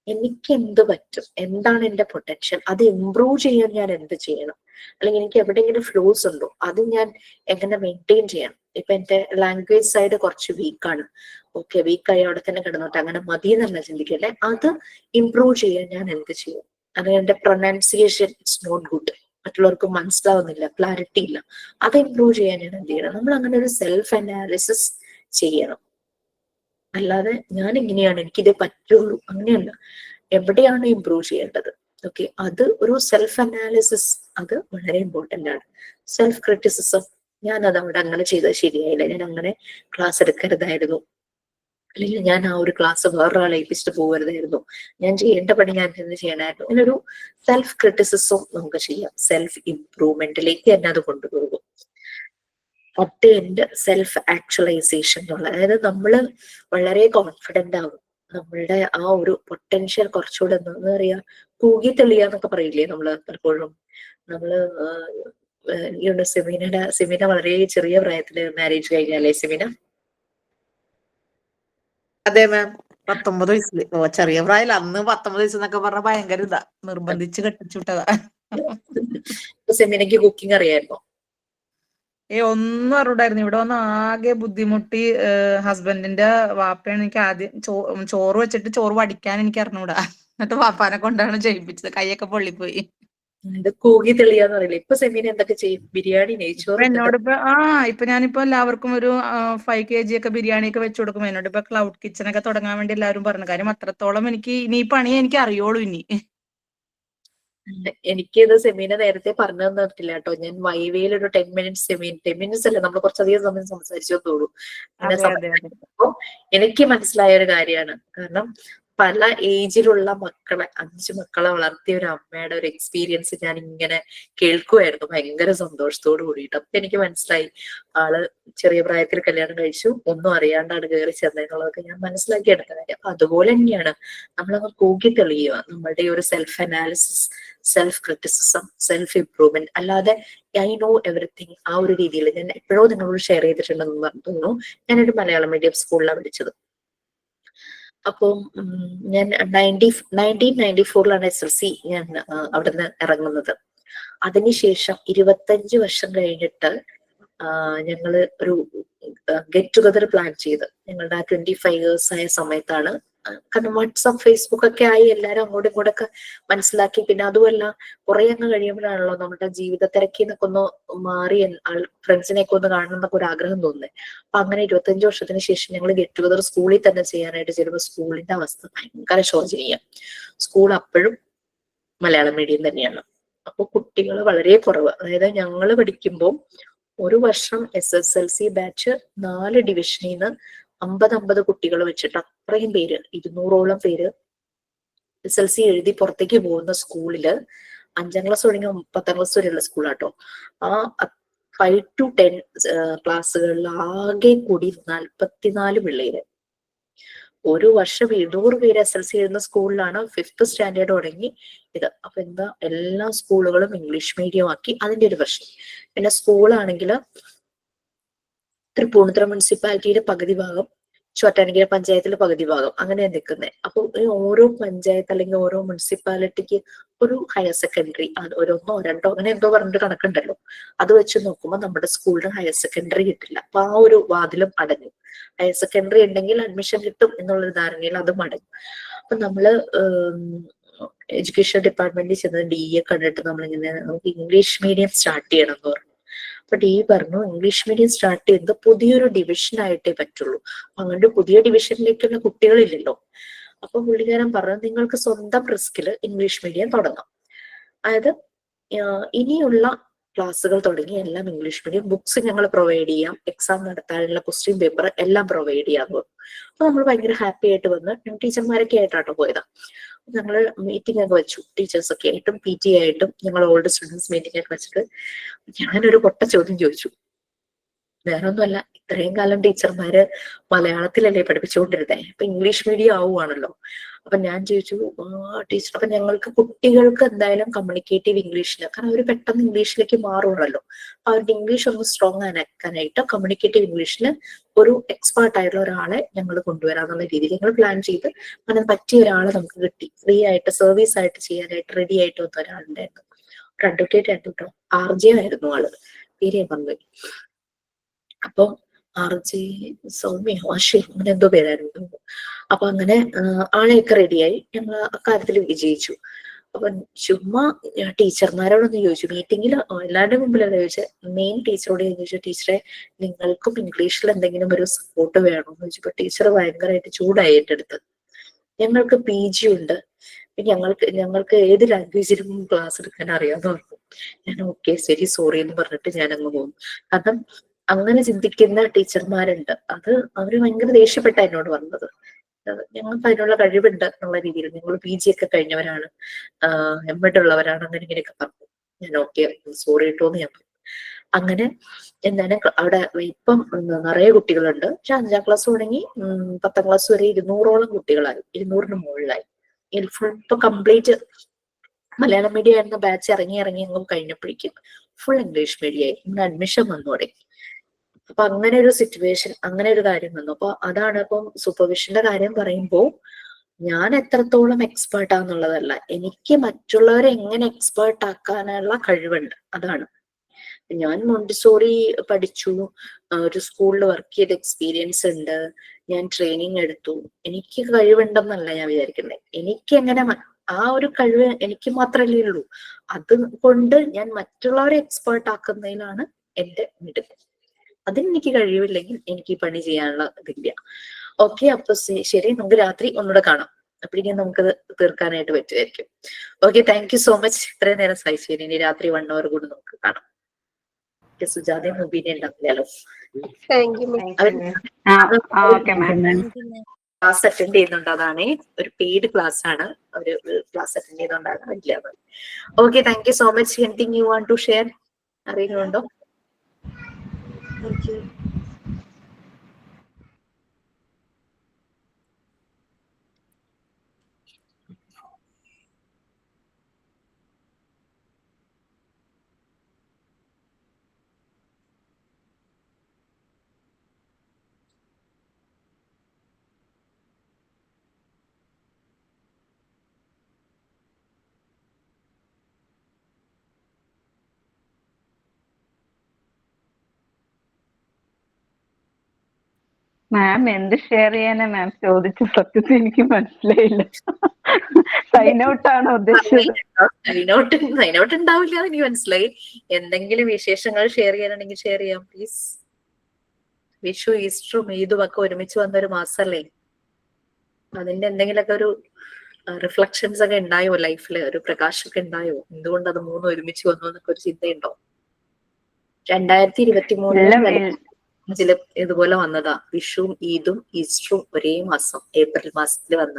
Speaker 1: എനിക്ക് എന്ത് പറ്റും, എന്താണ് എന്റെ പൊട്ടൻഷ്യൽ, അത് ഇംപ്രൂവ് ചെയ്യാൻ ഞാൻ എന്ത് ചെയ്യണം, അല്ലെങ്കിൽ എനിക്ക് എവിടെയെങ്കിലും ഫ്ലോസ് ഉണ്ടോ അത് ഞാൻ എങ്ങനെ മെയിൻറ്റെയിൻ ചെയ്യണം. ഇപ്പൊ എന്റെ ലാംഗ്വേജ് സൈഡ് കുറച്ച് വീക്കാണ്, ഓക്കെ, വീക്കായി അവിടെ തന്നെ കിടന്നോട്ടെ, അങ്ങനെ മതി എന്നല്ല ചിന്തിക്കല്ലേ, അത് ഇംപ്രൂവ് ചെയ്യാൻ ഞാൻ എന്ത് ചെയ്യും. അല്ലെങ്കിൽ എന്റെ പ്രൊനൗൺസിയേഷൻ ഇറ്റ്സ് നോട്ട് ഗുഡ്, മറ്റുള്ളവർക്ക് മനസ്സിലാവുന്നില്ല, ക്ലാരിറ്റി ഇല്ല, അത് ഇംപ്രൂവ് ചെയ്യാൻ ഞാൻ എന്ത് ചെയ്യണം. നമ്മൾ അങ്ങനെ ഒരു സെൽഫ് അനാലിസിസ് ചെയ്യണം. അല്ലാതെ ഞാൻ ഇങ്ങനെയാണ്, എനിക്കിതേ പറ്റുള്ളൂ, അങ്ങനെയല്ല. എവിടെയാണ് ഇംപ്രൂവ് ചെയ്യേണ്ടത്, ഓക്കെ, അത് ഒരു സെൽഫ് അനാലിസിസ്, അത് വളരെ ഇമ്പോർട്ടന്റ് ആണ്. സെൽഫ് ക്രിറ്റിസിസം, ഞാൻ അത് അവിടെ അങ്ങനെ ചെയ്തത് ശരിയായില്ല, ഞാൻ അങ്ങനെ ക്ലാസ് എടുക്കരുതായിരുന്നു, അല്ലെങ്കിൽ ഞാൻ ആ ഒരു ക്ലാസ് വേറൊരാളെ ഏൽപ്പിച്ചിട്ട് പോകരുതായിരുന്നു, ഞാൻ ചെയ്യേണ്ട പണി ഞാൻ എന്ത് ചെയ്യണമായിരുന്നു. ഇങ്ങനൊരു സെൽഫ് ക്രിറ്റിസിസം നമുക്ക് ചെയ്യാം. സെൽഫ് ഇംപ്രൂവ്മെന്റിലേക്ക് തന്നെ അത് കൊണ്ടുപോകും. അറ്റ് എൻഡ് സെൽഫ് ആക്ച്വലൈസേഷൻ എന്നുള്ള, അതായത് നമ്മൾ വളരെ കോൺഫിഡന്റ് ആകും, നമ്മളുടെ ആ ഒരു പൊട്ടൻഷ്യൽ കുറച്ചുകൂടെ എന്താ പറയാ തൂകി തെളിയാന്നൊക്കെ പറയില്ലേ നമ്മള് പലപ്പോഴും. നമ്മള് എനിക്കുണ്ട് സെമീന വളരെ ചെറിയ പ്രായത്തില് മാരേജ് കഴിഞ്ഞല്ലേ സെമീന?
Speaker 12: അതെ മാം, 19 വയസ്സില്. ഓ, ചെറിയ പ്രായമല്ല. അന്ന് 19 വയസ്സ് എന്നൊക്കെ പറഞ്ഞ ഭയങ്കര ഇതാ, നിർബന്ധിച്ച് കെട്ടിച്ചുവിട്ടതാ.
Speaker 1: സെമീനയ്ക്ക് കുക്കിംഗ് അറിയായിരുന്നോ?
Speaker 8: ഒന്നും അറിഞ്ഞൂടായിരുന്നു. ഇവിടെ വന്ന് ആകെ ബുദ്ധിമുട്ടി. ഹസ്ബൻഡിന്റെ വാപ്പയാണ് എനിക്ക് ആദ്യം ചോറ് വെച്ചിട്ട് ചോറ് വടിക്കാൻ എനിക്ക് അറിഞ്ഞൂടാ. എന്നിട്ട് വാപ്പാനെ കൊണ്ടാണ് ചെയ്യിപ്പിച്ചത്. കൈയൊക്കെ പൊള്ളിപ്പോയി.
Speaker 1: ഇത് കൂകി തെളിയാന്ന് പറയില്ലേ. ഇപ്പൊ സെമീന എന്തൊക്കെ ചെയ്യും? ബിരിയാണി, നെയ്ച്ചോറ്.
Speaker 8: ഇപ്പൊ ഞാനിപ്പോ എല്ലാവർക്കും ഒരു 5 kg ഒക്കെ ബിരിയാണി ഒക്കെ വെച്ചു കൊടുക്കും. എന്നോട് ഇപ്പൊ ക്ലൗഡ് കിച്ചൺ ഒക്കെ തുടങ്ങാൻ വേണ്ടി എല്ലാവരും പറഞ്ഞു. കാര്യം അത്രത്തോളം എനിക്ക് ഇനി ഈ പണി എനിക്ക് അറിയോളൂ ഇനി.
Speaker 1: എനിക്കിത് സെമീന നേരത്തെ പറഞ്ഞു തന്നിട്ടില്ല കേട്ടോ. ഞാൻ വൈവേയിൽ ഒരു 10 മിനിറ്റ്സ് 10 മിനിറ്റ്സ് അല്ല, നമ്മൾ കുറച്ചധികം സമയം സംസാരിച്ചു തോളൂ. എനിക്ക് മനസ്സിലായ ഒരു കാര്യമാണ്. കാരണം പല ഏജിലുള്ള മക്കളെ, 5 മക്കളെ വളർത്തിയ ഒരു അമ്മയുടെ ഒരു എക്സ്പീരിയൻസ് ഞാൻ ഇങ്ങനെ കേൾക്കുമായിരുന്നു ഭയങ്കര സന്തോഷത്തോട് കൂടിയിട്ട്. അപ്പൊ എനിക്ക് മനസ്സിലായി ആള് ചെറിയ പ്രായത്തിൽ കല്യാണം കഴിച്ചു, ഒന്നും അറിയാണ്ടാണ് കയറി ചെന്നെന്നുള്ളതൊക്കെ ഞാൻ മനസ്സിലാക്കിയെടുത്ത കാര്യം. അപ്പൊ അതുപോലെ തന്നെയാണ് നമ്മളങ്ങ് കൂക്കി തെളിയുക. നമ്മളുടെ ഒരു self analysis, self criticism, self improvement. അല്ലാതെ ഐ നോ എവറിത്തിങ് ആ ഒരു രീതിയിൽ ഞാൻ എപ്പോഴോ നിങ്ങളോട് ഷെയർ ചെയ്തിട്ടുണ്ടെന്ന് തോന്നുന്നു. ഞാനൊരു മലയാളം മീഡിയം സ്കൂളിലാണ് പഠിച്ചത്. അപ്പം ഞാൻ 1994 SLC ഞാൻ അവിടുന്ന് ഇറങ്ങുന്നത്. അതിനുശേഷം 25 വർഷം കഴിഞ്ഞിട്ട് ഞങ്ങള് ഒരു ഗെറ്റ് ടുഗദർ പ്ലാൻ ചെയ്ത് ഞങ്ങളുടെ 25 years ആയ സമയത്താണ്. കാരണം വാട്സാപ്പ്, ഫേസ്ബുക്ക് ഒക്കെ ആയി എല്ലാരും അങ്ങോട്ടും ഇങ്ങോട്ടൊക്കെ മനസ്സിലാക്കി. പിന്നെ അതുമല്ല കുറെ അങ്ങ് കഴിയുമ്പോഴാണല്ലോ നമ്മുടെ ജീവിത തിരക്കിന്നൊക്കെ ഒന്ന് മാറി ഫ്രണ്ട്സിനെയൊക്കെ ഒന്ന് കാണണം എന്നൊക്കെ ഒരു ആഗ്രഹം തോന്നുന്നത്. അപ്പൊ അങ്ങനെ 25 വർഷത്തിന് ശേഷം ഞങ്ങൾ ഗെറ്റ് ടുഗദർ സ്കൂളിൽ തന്നെ ചെയ്യാനായിട്ട് ചെല്ലുമ്പോൾ സ്കൂളിന്റെ അവസ്ഥ ഭയങ്കര ശോചനീയം. സ്കൂൾ അപ്പോഴും മലയാളം മീഡിയം തന്നെയാണ്. അപ്പൊ കുട്ടികൾ വളരെ കുറവ്. അതായത് ഞങ്ങൾ പഠിക്കുമ്പോൾ ഒരു വർഷം SSLC ബാച്ച് 4 ഡിവിഷനിൽ നിന്ന് 50 കുട്ടികൾ വെച്ചിട്ട് അത്രയും പേര്, 200ഓളം പേര് SLC എഴുതി പുറത്തേക്ക് പോകുന്ന സ്കൂളില് 5ാം ക്ലാസ് തുടങ്ങി 10ാം ക്ലാസ് വരെയുള്ള സ്കൂളാട്ടോ. ആ 5 to 10 ക്ലാസ്സുകളിൽ ആകെ കൂടി 44 പിള്ളേര്. ഒരു വർഷം 200 പേര് SLC എഴുതുന്ന സ്കൂളിലാണ് 5th സ്റ്റാൻഡേർഡ് തുടങ്ങി ഇത്. അപ്പൊ എന്താ, എല്ലാ സ്കൂളുകളും ഇംഗ്ലീഷ് മീഡിയം ആക്കി. അതിന്റെ ഒരു പ്രശ്നം. പിന്നെ സ്കൂളാണെങ്കിൽ തൃപ്പൂണിത്തുറ മുനിസിപ്പാലിറ്റിയുടെ പകുതി ഭാഗം, ചോറ്റാനിക്കര പഞ്ചായത്തിലെ പകുതി ഭാഗം, അങ്ങനെ നിൽക്കുന്നത്. അപ്പൊ ഓരോ പഞ്ചായത്ത് അല്ലെങ്കിൽ ഓരോ മുനിസിപ്പാലിറ്റിക്ക് ഒരു ഹയർ സെക്കൻഡറി, ഒന്നോ രണ്ടോ അങ്ങനെ എന്തോ പറഞ്ഞിട്ട് കണക്കുണ്ടല്ലോ. അത് വെച്ച് നോക്കുമ്പോൾ നമ്മുടെ സ്കൂളിന് ഹയർ സെക്കൻഡറി കിട്ടില്ല. അപ്പൊ ആ ഒരു വാതിലും അടഞ്ഞു. ഹയർ സെക്കൻഡറി ഉണ്ടെങ്കിൽ അഡ്മിഷൻ കിട്ടും എന്നുള്ളൊരു ധാരണയിൽ അതും അടഞ്ഞു. അപ്പൊ നമ്മള് എഡ്യൂക്കേഷൻ ഡിപ്പാർട്ട്മെന്റിൽ ചെന്ന് DE കണ്ടിട്ട് നമ്മളിങ്ങനെ നമുക്ക് ഇംഗ്ലീഷ് മീഡിയം സ്റ്റാർട്ട് ചെയ്യണം എന്ന് പറഞ്ഞു. അപ്പൊ DE പറഞ്ഞു ഇംഗ്ലീഷ് മീഡിയം സ്റ്റാർട്ട് ചെയ്യുന്നത് പുതിയൊരു ഡിവിഷൻ ആയിട്ടേ പറ്റുള്ളൂ. അങ്ങനെ പുതിയ ഡിവിഷനിലേക്കുള്ള കുട്ടികളില്ലല്ലോ. അപ്പൊ പുള്ളിക്കാരൻ പറഞ്ഞു നിങ്ങൾക്ക് സ്വന്തം റിസ്കിൽ ഇംഗ്ലീഷ് മീഡിയം തുടങ്ങാം. അതായത് ഇനിയുള്ള ക്ലാസ്സുകൾ തുടങ്ങി എല്ലാം ഇംഗ്ലീഷ് മീഡിയം. ബുക്സ് ഞങ്ങൾ പ്രൊവൈഡ് ചെയ്യാം, എക്സാം നടത്താനുള്ള ക്വസ്റ്റ്യൻ പേപ്പർ എല്ലാം പ്രൊവൈഡ് ചെയ്യാന്ന് പറഞ്ഞു. അപ്പൊ നമ്മൾ ഭയങ്കര ഹാപ്പി ആയിട്ട് വന്ന് ടീച്ചർമാരൊക്കെ ആയിട്ടാട്ടോ പോയതാ. ഞങ്ങള് മീറ്റിംഗ് ഒക്കെ വെച്ചു, ടീച്ചേഴ്സ് ഒക്കെ ആയിട്ടും PT ആയിട്ടും ഞങ്ങൾ ഓൾഡ് സ്റ്റുഡൻസ് മീറ്റിംഗ് ഒക്കെ വെച്ചിട്ട് ഞാനൊരു പൊട്ട ചോദ്യം ചോദിച്ചു. വേറെ ഒന്നുമല്ല, ഇത്രയും കാലം ടീച്ചർമാര് മലയാളത്തിലല്ലേ പഠിപ്പിച്ചുകൊണ്ടിരുന്നേ, ഇപ്പൊ ഇംഗ്ലീഷ് മീഡിയം ആവുകയാണല്ലോ. അപ്പൊ ഞാൻ ചോദിച്ചു ടീച്ചർ, അപ്പൊ ഞങ്ങൾക്ക് കുട്ടികൾക്ക് എന്തായാലും കമ്മ്യൂണിക്കേറ്റീവ് ഇംഗ്ലീഷില്, കാരണം അവർ പെട്ടെന്ന് ഇംഗ്ലീഷിലേക്ക് മാറുകയാണല്ലോ. അപ്പൊ അവരുടെ ഇംഗ്ലീഷ് ഒന്ന് സ്ട്രോങ് ആക്കാനായിട്ട് കമ്മ്യൂണിക്കേറ്റീവ് ഇംഗ്ലീഷില് ഒരു എക്സ്പേർട്ട് ആയിട്ടുള്ള ഒരാളെ ഞങ്ങൾ കൊണ്ടുവരാന്നുള്ള രീതിയിൽ ഞങ്ങൾ പ്ലാൻ ചെയ്ത് അങ്ങനെ പറ്റിയ ഒരാളെ നമുക്ക് കിട്ടി. ഫ്രീ ആയിട്ട് സർവീസ് ആയിട്ട് ചെയ്യാനായിട്ട് റെഡി ആയിട്ട് വന്ന ഒരാളുണ്ടായിരുന്നു. ഒരു അഡ്വക്കേറ്റ് ആയിരുന്നു കേട്ടോ. RJ ആയിരുന്നു ആള്, പേര് ഞാൻ പറഞ്ഞു. അപ്പൊ RJ സൗമ്യ അശ്വിൻ അങ്ങനെ എന്തോ പേരായിരുന്നു. അപ്പൊ അങ്ങനെ ആളെയൊക്കെ റെഡിയായി. ഞങ്ങൾ അക്കാര്യത്തിൽ വിജയിച്ചു. അപ്പൊ ചുമ്മാ ടീച്ചർമാരോടൊന്ന് ചോദിച്ചു, മീറ്റിംഗിൽ എല്ലാവരുടെ മുമ്പിലല്ല ചോദിച്ചത്, മെയിൻ ടീച്ചറോട് ചോദിച്ചു, ടീച്ചറെ നിങ്ങൾക്കും ഇംഗ്ലീഷിൽ എന്തെങ്കിലും ഒരു സപ്പോർട്ട് വേണമെന്ന് ചോദിച്ചപ്പോ ടീച്ചർ ഭയങ്കരമായിട്ട് ചൂടായി എൻ്റെ അടുത്ത്. ഞങ്ങൾക്ക് PG ഉണ്ട്, ഞങ്ങൾക്ക് ഏത് ലാംഗ്വേജിലും ക്ലാസ് എടുക്കാൻ അറിയാമെന്ന് പറഞ്ഞു. ഞാൻ ഓക്കെ ശരി സോറി എന്ന് പറഞ്ഞിട്ട് ഞാൻ അങ്ങ് പോകും. കാരണം അങ്ങനെ ചിന്തിക്കുന്ന ടീച്ചർമാരുണ്ട്. അവര് ഭയങ്കര ദേഷ്യപ്പെട്ട എന്നോട് വന്നത്. ഞങ്ങൾക്ക് അതിനുള്ള കഴിവുണ്ട് എന്നുള്ള രീതിയിൽ, ഞങ്ങൾ PG ഒക്കെ കഴിഞ്ഞവരാണ്, MEd ഉള്ളവരാണ്, അങ്ങനെ ഇങ്ങനെയൊക്കെ പറഞ്ഞു. ഞാൻ ഓക്കെ സോറി കേട്ടോ എന്ന് ഞാൻ പറഞ്ഞു. അങ്ങനെ എന്താണ് അവിടെ ഇപ്പം നിറയെ കുട്ടികളുണ്ട്. പക്ഷെ 5ാം ക്ലാസ് തുടങ്ങി 10ാം ക്ലാസ് വരെ 200ഓളം കുട്ടികളായി, 200ന് മുകളിലായി. ഫുൾ ഇപ്പൊ കംപ്ലീറ്റ് മലയാളം മീഡിയം ആയിരുന്ന ബാച്ച് ഇറങ്ങി അങ്ങ് കഴിഞ്ഞപ്പോഴേക്കും ഫുൾ ഇംഗ്ലീഷ് മീഡിയം ആയി. ഇങ്ങനെ അഡ്മിഷൻ വന്നു തുടങ്ങി. അപ്പൊ അങ്ങനെ ഒരു സിറ്റുവേഷൻ, അങ്ങനെ ഒരു കാര്യം വന്നു. അപ്പൊ അതാണ് ഇപ്പം സൂപ്പർവിഷന്റെ കാര്യം പറയുമ്പോൾ ഞാൻ എത്രത്തോളം എക്സ്പേർട്ട് ആന്നുള്ളതല്ല, എനിക്ക് മറ്റുള്ളവരെ എങ്ങനെ എക്സ്പേർട്ട് ആക്കാനുള്ള കഴിവുണ്ട്, അതാണ്. ഞാൻ മോണ്ടിസോറി പഠിച്ചു, ഒരു സ്കൂളിൽ വർക്ക് ചെയ്ത എക്സ്പീരിയൻസ് ഉണ്ട്, ഞാൻ ട്രെയിനിങ് എടുത്തു. എനിക്ക് കഴിവുണ്ടെന്നല്ല ഞാൻ വിചാരിക്കുന്നത്. എനിക്ക് എങ്ങനെ ആ ഒരു കഴിവ് എനിക്ക് മാത്രമല്ലേ ഉള്ളൂ. അതുകൊണ്ട് ഞാൻ മറ്റുള്ളവരെ എക്സ്പേർട്ട് ആക്കുന്നതിലാണ് എന്റെ മിടുക്ക്. അതിനെനിക്ക് കഴിവില്ലെങ്കിൽ എനിക്ക് ഈ പണി ചെയ്യാനുള്ള ഇതില്ല. ഓക്കെ, അപ്പൊ ശരി, നമുക്ക് രാത്രി ഒന്നുകൂടെ കാണാം. അപ്പോഴേക്കും നമുക്കത് തീർക്കാനായിട്ട് പറ്റുമായിരിക്കും. Okay, thank you so much. ഇത്രയും നേരം സഹിച്ചു. ഇനി രാത്രി 1 hour കൂടി നമുക്ക് കാണാം. സുജാതയും മുബീനെ ഉണ്ടാവില്ലല്ലോ.
Speaker 6: Thank you.
Speaker 1: ക്ലാസ് അറ്റൻഡ് ചെയ്യുന്നുണ്ട്, അതാണ് ഒരു പെയ്ഡ് ക്ലാസ് ആണ്. ഒരു ക്ലാസ് അറ്റൻഡ് ചെയ്തുകൊണ്ടാണ് വലിയ. Okay, thank you so much. Anything you want to share? അറിയുന്നുണ്ടോ?
Speaker 9: മാം എന്ത് ഷെയർ ചെയ്യാനാ മാം ചോദിച്ചു? സത്യത്തിൽ എനിക്ക് മനസ്സിലായില്ല. സൈൻ ഔട്ട് ആണോ ഉദ്ദേശിച്ചത്?
Speaker 1: സൈൻ ഔട്ട് ഉണ്ടാവില്ല, എനിക്ക് മനസ്സിലായി. എന്തെങ്കിലും വിശേഷങ്ങൾ ഷെയർ ചെയ്യാനുണ്ടെങ്കിൽ ഷെയർ ചെയ്യാം പ്ലീസ്. വിഷു, ഈസ്റ്ററും ഈദും ഒക്കെ ഒരുമിച്ച് വന്നൊരു മാസല്ലേ. അതിന്റെ എന്തെങ്കിലുമൊക്കെ ഒരു റിഫ്ലക്ഷൻസ് ഒക്കെ ഉണ്ടായോ ലൈഫില്? ഒരു പ്രകാശമൊക്കെ ഉണ്ടായോ? എന്തുകൊണ്ട് അത് മൂന്നും ഒരുമിച്ച് വന്നു എന്നൊക്കെ ഒരു ചിന്തയുണ്ടോ? 2023 ഇതുപോലെ വന്നതാ. വിഷുവും ഈദും ഈസ്റ്ററും ഒരേ മാസം, ഏപ്രിൽ മാസത്തിൽ വന്ന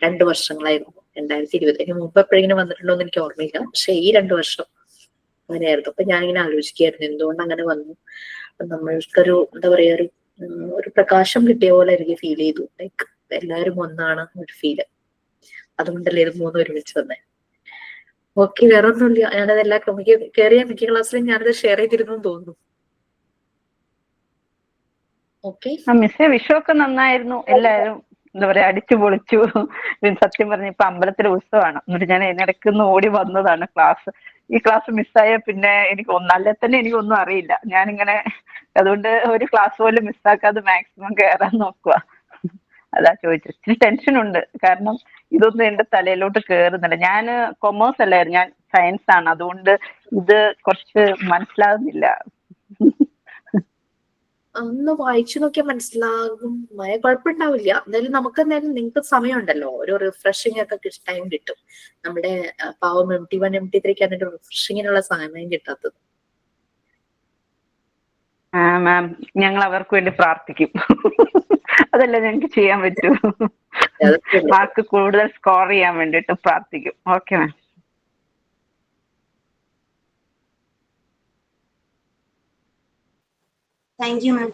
Speaker 1: 2 വർഷങ്ങളായിരുന്നു 2020. അതിന് മുമ്പ് എപ്പോഴെങ്കിലും വന്നിട്ടുണ്ടോ എന്ന് എനിക്ക് ഓർമ്മയില്ല. പക്ഷെ ഈ 2 വർഷം അങ്ങനെയായിരുന്നു. അപ്പൊ ഞാനിങ്ങനെ ആലോചിക്കുകയായിരുന്നു എന്തുകൊണ്ട് അങ്ങനെ വന്നു. നമ്മൾക്കൊരു എന്താ പറയാ, ഒരു പ്രകാശം കിട്ടിയ പോലെ എനിക്ക് ഫീൽ ചെയ്തു. ലൈക്ക് എല്ലാവരും ഒന്നാണ് ഒരു ഫീല്. അതുകൊണ്ടല്ലേ ഇത് മൂന്നും ഒരുമിച്ച് വന്നേ. ഓക്കെ, വേറെ ഒന്നുമില്ല. ഞാനതെല്ലാം കയറിയ മിക്ക ക്ലാസ്സിലും ഞാനത് ഷെയർ ചെയ്തിരുന്നു തോന്നുന്നു. ഓക്കെ,
Speaker 9: മിസ്സേ വിഷു ഒക്കെ നന്നായിരുന്നു. എല്ലാരും എന്താ പറയാ അടിച്ചു പൊളിച്ചു. സത്യം പറഞ്ഞ ഇപ്പൊ അമ്പലത്തിലെ ഉത്സവമാണ്. എന്നിട്ട് ഞാൻ ഇതിനിടയ്ക്ക് ഓടി വന്നതാണ് ക്ലാസ്. ഈ ക്ലാസ് മിസ്സായ പിന്നെ എനിക്ക് അല്ലെ തന്നെ എനിക്കൊന്നും അറിയില്ല. ഞാനിങ്ങനെ അതുകൊണ്ട് ഒരു ക്ലാസ് പോലും മിസ്സാക്കാതെ മാക്സിമം കയറാൻ നോക്കുക. അതാ ചോദിച്ചത്. ഇച്ചിരി ടെൻഷനുണ്ട്, കാരണം ഇതൊന്നും എന്റെ തലയിലോട്ട് കേറുന്നില്ല. ഞാൻ കൊമേഴ്സ് അല്ലായിരുന്നു, ഞാൻ സയൻസ് ആണ്. അതുകൊണ്ട് ഇത് കുറച്ച് മനസ്സിലാകുന്നില്ല.
Speaker 1: ഒന്ന് വായിച്ചു നോക്കിയാൽ മനസ്സിലാകും. കുഴപ്പമുണ്ടാവില്ല. എന്തായാലും നമുക്ക് എന്തായാലും നിങ്ങൾക്ക് സമയമുണ്ടല്ലോ, ഒരു റിഫ്രഷിംഗ് ഒക്കെ ടൈം കിട്ടും. നമ്മുടെ പാവം MT1 MT3 അതിന്റെ റിഫ്രഷിങ്ങിനുള്ള സമയം കിട്ടാത്തത്.
Speaker 9: മാം, ഞങ്ങൾ അവർക്ക് വേണ്ടി പ്രാർത്ഥിക്കും. അതല്ല ഞങ്ങൾക്ക് ചെയ്യാൻ പറ്റൂ. മാർക്ക് കൂടുതൽ സ്കോർ ചെയ്യാൻ വേണ്ടിട്ട് പ്രാർത്ഥിക്കും. Okay ma'am.
Speaker 4: Thank you ma'am.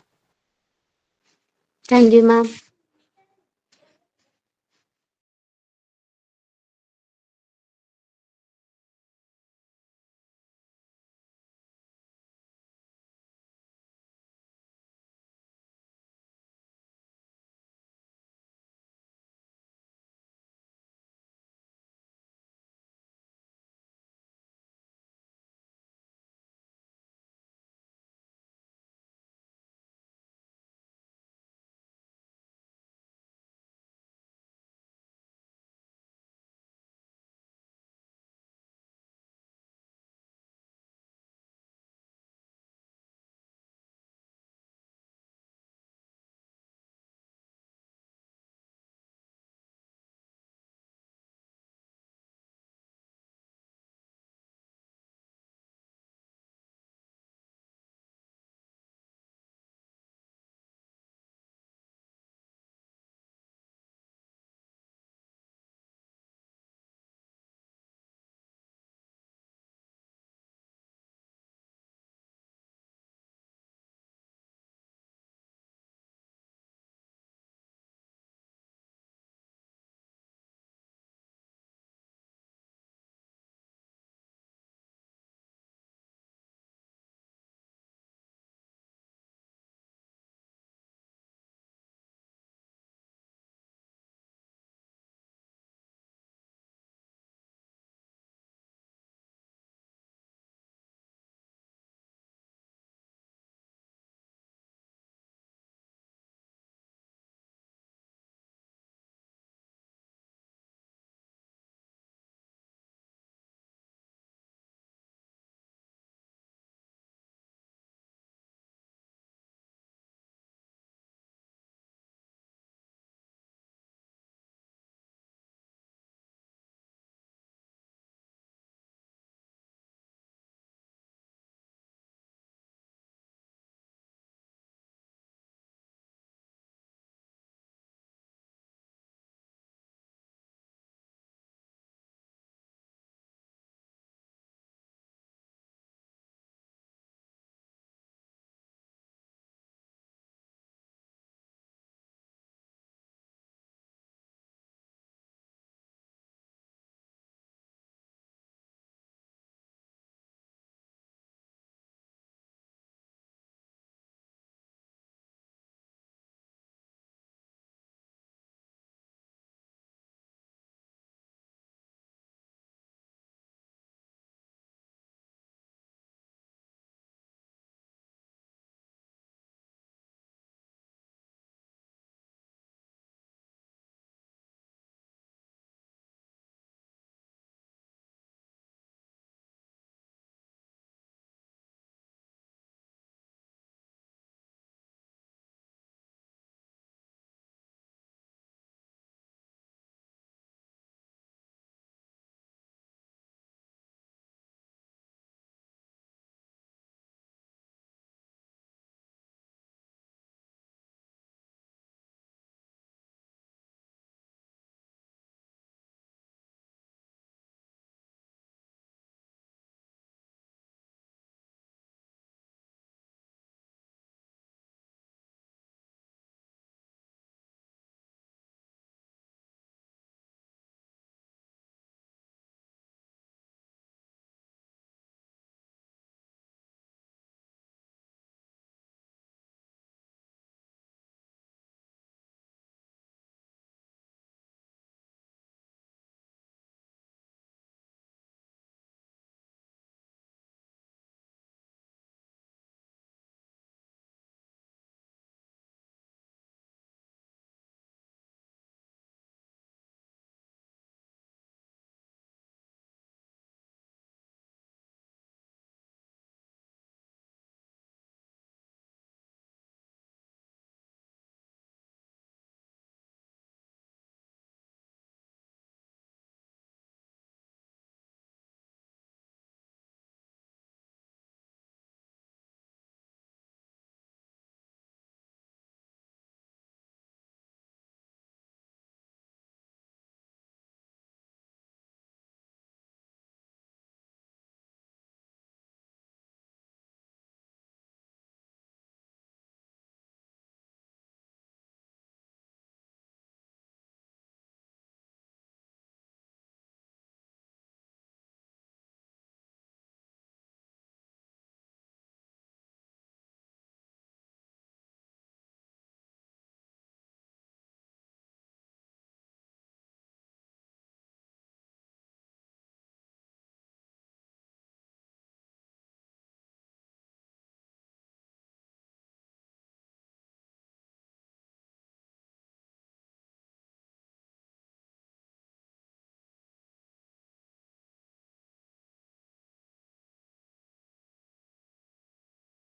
Speaker 10: Thank you ma'am.